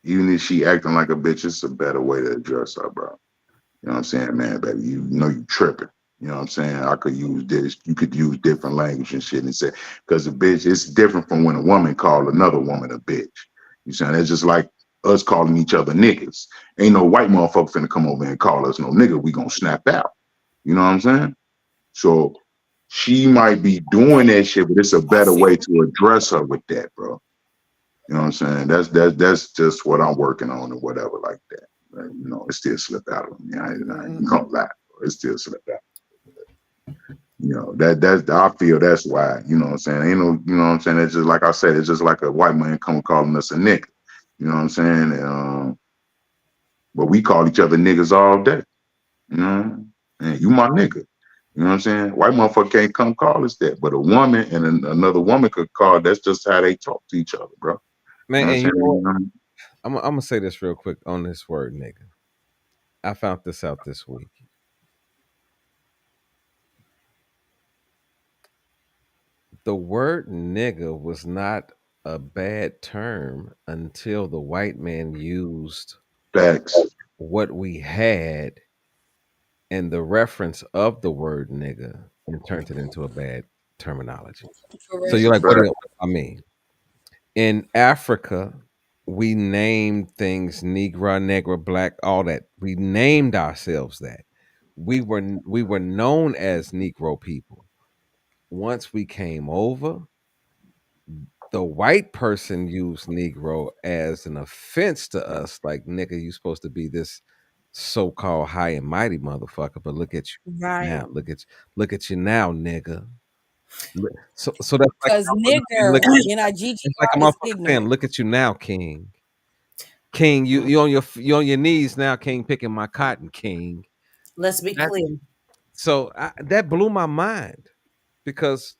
Even if she acting like a bitch, it's a better way to address her, bro. You know what I'm saying, man, baby? You know you tripping. You know what I'm saying? I could use this. You could use different language and shit and say, because a bitch, it's different from when a woman called another woman a bitch. You saying it's just like us calling each other niggas. Ain't no white motherfucker finna come over and call us no nigga. We gonna snap out. You know what I'm saying? So she might be doing that shit, but it's a I better feel way to address her with that, bro. You know what I'm saying? That's just what I'm working on or whatever like that. You know, it still slipped out of me. I ain't gonna lie. It still slipped out. You know, that's I feel that's why, you know what I'm saying? Ain't no, you know what I'm saying? It's just like I said, it's just like a white man come calling us a nigga. You know what I'm saying? But we call each other niggas all day. You know, and you my nigga. You know what I'm saying? White motherfucker can't come call us that, but a woman and another woman could call. That's just how they talk to each other, bro. You Man, know what and you know what? I'm saying? I'm gonna say this real quick on this word, nigga. I found this out this week. The word nigga was not a bad term until the white man used Facts. what we had and the reference of the word nigga and turned it into a bad terminology. So Correct. you're like, what do Facts. you, I mean? In Africa, we named things Negro, Negra, Black, all that. We named ourselves that. We were known as Negro people. Once we came over, the white person used Negro as an offense to us, like nigga, you supposed to be this so-called high and mighty motherfucker, but look at you Right. now. Look at you now, nigga. So that's like Because nigger in our it's like a GGR is motherfucker saying, ignorant. "Look at you now, King. King, you on your knees now, King, picking my cotton, King." Let's be That clear. that blew my mind because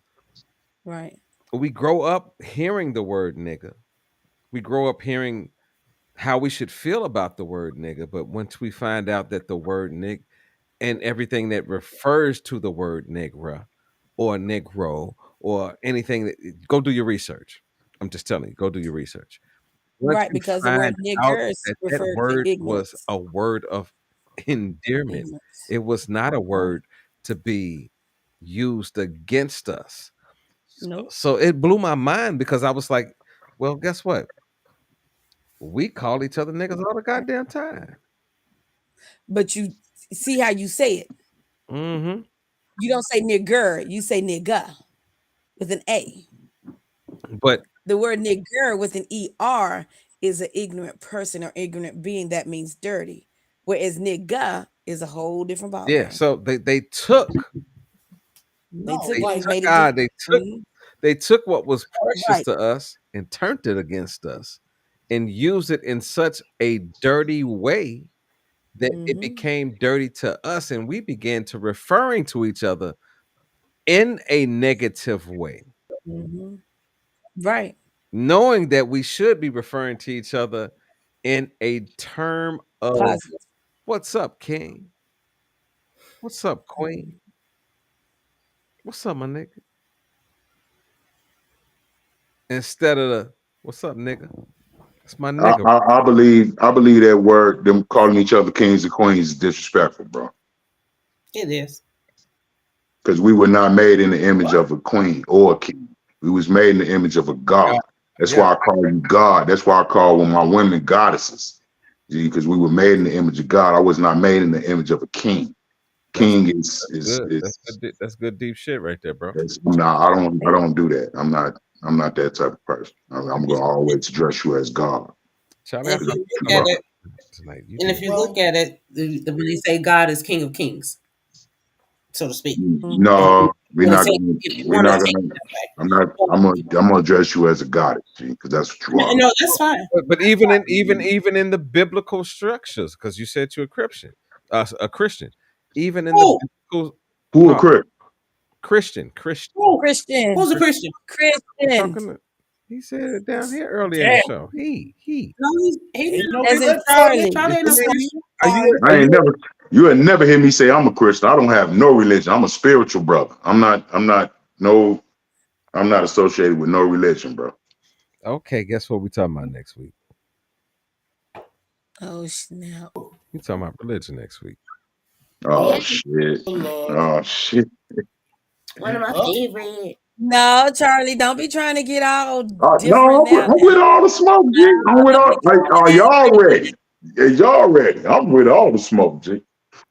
Right. we grow up hearing the word nigga. We grow up hearing how we should feel about the word nigga, but once we find out that the word nig and everything that refers to the word negra or negro or anything that go do your research. I'm just telling you, go do your research. Once Right. you Because the word find out nigger is that that referred to word was ignorance. a word of endearment, Ignorance. it was not a Right. word to be used against us. So, Nope. so it blew my mind because I was like, well, guess what? We call each other niggas all the goddamn time. but you see how you say it. Mm-hmm. You don't say nigger, you say nigga with an A. But The word nigger with an ER is an ignorant person or ignorant being that means dirty. Whereas nigga is a whole different ball yeah, game. so they took They No, took they it and like took made it our different. they took Mhm. they took what was precious Right. to us and turned it against us and used it in such a dirty way that it Mhm. became dirty to us and we began to referring to each other in a negative way, Mhm. Right. knowing that we should be referring to each other in a term of Positive. what's up, King? What's up, Queen? Mhm. What's up, my nigga? Instead of the what's up, nigga? That's my I, nigga. I, I believe that word, them calling each other kings and queens, is disrespectful, bro. It is. Because we were not made in the image of a queen or a king. We was made in the image of a God. god. That's Yeah, why I call you God. That's why I call one of my women goddesses. Because we were made in the image of God. I was not made in the image of a king. that's King is that's is good. That's is good. That's good deep shit right there, bro. that's no, I don't do that. I'm not that type of person. I'm gonna always address you as God. Charlie, And I if you thought look you at were it, tonight. You and did. if you look well, at it, when they say God is King of Kings, so to speak, Mhm. and No, we're when they not say gonna if you we're want to not take gonna it that way, I'm not well, I'm gonna address you as a goddess, because that's what you are. no, that's fine. But even in the biblical structures, because you said you're a Christian, even in the Who? biblical Who a no Christian? Christian. Who? Christian. Who's a Christian? I'm Christian. talking. He said it down here earlier in the damn, show. He. No, he ain't not. no As in such thing. Charlie. Charlie ain't no Christian. Are you? Fine. Are I ain't you? never you ain't never hear me say I'm a Christian. I don't have no religion. I'm a spiritual brother. I'm not associated with no religion, bro. Okay, guess what we talking about next week? Oh snap. We talking about religion next week. Oh Yeah, shit. Oh, Lord. Oh shit. one of my Oh, favorite. No, Charlie, don't be trying to get all No, different now. I'm with all the smoke, G. I'm No, with don't all be like, trying are to. y'all ready? Yeah, y'all ready? I'm with all the smoke, G.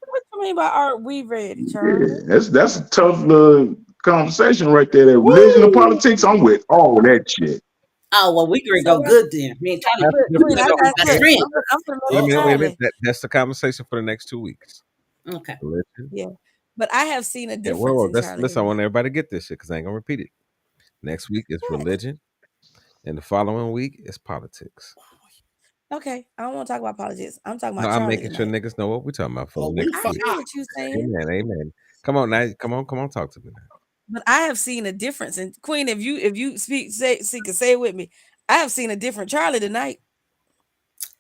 What you mean by are we ready, Yeah, Charlie? that's a tough little conversation right there. That religion and woo. politics, I'm with all that shit. Oh well, we could So go what? good then. Me and Charlie, That's Look, the Queen, we I gonna be got best look. difference. friends. I'm gonna Wait a message minute. Uh-oh. Wait a minute. Charlie. That's the conversation for the next 2 weeks. Okay. Religion. Yeah, but I have seen a Yeah. difference in Let's Charlie listen. I want tonight. everybody to get this shit because I ain't gonna repeat it. Next week is What? religion, and the following week is politics. Okay, I don't want to talk about politics. I'm talking No, about I'm Charlie making sure tonight. niggas know what we're talking about for Oh, the we next I week. hear forgot. what you're saying, Amen. Amen. Come on now. Come on. Talk to me now. but I have seen a difference. And Queen, if you speak, say, can say it with me. I have seen a different Charlie tonight.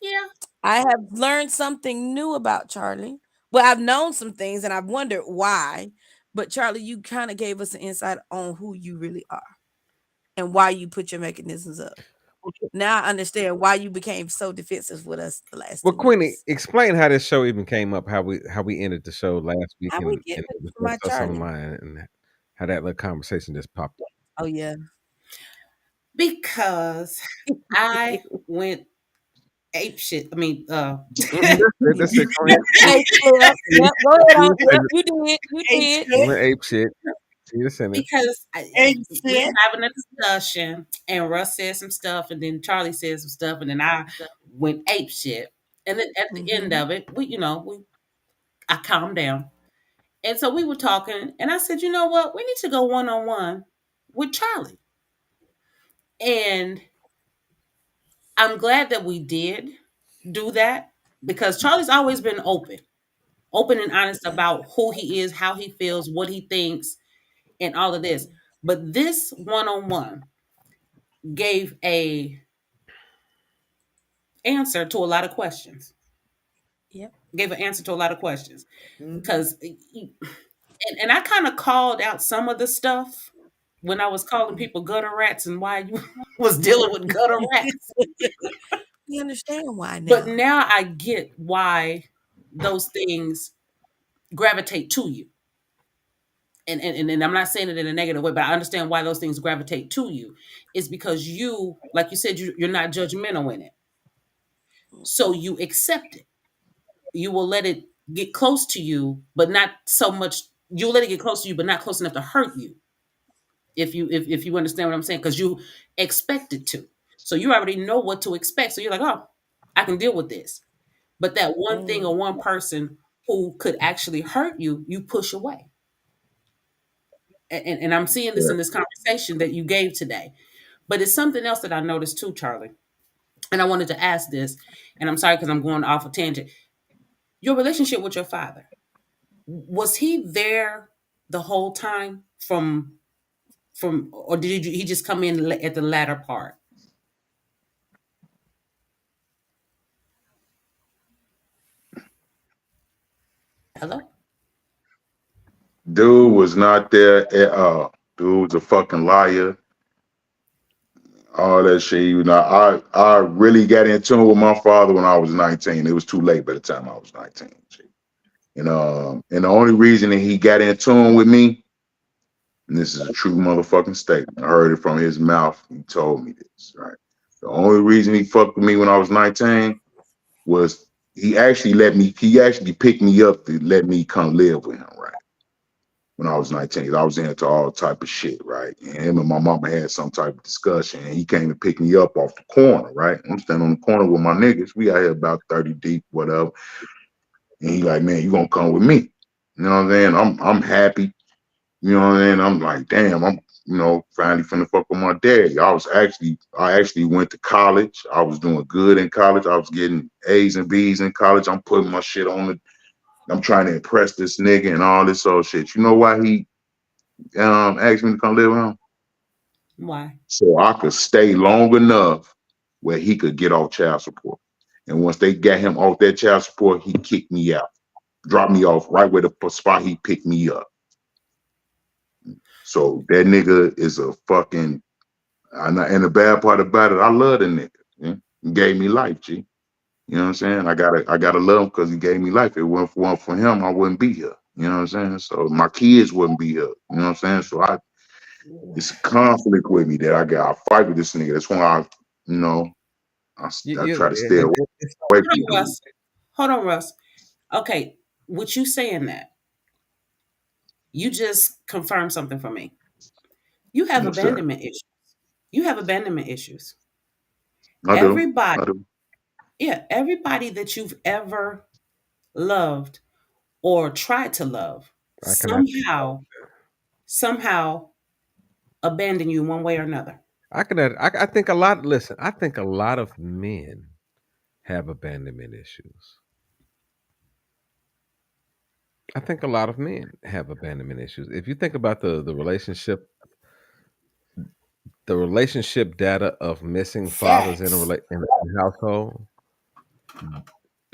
Yeah. I have learned something new about Charlie. Well, I've known some things and I've wondered why. But Charlie, you kind of gave us an insight on who you really are and why you put your mechanisms up. Now I understand why you became so defensive with us the last Well, 2 Queenie, weeks. explain how this show even came up. How we ended the show last week How we get and ready it for was my just on Charlie? mine and how that little conversation just popped up. Oh yeah. Because I went ape shit. I mean, That's it. Go ahead. Hey, yep, yep. Go ahead on. You said Yep, it. you did. You Ain't did. You shit. went ape shit. You just in it. because Ain't we shit. having a discussion, and Russ said some stuff, and then Charlie said some stuff, and then I went ape shit. And then at the end Mhm. of it, I calmed down, and so we were talking, and I said, you know what, we need to go one on one with Charlie, and I'm glad that we did do that because Charlie's always been open and honest Yeah. about who he is, how he feels, what he thinks, and all of this. But this one on one gave a answer to a lot of questions. Yep. Gave an answer to a lot of questions Mhm. because, and I kind of called out some of the stuff when I was calling people gutter rats and why you was dealing with gutter rats. We understand why But now. now I get why those things gravitate to you. And I'm not saying it in a negative way, but I understand why those things gravitate to you. Is because you, like you said, you're not judgmental in it, so you accept it. you will let it get close to you, but not so much. You'll let it get close to you, but not close enough to hurt you. If you understand what I'm saying, because you expect it to, so you already know what to expect. So you're like, oh, I can deal with this. But that one thing or one person who could actually hurt you, you push away. And I'm seeing this Yeah. in this conversation that you gave today. But it's something else that I noticed too, Charlie. And I wanted to ask this, and I'm sorry because I'm going off a tangent. Your relationship with your father, was he there the whole time or did he just come in at the latter part? Hello? Dude was not there at all. Dude was a fucking liar. All that shit. I really got in tune with my father when I was 19. It was too late by the time I was 19. And the only reason that he got in tune with me, and this is a true motherfucking statement. I heard it from his mouth. He told me this, right? The only reason he fucked with me when I was 19 was he actually picked me up to let me come live with him, right? When I was 19. I was into all type of shit, right? And him and my mama had some type of discussion, and he came to pick me up off the corner, right? I'm standing on the corner with my niggas. We out here about 30 deep, whatever. And he like, man, you gonna come with me? You know what I'm saying? I'm happy. You know what I mean? I'm like, damn, I'm finally finna fuck with my daddy. I actually went to college. I was doing good in college. I was getting A's and B's in college. I'm putting my shit on the I'm trying to impress this nigga and all this old shit. You know why he asked me to come live with him? Why? So I could stay long enough where he could get off child support. And once they got him off that child support, he kicked me out, dropped me off right where the spot he picked me up. So that nigga is a fucking, and the bad part about it, I love the nigga. Yeah? He gave me life, G. You know what I'm saying? I gotta love him because he gave me life. If it weren't for him, I wouldn't be here. You know what I'm saying? So my kids wouldn't be here. You know what I'm saying? So it's a conflict with me that I fight with this nigga. That's why you know, I try to stay It's away Hold from on, dude. Russ. Hold on, Russ. Okay, with you saying that, you just confirmed something for me. You have What's that? abandonment issues. You have abandonment issues. I do. Everybody, I do. yeah, everybody that you've ever loved or tried to love I can actually, somehow abandon you one way or another. I think a lot. Listen, I think a lot of men have abandonment issues. I think a lot of men have abandonment issues. If you think about the relationship data of missing fathers in Facts. in a household,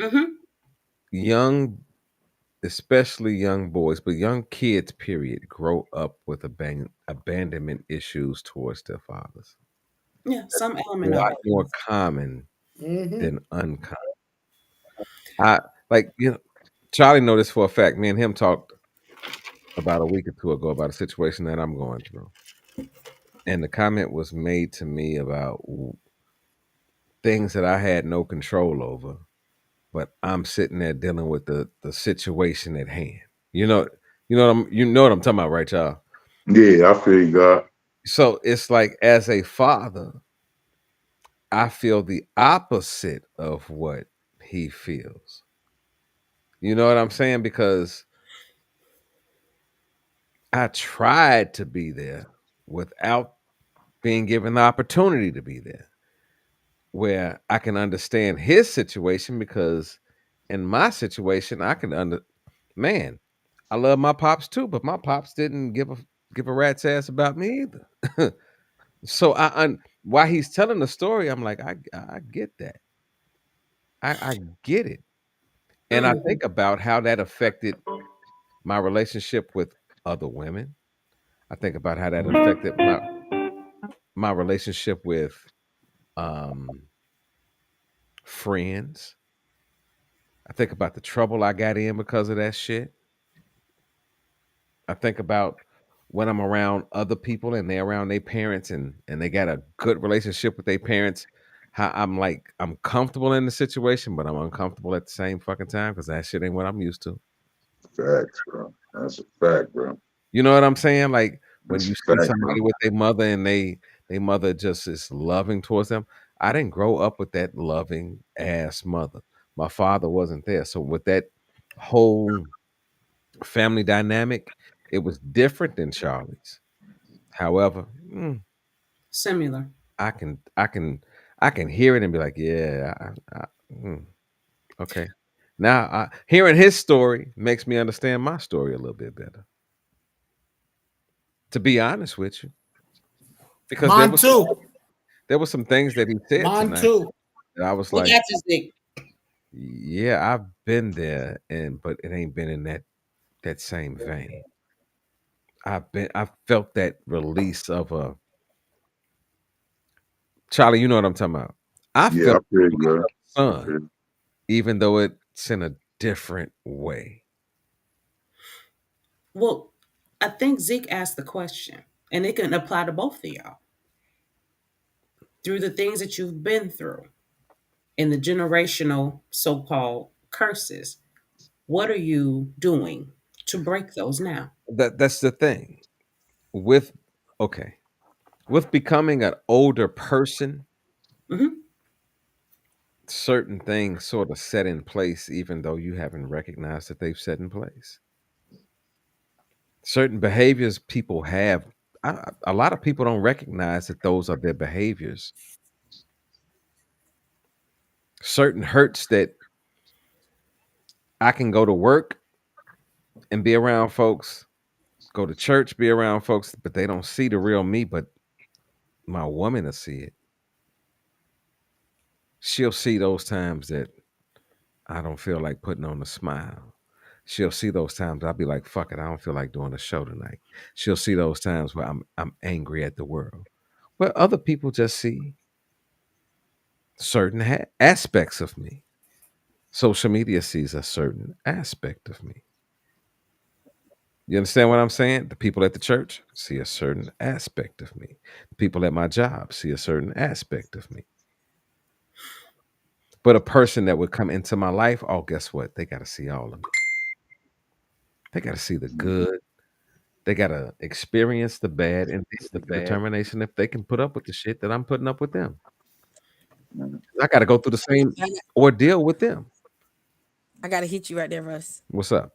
Mm-hmm. young, especially young boys, but young kids, period, grow up with abandonment issues towards their fathers. Yeah, some A element of lot it. more common Mm-hmm. than uncommon. I like Charlie know this for a fact. Me and him talked about a week or two ago about a situation that I'm going through, and the comment was made to me about things that I had no control over, but I'm sitting there dealing with the situation at hand. You know, you know what I'm talking about, right, y'all? Yeah, I feel you, God. So it's like as a father, I feel the opposite of what he feels. You know what I'm saying? Because I tried to be there without being given the opportunity to be there, where I can understand his situation because in my situation, I can man, I love my pops too, but my pops didn't give a rat's ass about me either. So while he's telling the story, I'm like, I get that. I get it. And I Mm. think about how that affected my relationship with other women. I think about how that affected my relationship with um friends. I think about the trouble I got in because of that shit. I think about when I'm around other people and they're around their parents and they got a good relationship with their parents, how I'm comfortable in the situation, but I'm uncomfortable at the same fucking time because that shit ain't what I'm used to. Facts, bro. That's a fact, bro. You know what I'm saying? Like when That's you a see fact, bro. somebody with their mother and they mother just is loving towards them. I didn't grow up with that loving ass mother. My father wasn't there. So with that whole family dynamic, it was different than Charlie's. However, Similar. I can I can I can hear it and be like, yeah, okay. Now, hearing his story makes me understand my story a little bit better. To be honest with you, because Mine too. there were some things that he said Mine tonight too. that I was We like, got you, Zeke. yeah, I've been there, and but it ain't been in that same vein. I felt that release of a Charlie. You know what I'm talking about. I Yeah, I felt feel you, bro. I son, feel you. even though it's in a different way. Well, I think Zeke asked the question, and it can apply to both of y'all. Through the things that you've been through and the generational so called curses, what are you doing to break those now? That's the thing with okay with becoming an older person. Hmm. Certain things sort of set in place, even though you haven't recognized that they've set in place. Certain behaviors people have, a lot of people don't recognize that those are their behaviors. Certain hurts that I can go to work and be around folks, go to church, be around folks, but they don't see the real me, but my woman will see it. She'll see those times that I don't feel like putting on a smile. She'll see those times I'll be like, fuck it, I don't feel like doing a show tonight. She'll see those times where I'm angry at the world. Where other people just see certain aspects of me. Social media sees a certain aspect of me. You understand what I'm saying? The people at the church see a certain aspect of me. The people at my job see a certain aspect of me. But a person that would come into my life, oh, guess what? They got to see all of me. They got to see the good. They got to experience the bad and make a determination if they can put up with the shit that I'm putting up with them. Mhm. I got to go through the same ordeal with them. I gotta hit you right there, Russ. What's up?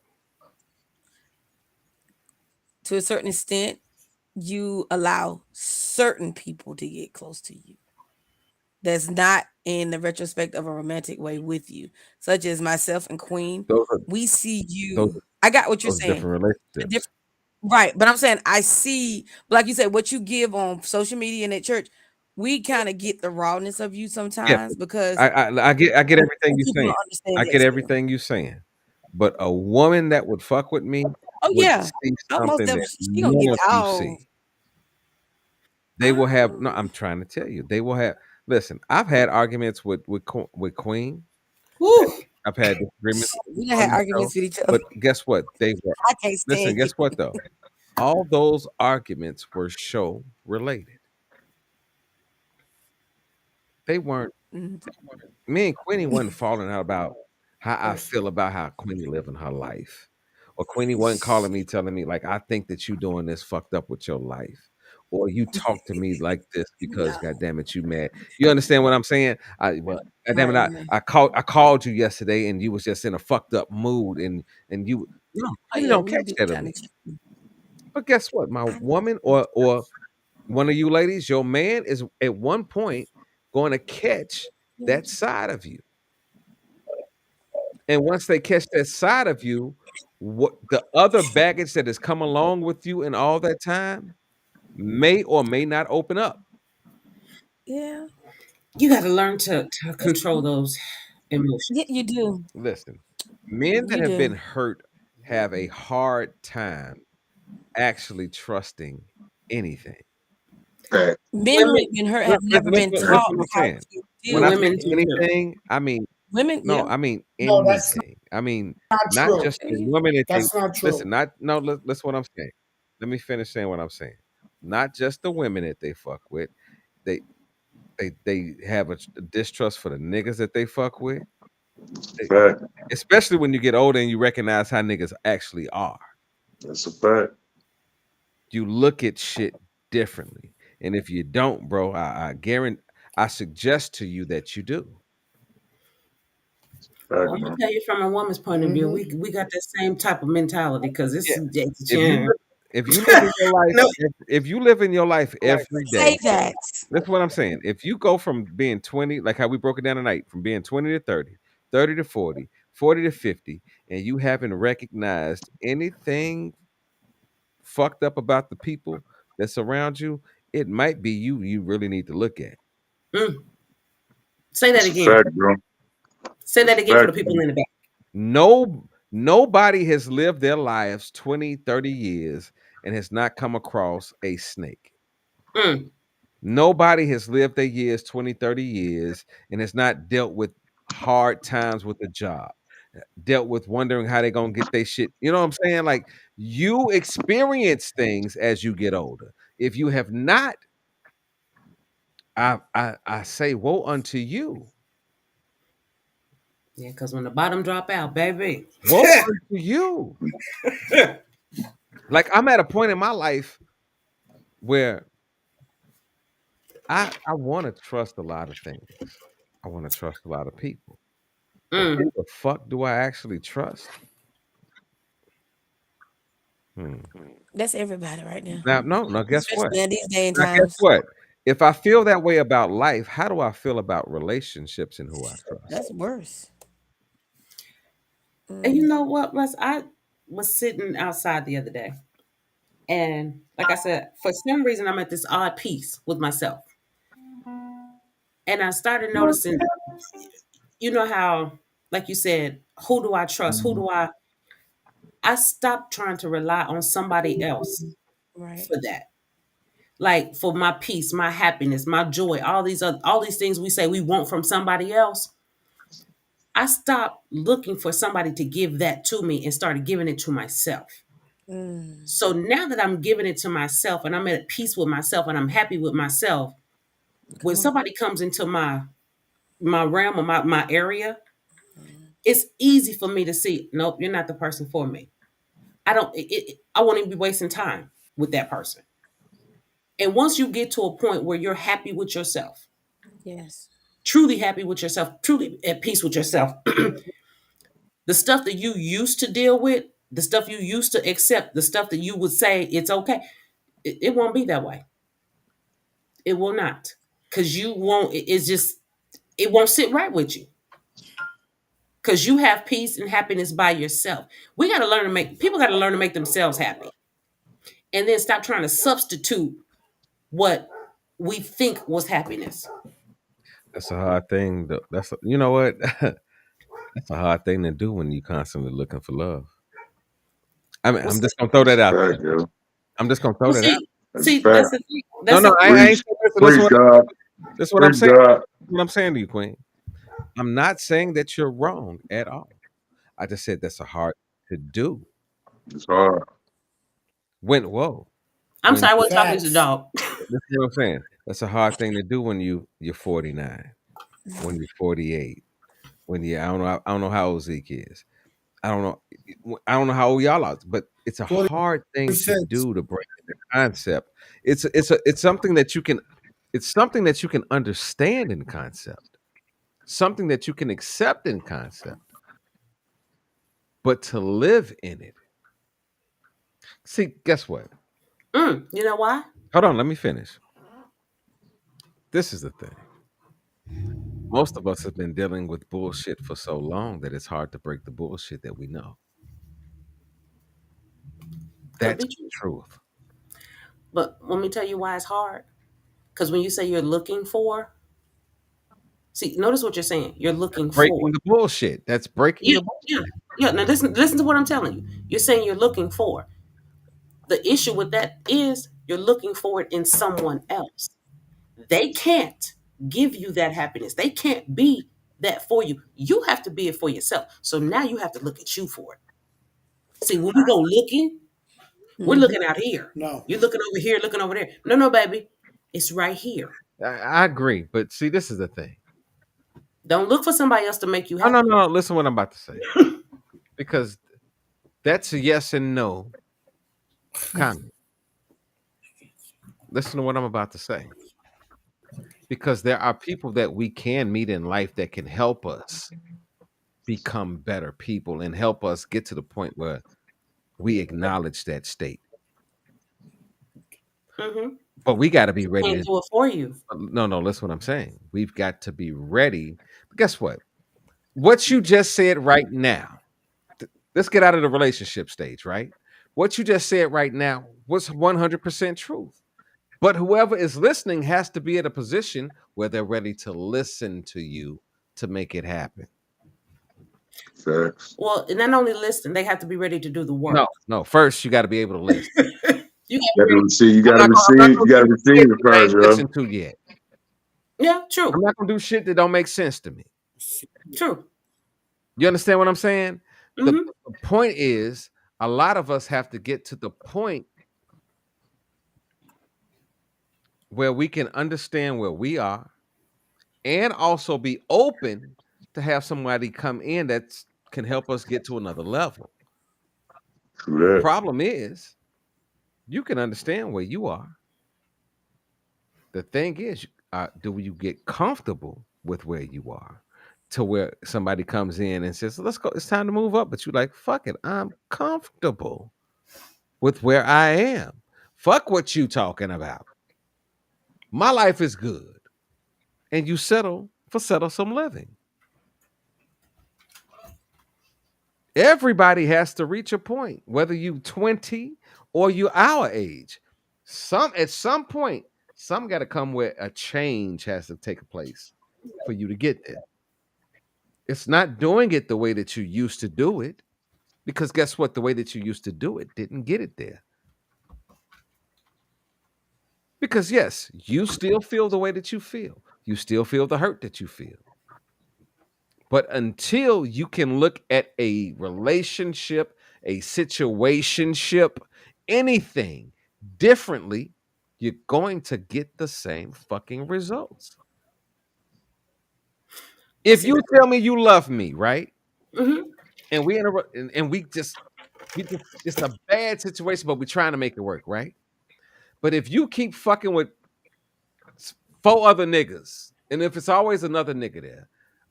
To a certain extent, you allow certain people to get close to you. That's not in the retrospect of a romantic way with you, such as myself and Queen. Those are We see those you. I got what you're those are saying. different A relationships. different, right? But I'm saying I see, like you said, what you give on social media and at church. We kind of get the rawness of you Yeah, sometimes because I get everything some you're people saying. don't understand I that get too. everything you're saying. But a woman that would fuck with me Oh would yeah, see almost something definitely. that She gonna none get of you all. see. They will have no, I'm trying to tell you. They will have listen, I've had arguments with Queen. Whew. I've had disagreements Shit, we done on had the show. arguments with each other. But guess what? They were I can't listen, stand you. guess what though? All those arguments were show related. They weren't Mhm. me and Queenie wasn't falling out about how I feel about how Queenie living her life. Or Queenie wasn't calling me telling me like I think that you doing this fucked up with your life. Or you talk to me like this because No, god damn it, you mad. You understand what I'm saying? God damn it, right. I called you yesterday and you was just in a fucked up mood and you no, Oh Queenie yeah, don't we catch do that of kind me. of. But guess what? My I woman or one of you ladies, your man is at one point going to catch that side of you. And once they catch that side of you, what the other baggage that has come along with you in all that time may or may not open up. yeah, You got to learn to control those yeah, emotions. you do. Listen, men that You have been do. hurt have a hard time actually trusting anything. Fact. Men who Women, have been hurt have never been Listen yeah, taught what I'm how saying. to When deal I with say women do it. too. anything, I mean Women, no, yeah, I mean No, that's anything. I mean not not true. just the women that they That's not listen, true. not no, listen what I'm saying. Let me finish saying what I'm saying. Not just the women that they fuck with. They They have a distrust for the niggas that they fuck with. That's a They- fact. Especially when you get older and you recognize how niggas actually are. That's a fact. You look at shit differently. And if you don't, bro, I guarantee I suggest to you that you do. Well, Fact, I'm gonna bro. tell you from a woman's point of view, Mhm. we got that same type of mentality because Yeah. it's If you yeah. live, if you live in your life, No, if you live in your life every Say day, that. that's what I'm saying. If you go from being 20, like how we broke it down tonight, from being 20 to 30, 30 to 40, 40 to 50, and you haven't recognized anything fucked up about the people that's around you, it might be you really need to look at. mm, say that That's a again. fact, bro. Say That's that a again for fact, the people bro. in the back. Nobody has lived their lives 20, 30 years and has not come across a snake. Mm, Nobody has lived their years 20, 30 years and has not dealt with hard times with a job, dealt with wondering how they're gonna get their shit. You know what I'm saying? Like you experience things as you get older. If you have not, I say woe unto you. yeah, because when the bottom drop out, baby. Woe unto you. Like I'm at a point in my life where I want to trust a lot of things. I want to trust a lot of people. But Mm. who the fuck do I actually trust? Hmm. That's everybody right now, Now, no, now guess what? especially in these day and Now guess times. what? If I feel that way about life, how do I feel about relationships and who I trust? That's worse. And you Mm, know what, Russ? I was sitting outside the other day, and like I said, for some reason, I'm at this odd peace with myself, and I started noticing. You know how, like you said, who do I trust? Who do I? I stopped trying to rely on somebody else right. for that. Like for my peace, my happiness, my joy, all these things we say we want from somebody else. I stopped looking for somebody to give that to me and started giving it to myself. Mm, So now that I'm giving it to myself and I'm at peace with myself and I'm happy with myself, when come on. somebody comes into my realm or my area, Mm, it's easy for me to see, nope, you're not the person for me. I won't even be wasting time with that person. And once you get to a point where you're happy with yourself, yes. truly happy with yourself, truly at peace with yourself, the stuff that you used to deal with, the stuff you used to accept, the stuff that you would say it's okay, it won't be that way. It will not. Because you won't, it's just, it won't sit right with you. Because you have peace and happiness by yourself. We got to learn to make, people got to learn to make themselves happy. And then stop trying to substitute what we think was happiness. That's a hard thing. You know what? That's a hard thing to do when you constantly looking for love. I mean, Well, I'm see, just gonna throw That's that a out there. fact, yo. I'm just gonna throw well, that out. see, That's a that's fact. the thing. No, That's no, a I ain't Preach, saying this. preach, God, This is what I'm preach, saying. God. What I'm saying to you, Queen. I'm not saying that you're wrong at all. I just said that's a hard to do. It's hard. When whoa, I'm when sorry, I wasn't talking to the Facts. dog. That's what I'm saying. That's a hard thing to do when you're 49, when you're 48, when you I don't know how old Zeke is. I don't know I don't know how old y'all are, but it's a hard thing to 46. do to break the concept. It's something that you can it's something that you can understand in concept, something that you can accept in concept, but to live in it. See, guess what? You know why? Hold on, let me finish. This is the thing. Most of us have been dealing with bullshit for so long that it's hard to break the bullshit that we know. Could That's be the true. truth. But let me tell you why it's hard. Because when you say you're looking for, see, notice what you're saying. You're looking for. Breaking the bullshit. That's breaking Yeah, the yeah, bullshit. yeah. Now listen to what I'm telling you. You're saying you're looking for. The issue with that is you're looking for it in someone else. They can't give you that happiness. They can't be that for you. You have to be it for yourself. So now you have to look at you for it. See, when we go looking, we're Hmm. looking out here. No. You're looking over here, looking over there. No, no, baby. It's right here. I agree, but see, this is the thing. Don't look for somebody else to make you No, no, happy. no. Listen, what I'm about to say, because that's a yes and no comment. Listen to what I'm about to say, because there are people that we can meet in life that can help us become better people and help us get to the point where we acknowledge that state. Hmm. But we got to be ready Can't to. do it for you. No, no. Listen, what I'm saying. We've got to be ready. But guess what? What you just said right now. Let's get out of the relationship stage, right? What you just said right now was 100% truth. But whoever is listening has to be at a position where they're ready to listen to you to make it happen. Facts. Well, and not only listen, they have to be ready to do the No, work. no. First, you got to be able to listen. You got to You be gotta ready. receive. You I'm gotta not gonna, I'm not receive. You gonna gotta do receive shit it that I first, ain't yo. listened to yet. Yeah, I'm true, not gonna do shit that don't make sense to me. true. You understand what I'm saying? The, Hmm. the point is, a lot of us have to get to the point where we can understand where we are and also be open to have somebody come in that can help us get to another level. The True that. problem is, you can understand where you are. The thing is, do you get comfortable with where you are to where somebody comes in and says, let's go, it's time to move up. But you're like, fuck it, I'm comfortable with where I am. Fuck what you talking about. My life is good. And you settle for settle some living. Everybody has to reach a point, whether you 20 or you our age. Some at some point, some got to come where a change has to take place for you to get there. It's not doing it the way that you used to do it, because guess what? The way that you used to do it didn't get it there. Because yes, you still feel the way that you feel. You still feel the hurt that you feel. But until you can look at a relationship, a situationship, anything differently, you're going to get the same fucking results. Well, If see, you tell me you love me, right? hmm And we in a, and we just it's a bad situation, but we're trying to make it work, right? But if you keep fucking with four other niggas, and if it's always another nigga there,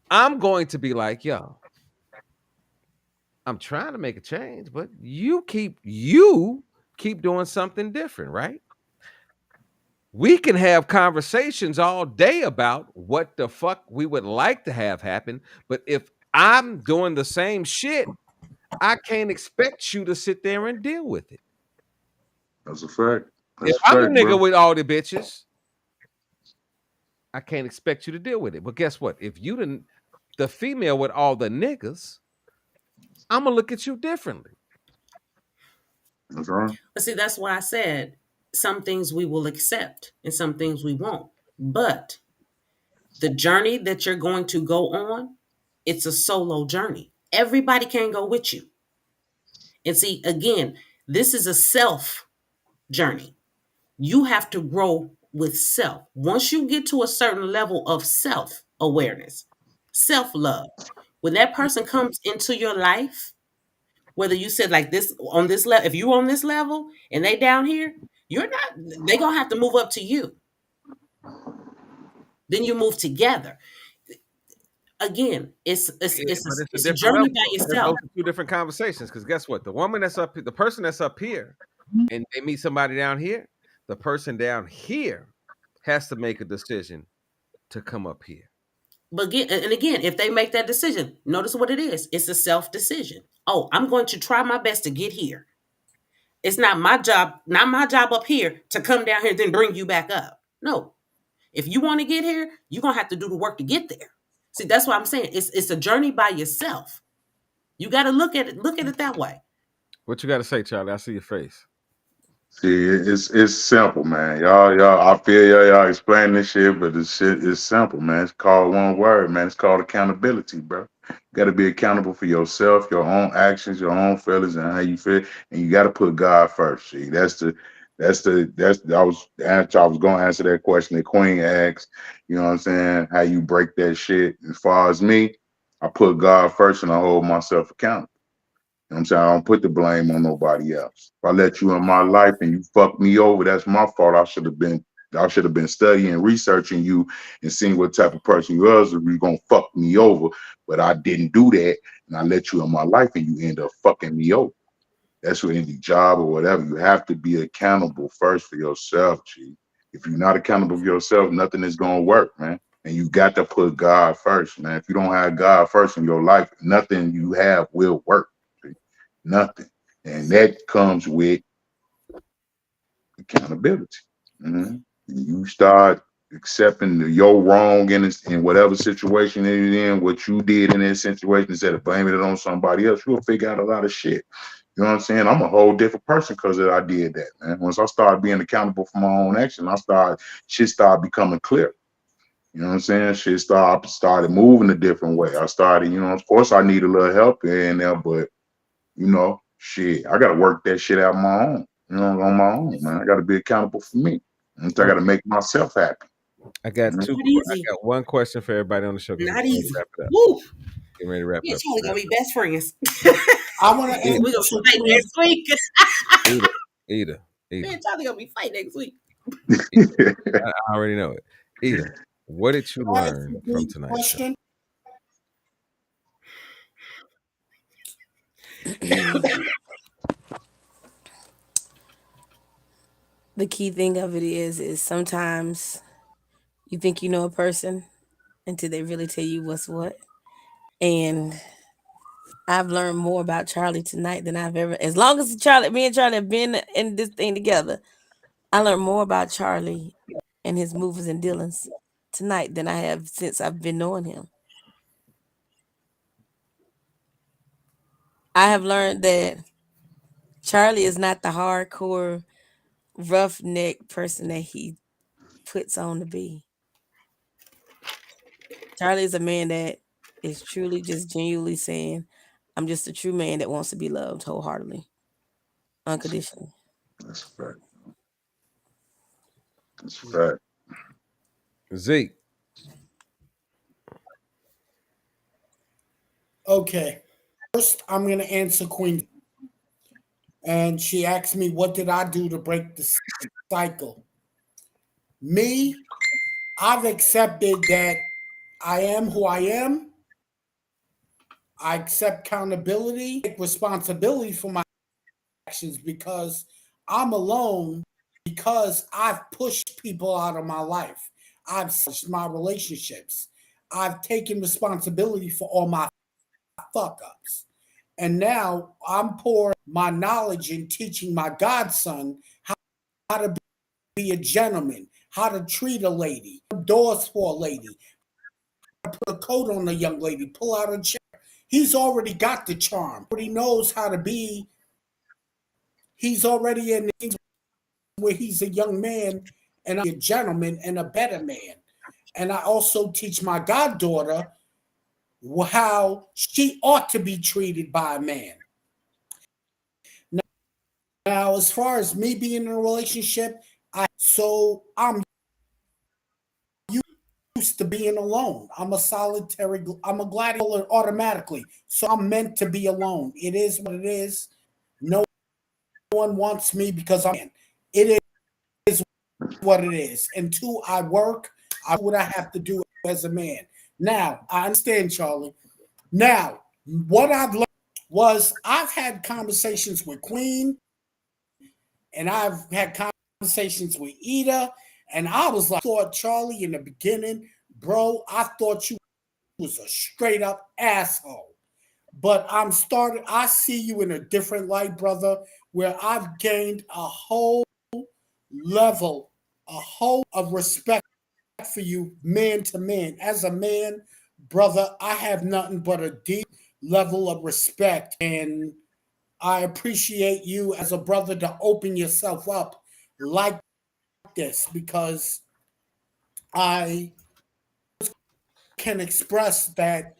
I'm going to be like, yo, I'm trying to make a change, but you keep doing something different, right? We can have conversations all day about what the fuck we would like to have happen, but if I'm doing the same shit, I can't expect you to sit there and deal with it. That's a fact. If That's a I'm the fact, nigga bro. with all the bitches, I can't expect you to deal with it. But guess what? If you the female with all the niggas, I'm gonna look at you differently. That's right. But see, that's why I said some things we will accept and some things we won't. But the journey that you're going to go on, it's a solo journey. Everybody can go with you. And see, again, this is a self journey. You have to grow with self. Once you get to a certain level of self awareness, self love, when that person comes into your life, whether you said like this on this level, if you on this level and they down here, you're not, they gonna have to move up to you. Then you move together. Again, But it's a it's a different journey level. by yourself. Those are two different conversations. Because guess what? The person that's up here, and they meet somebody down here, the person down here has to make a decision to come up here. But again, and again, if they make that decision, notice what it is. It's a self decision. Oh, I'm going to try my best to get here. It's not my job up here to come down here then bring you back up. No. If you want to get here, you're gonna have to do the work to get there. See, that's what I'm saying. It's a journey by yourself. You gotta look at it that way. What you got to say, Charlie? I see your face. See, it's simple, man. I feel y'all explaining this shit, but this shit is simple, man. It's called one word, man. It's called accountability, bro. You got to be accountable for yourself, your own actions, your own feelings, and how you feel. And you got to put God first. See, I was gonna answer that question that Queen asked. You know what I'm saying? How you break that shit. As far as me, I put God first and I hold myself accountable. You know what I'm saying? I don't put the blame on nobody else. If I let you in my life and you fuck me over, that's my fault. I should have been studying, researching you, and seeing what type of person you was. If you gonna fuck me over, but I didn't do that, and I let you in my life, and you end up fucking me over. That's with any job or whatever. You have to be accountable first for yourself, G. If you're not accountable for yourself, nothing is gonna work, man. And you got to put God first, man. If you don't have God first in your life, nothing you have will work. G. Nothing. And that comes with accountability. Mhm. You start accepting your wrong in whatever situation you're in, what you did in that situation, instead of blaming it on somebody else, you'll figure out a lot of shit. You know what I'm saying? I'm a whole different person because I did that, man. Once I started being accountable for my own action, shit started becoming clear. You know what I'm saying? Shit started moving a different way. I started, of course I need a little help here and there, but shit, I gotta work that shit out on my own. On my own, man. I gotta be accountable for me. And I gotta Okay. make myself happy. I got Mhm. Not easy. one question for everybody on the show because we're Not getting ready to easy. wrap it up. Woo. Getting ready to wrap Me it and up. Charlie gonna be best friends. I want to Eat We gonna answer. fight next week. it. Eat it. Eat Me it. and Charlie gonna be fighting next week. I already know it. Eda, what did you Can I ask learn from you a tonight's show? question? The key thing of it is sometimes you think you know a person until they really tell you what's what. And I've learned more about Charlie tonight than I've ever. As long as me and Charlie have been in this thing together, I learned more about Charlie and his movers and dealings tonight than I have since I've been knowing him. I have learned that Charlie is not the hardcore roughneck person that he puts on to be. Charlie is a man that is truly just genuinely saying, I'm just a true man that wants to be loved wholeheartedly, unconditionally. That's a fact. That's a fact. Zeke, Okay. First, I'm going to answer Queen. And she asked me, what did I do to break the cycle? Me, I've accepted that I am who I am. I accept accountability, take responsibility for my actions because I'm alone, because I've pushed people out of my life. I've switched my relationships. I've taken responsibility for all my fuck ups. And now I'm pouring my knowledge in teaching my godson how to be a gentleman, how to treat a lady, doors for a lady, put a coat on a young lady, pull out a chair. He's already got the charm. He knows how to be. He's already in things where he's a young man and a gentleman and a better man. And I also teach my goddaughter how she ought to be treated by a man. Now, as far as me being in a relationship, I'm used to being alone. I'm a gladiator automatically. So I'm meant to be alone. It is what it is. No one wants me because I'm in. It is what it is. And two, I work. I do what I have to do as a man. Now, I understand, Charlie. Now, what I've learned was I've had conversations with Queen and I've had conversations with Ida, and I was like, I thought Charlie in the beginning, bro, I thought you was a straight up asshole. But I see you in a different light, brother, where I've gained level, a whole of respect for you, man to man. As a man, brother, I have nothing but a deep level of respect. And I appreciate you as a brother to open yourself up like this because I can express that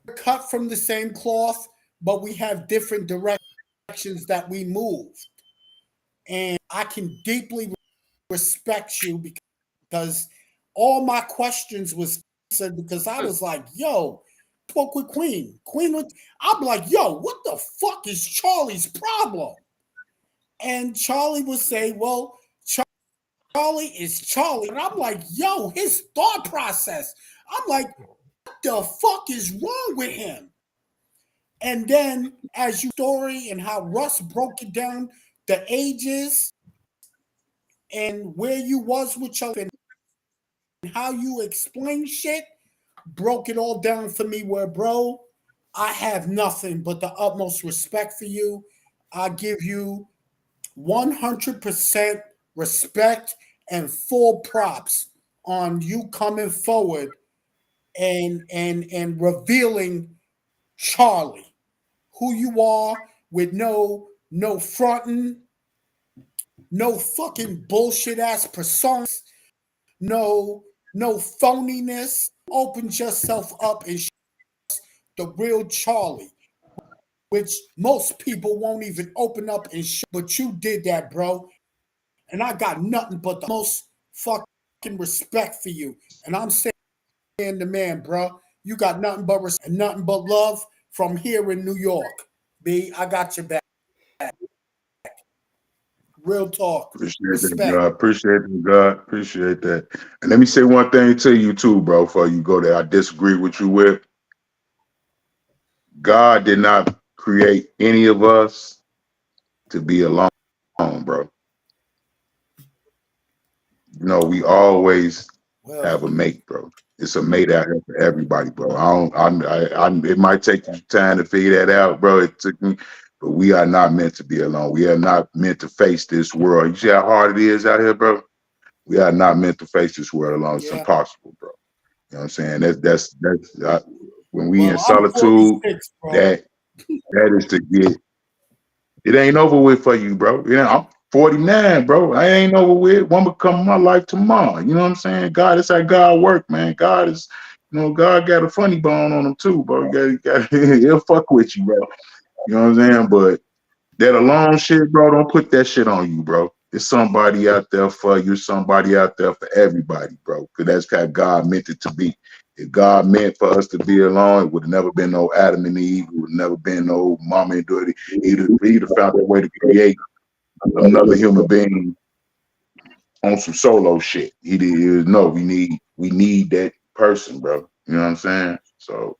we're cut from the same cloth, but we have different directions that we move. and I can deeply respect you because all my questions was answered because I was like, yo, spoke with Queen. I'm like, yo, what the fuck is Charlie's problem? And Charlie would say, well, Charlie is Charlie. And I'm like, yo, his thought process. I'm like, what the fuck is wrong with him? And then as you story and how Russ broke it down, the ages and where you was with your and how you explain shit, broke it all down for me where, bro, I have nothing but the utmost respect for you. I give you 100% respect and full props on you coming forward and revealing Charlie, who you are with no fronting, no fucking bullshit ass personas, no phoniness. Opened yourself up and the real Charlie, which most people won't even open up and show. But you did that, bro. And I got nothing but the most fucking respect for you. And I'm saying the man, bro, you got nothing but respect and nothing but love from here in New York. B, I got your back. Real talk. Appreciate that, God. Respect. Appreciate that, God. Appreciate that. And let me say one thing to you too, bro, before you go there. I disagree with you with. God did not create any of us to be alone, bro. No, we always Well, have a mate, bro. It's a mate out here for everybody, bro. It might take you time to figure that out, bro. It took me, but we are not meant to be alone. We are not meant to face this world. You see how hard it is out here, bro? We are not meant to face this world alone. It's yeah. impossible, bro. You know what I'm saying? That's when we in Well, I'm solitude, 46, bro. that is to get. It ain't over with for you, bro. You know, I'm 49, bro. I ain't over with. One will come in my life tomorrow. You know what I'm saying? God, it's how God work, man. God is, God got a funny bone on him too, bro. He'll fuck with you, bro. You know what I'm saying? But that alone shit, bro, don't put that shit on you, bro. There's somebody out there for you, somebody out there for everybody, bro. Because that's how God meant it to be. If God meant for us to be alone, it would have never been no Adam and Eve. It would have never been no mama and daddy. He'd have found a way to create another human being on some solo shit. He did no, we need that person, bro. You know what I'm saying? So,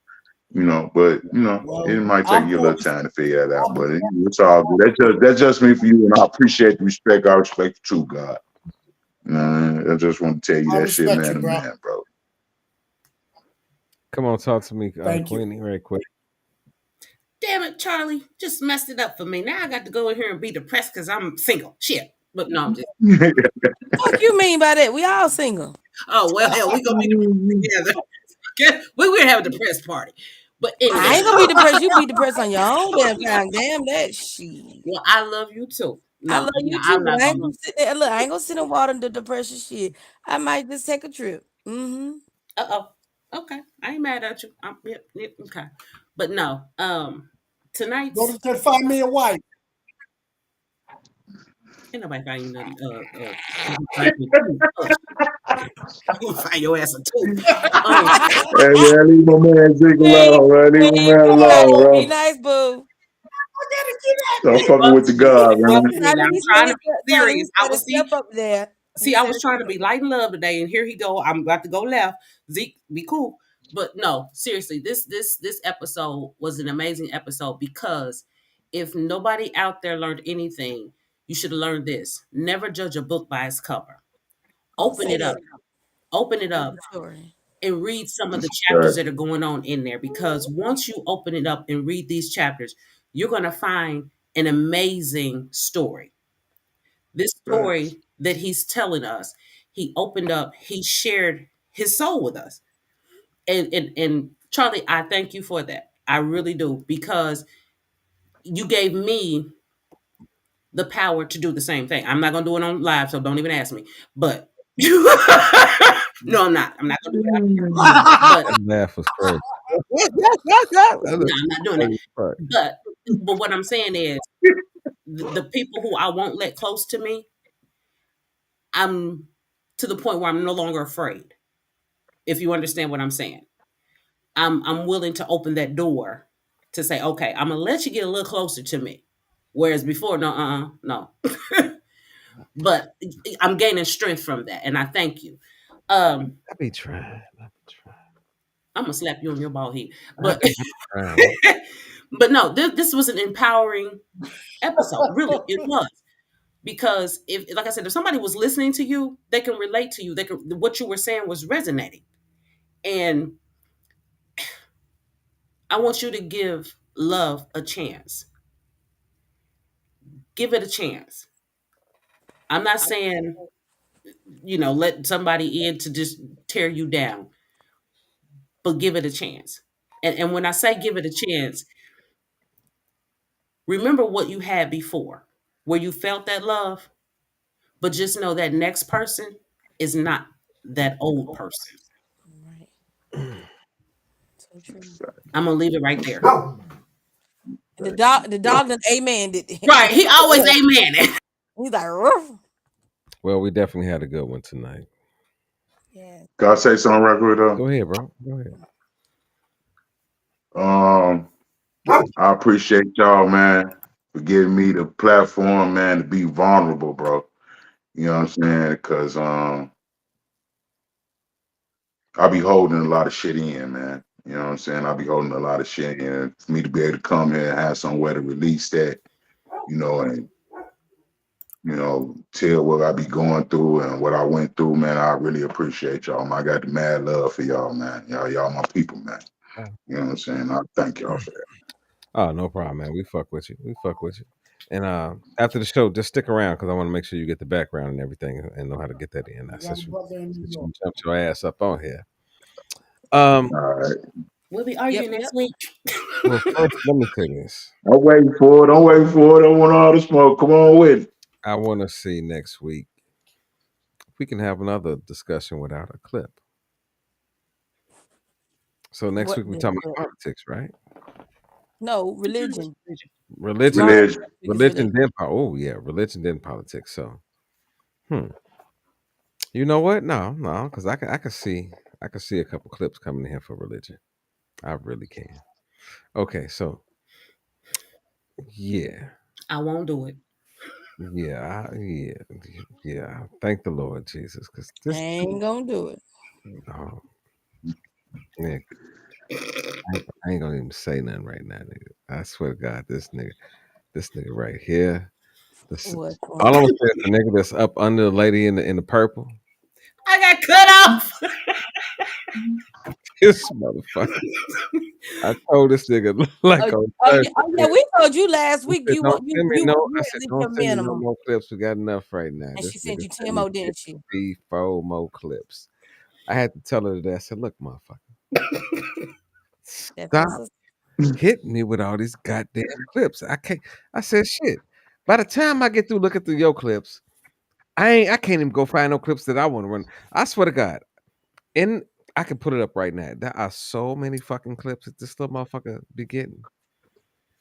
but it Well, might take I'm you a little 40. time to figure that out. But it's all good. That's just me for you, and I appreciate the respect. I respect you too, God. I just want to tell you I that shit, respect man you, to bro. man, bro. Come on, talk to me, Thank you. Queenie, right quick. Damn it, Charlie, just messed it up for me. Now I got to go in here and be depressed because I'm single. Shit. But no, I'm just. Fuck you mean by that? We all single. Oh well, hell, we gonna be depressed together. Okay? We're gonna have a depressed party. But I anyway, ain't gonna be depressed. You be depressed on your own damn time. Damn that shit. well, I love you too. I No, love you too, I'm but not I gonna ain't gonna be. sit there. Look, I ain't gonna sit and water the depression shit. I might just take a trip. Oh. Okay, I ain't mad at you. Yep, okay, but no. Go Tonight's to find me a wife. ain't nobody find you nothing. You can find you a tooth. You can find your ass a tooth. Um, Hey man, leave my man Zeke Queen, alone, man. Leave my Queen, man be nice, alone, be bro. nice, boo. I gotta get at Stop me. fucking with the God, man. Charlie, I'm he trying to said, be Charlie, he serious. I said, was step up there. He I said, was trying to be light and love today, and here he go. I'm about to go left. Zeke, be cool. But no, seriously, this episode was an amazing episode because if nobody out there learned anything, you should have learned this. Never judge a book by its cover. don't Open say it that. up. Open it Tell up the story. and read some of the Right. chapters that are going on in there because once you open it up and read these chapters, you're going to find an amazing story. This Facts. story that he's telling us, he opened up, he shared his soul with us. And Charlie, I thank you for that. I really do because you gave me the power to do the same thing. I'm not gonna do it on live, so don't even ask me. But no, I'm not. I'm not gonna do it. But That laugh was crazy. no, I'm not doing that. Crazy part. But what I'm saying is the people who I won't let close to me, I'm to the point where I'm no longer afraid. If you understand what I'm saying, I'm willing to open that door to say, okay, I'm gonna let you get a little closer to me. Whereas before, no, no. But I'm gaining strength from that, and I thank you. I be trying. I be trying. I'm gonna slap you on your bald head, I but be trying. but no, this was an empowering episode. Really, it was. Because if, like I said, if somebody was listening to you, they can relate to you. They can, what you were saying was resonating. And I want you to give love a chance. Give it a chance. I'm not saying, let somebody in to just tear you down, but give it a chance. And when I say give it a chance, remember what you had before, where you felt that love, but just know that next person is not that old person. Right. So true. I'm gonna leave it right there. And the dog done amen it. Right. He always amen. He's like, "Ruff." Well, we definitely had a good one tonight. Yeah. Can I say something right quick Go though? ahead, bro. Go ahead. Um, I appreciate y'all, man, for giving me the platform, man, to be vulnerable, bro. You know what I'm saying? Because I be holding a lot of shit in, man. You know what I'm saying? I be holding a lot of shit in. For me to be able to come here and have somewhere to release that, and tell what I be going through and what I went through, man. I really appreciate y'all, man. I got the mad love for y'all, man. Y'all my people, man. You know what I'm saying? I thank y'all for that. Oh, no problem, man. We fuck with you. We fuck with you. And after the show, just stick around because I want to make sure you get the background and everything and know how to get that in. I Now, got a brother in New since York. you jumped your ass up on here. Um, All right. We'll be Yep. arguing Yep. next week. well, first, let me say this. I'm waiting for it. I'm waiting for it. I want all the smoke. Come on with it. I want to see next week if we can have another discussion without a clip. So next What week we're the talking clip? about politics, right? No, religion. Religion, Tomorrow Religion. next week is religion, religion. then oh yeah, religion, then politics. So, hmm, you know what? No, because I can see a couple clips coming in here for religion. I really can. Okay, so yeah, I won't do it. yeah. Thank the Lord Jesus, because I this, ain't gonna do it. oh, nigga, I ain't gonna even say nothing right now, nigga. I swear to God, this nigga right here, this What's all I'm wrong? gonna say is the nigga that's up under the lady in the purple. I got cut off. This motherfucker. I told this nigga like Oh, on oh, Thursday. yeah, oh yeah, we told you last I week said, you don't want you send me you no. you I at said, least don't your send me no minimum. more clips. We got enough right now. And This she sent nigga you sent 10 me more, didn't she? 54 more clips. I had to tell her that. I said, look, motherfucker, That's my stop sister. hitting me with all these goddamn clips. I can't. I said, shit. By the time I get through looking through your clips, I can't even go find no clips that I want to run. I swear to God, and I can put it up right now. There are so many fucking clips that this little motherfucker be getting,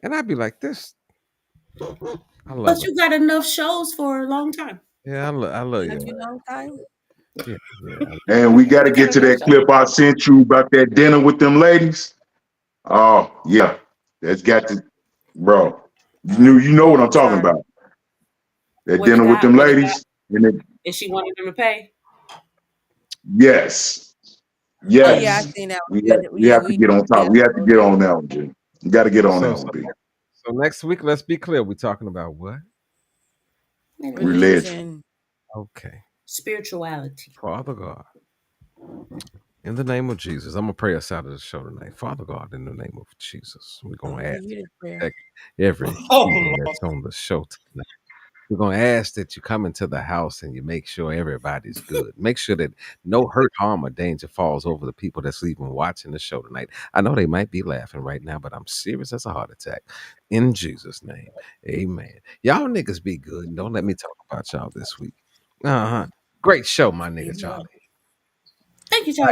and I'd be like, this. I love But her. you got enough shows for a long time. Yeah, I love Have you. you long time? Yeah, yeah. And we got to You got get to enough that shows. clip I sent you about that dinner with them ladies. Oh, yeah. That's got to, bro. You know what I'm I'm talking sorry. about. That dinner with them What it got? ladies. And it, And she wanted them to pay. yes. Oh yeah, I Yes. seen that We one. have, we Yeah, have to we get on top. yeah. We have to get on that one, G. You got to get on So that so one, B. so next week, let's be clear. We're talking about what? Religion. Religion. Okay. Spirituality. Father God, in the name of Jesus, I'm gonna pray us out of the show tonight. Father God, in the name of Jesus, we're I'm gonna gonna give ask you you this prayer. to protect every Oh, human Lord. that's on the show tonight. We're gonna ask that you come into the house and you make sure everybody's good. Make sure that no hurt, harm, or danger falls over the people that's even watching the show tonight. I know they might be laughing right now, but I'm serious as a heart attack. In Jesus' name, amen. Y'all niggas be good and don't let me talk about y'all this week. Uh-huh. Great show, my nigga Amen. Charlie. Thank you, Charlie.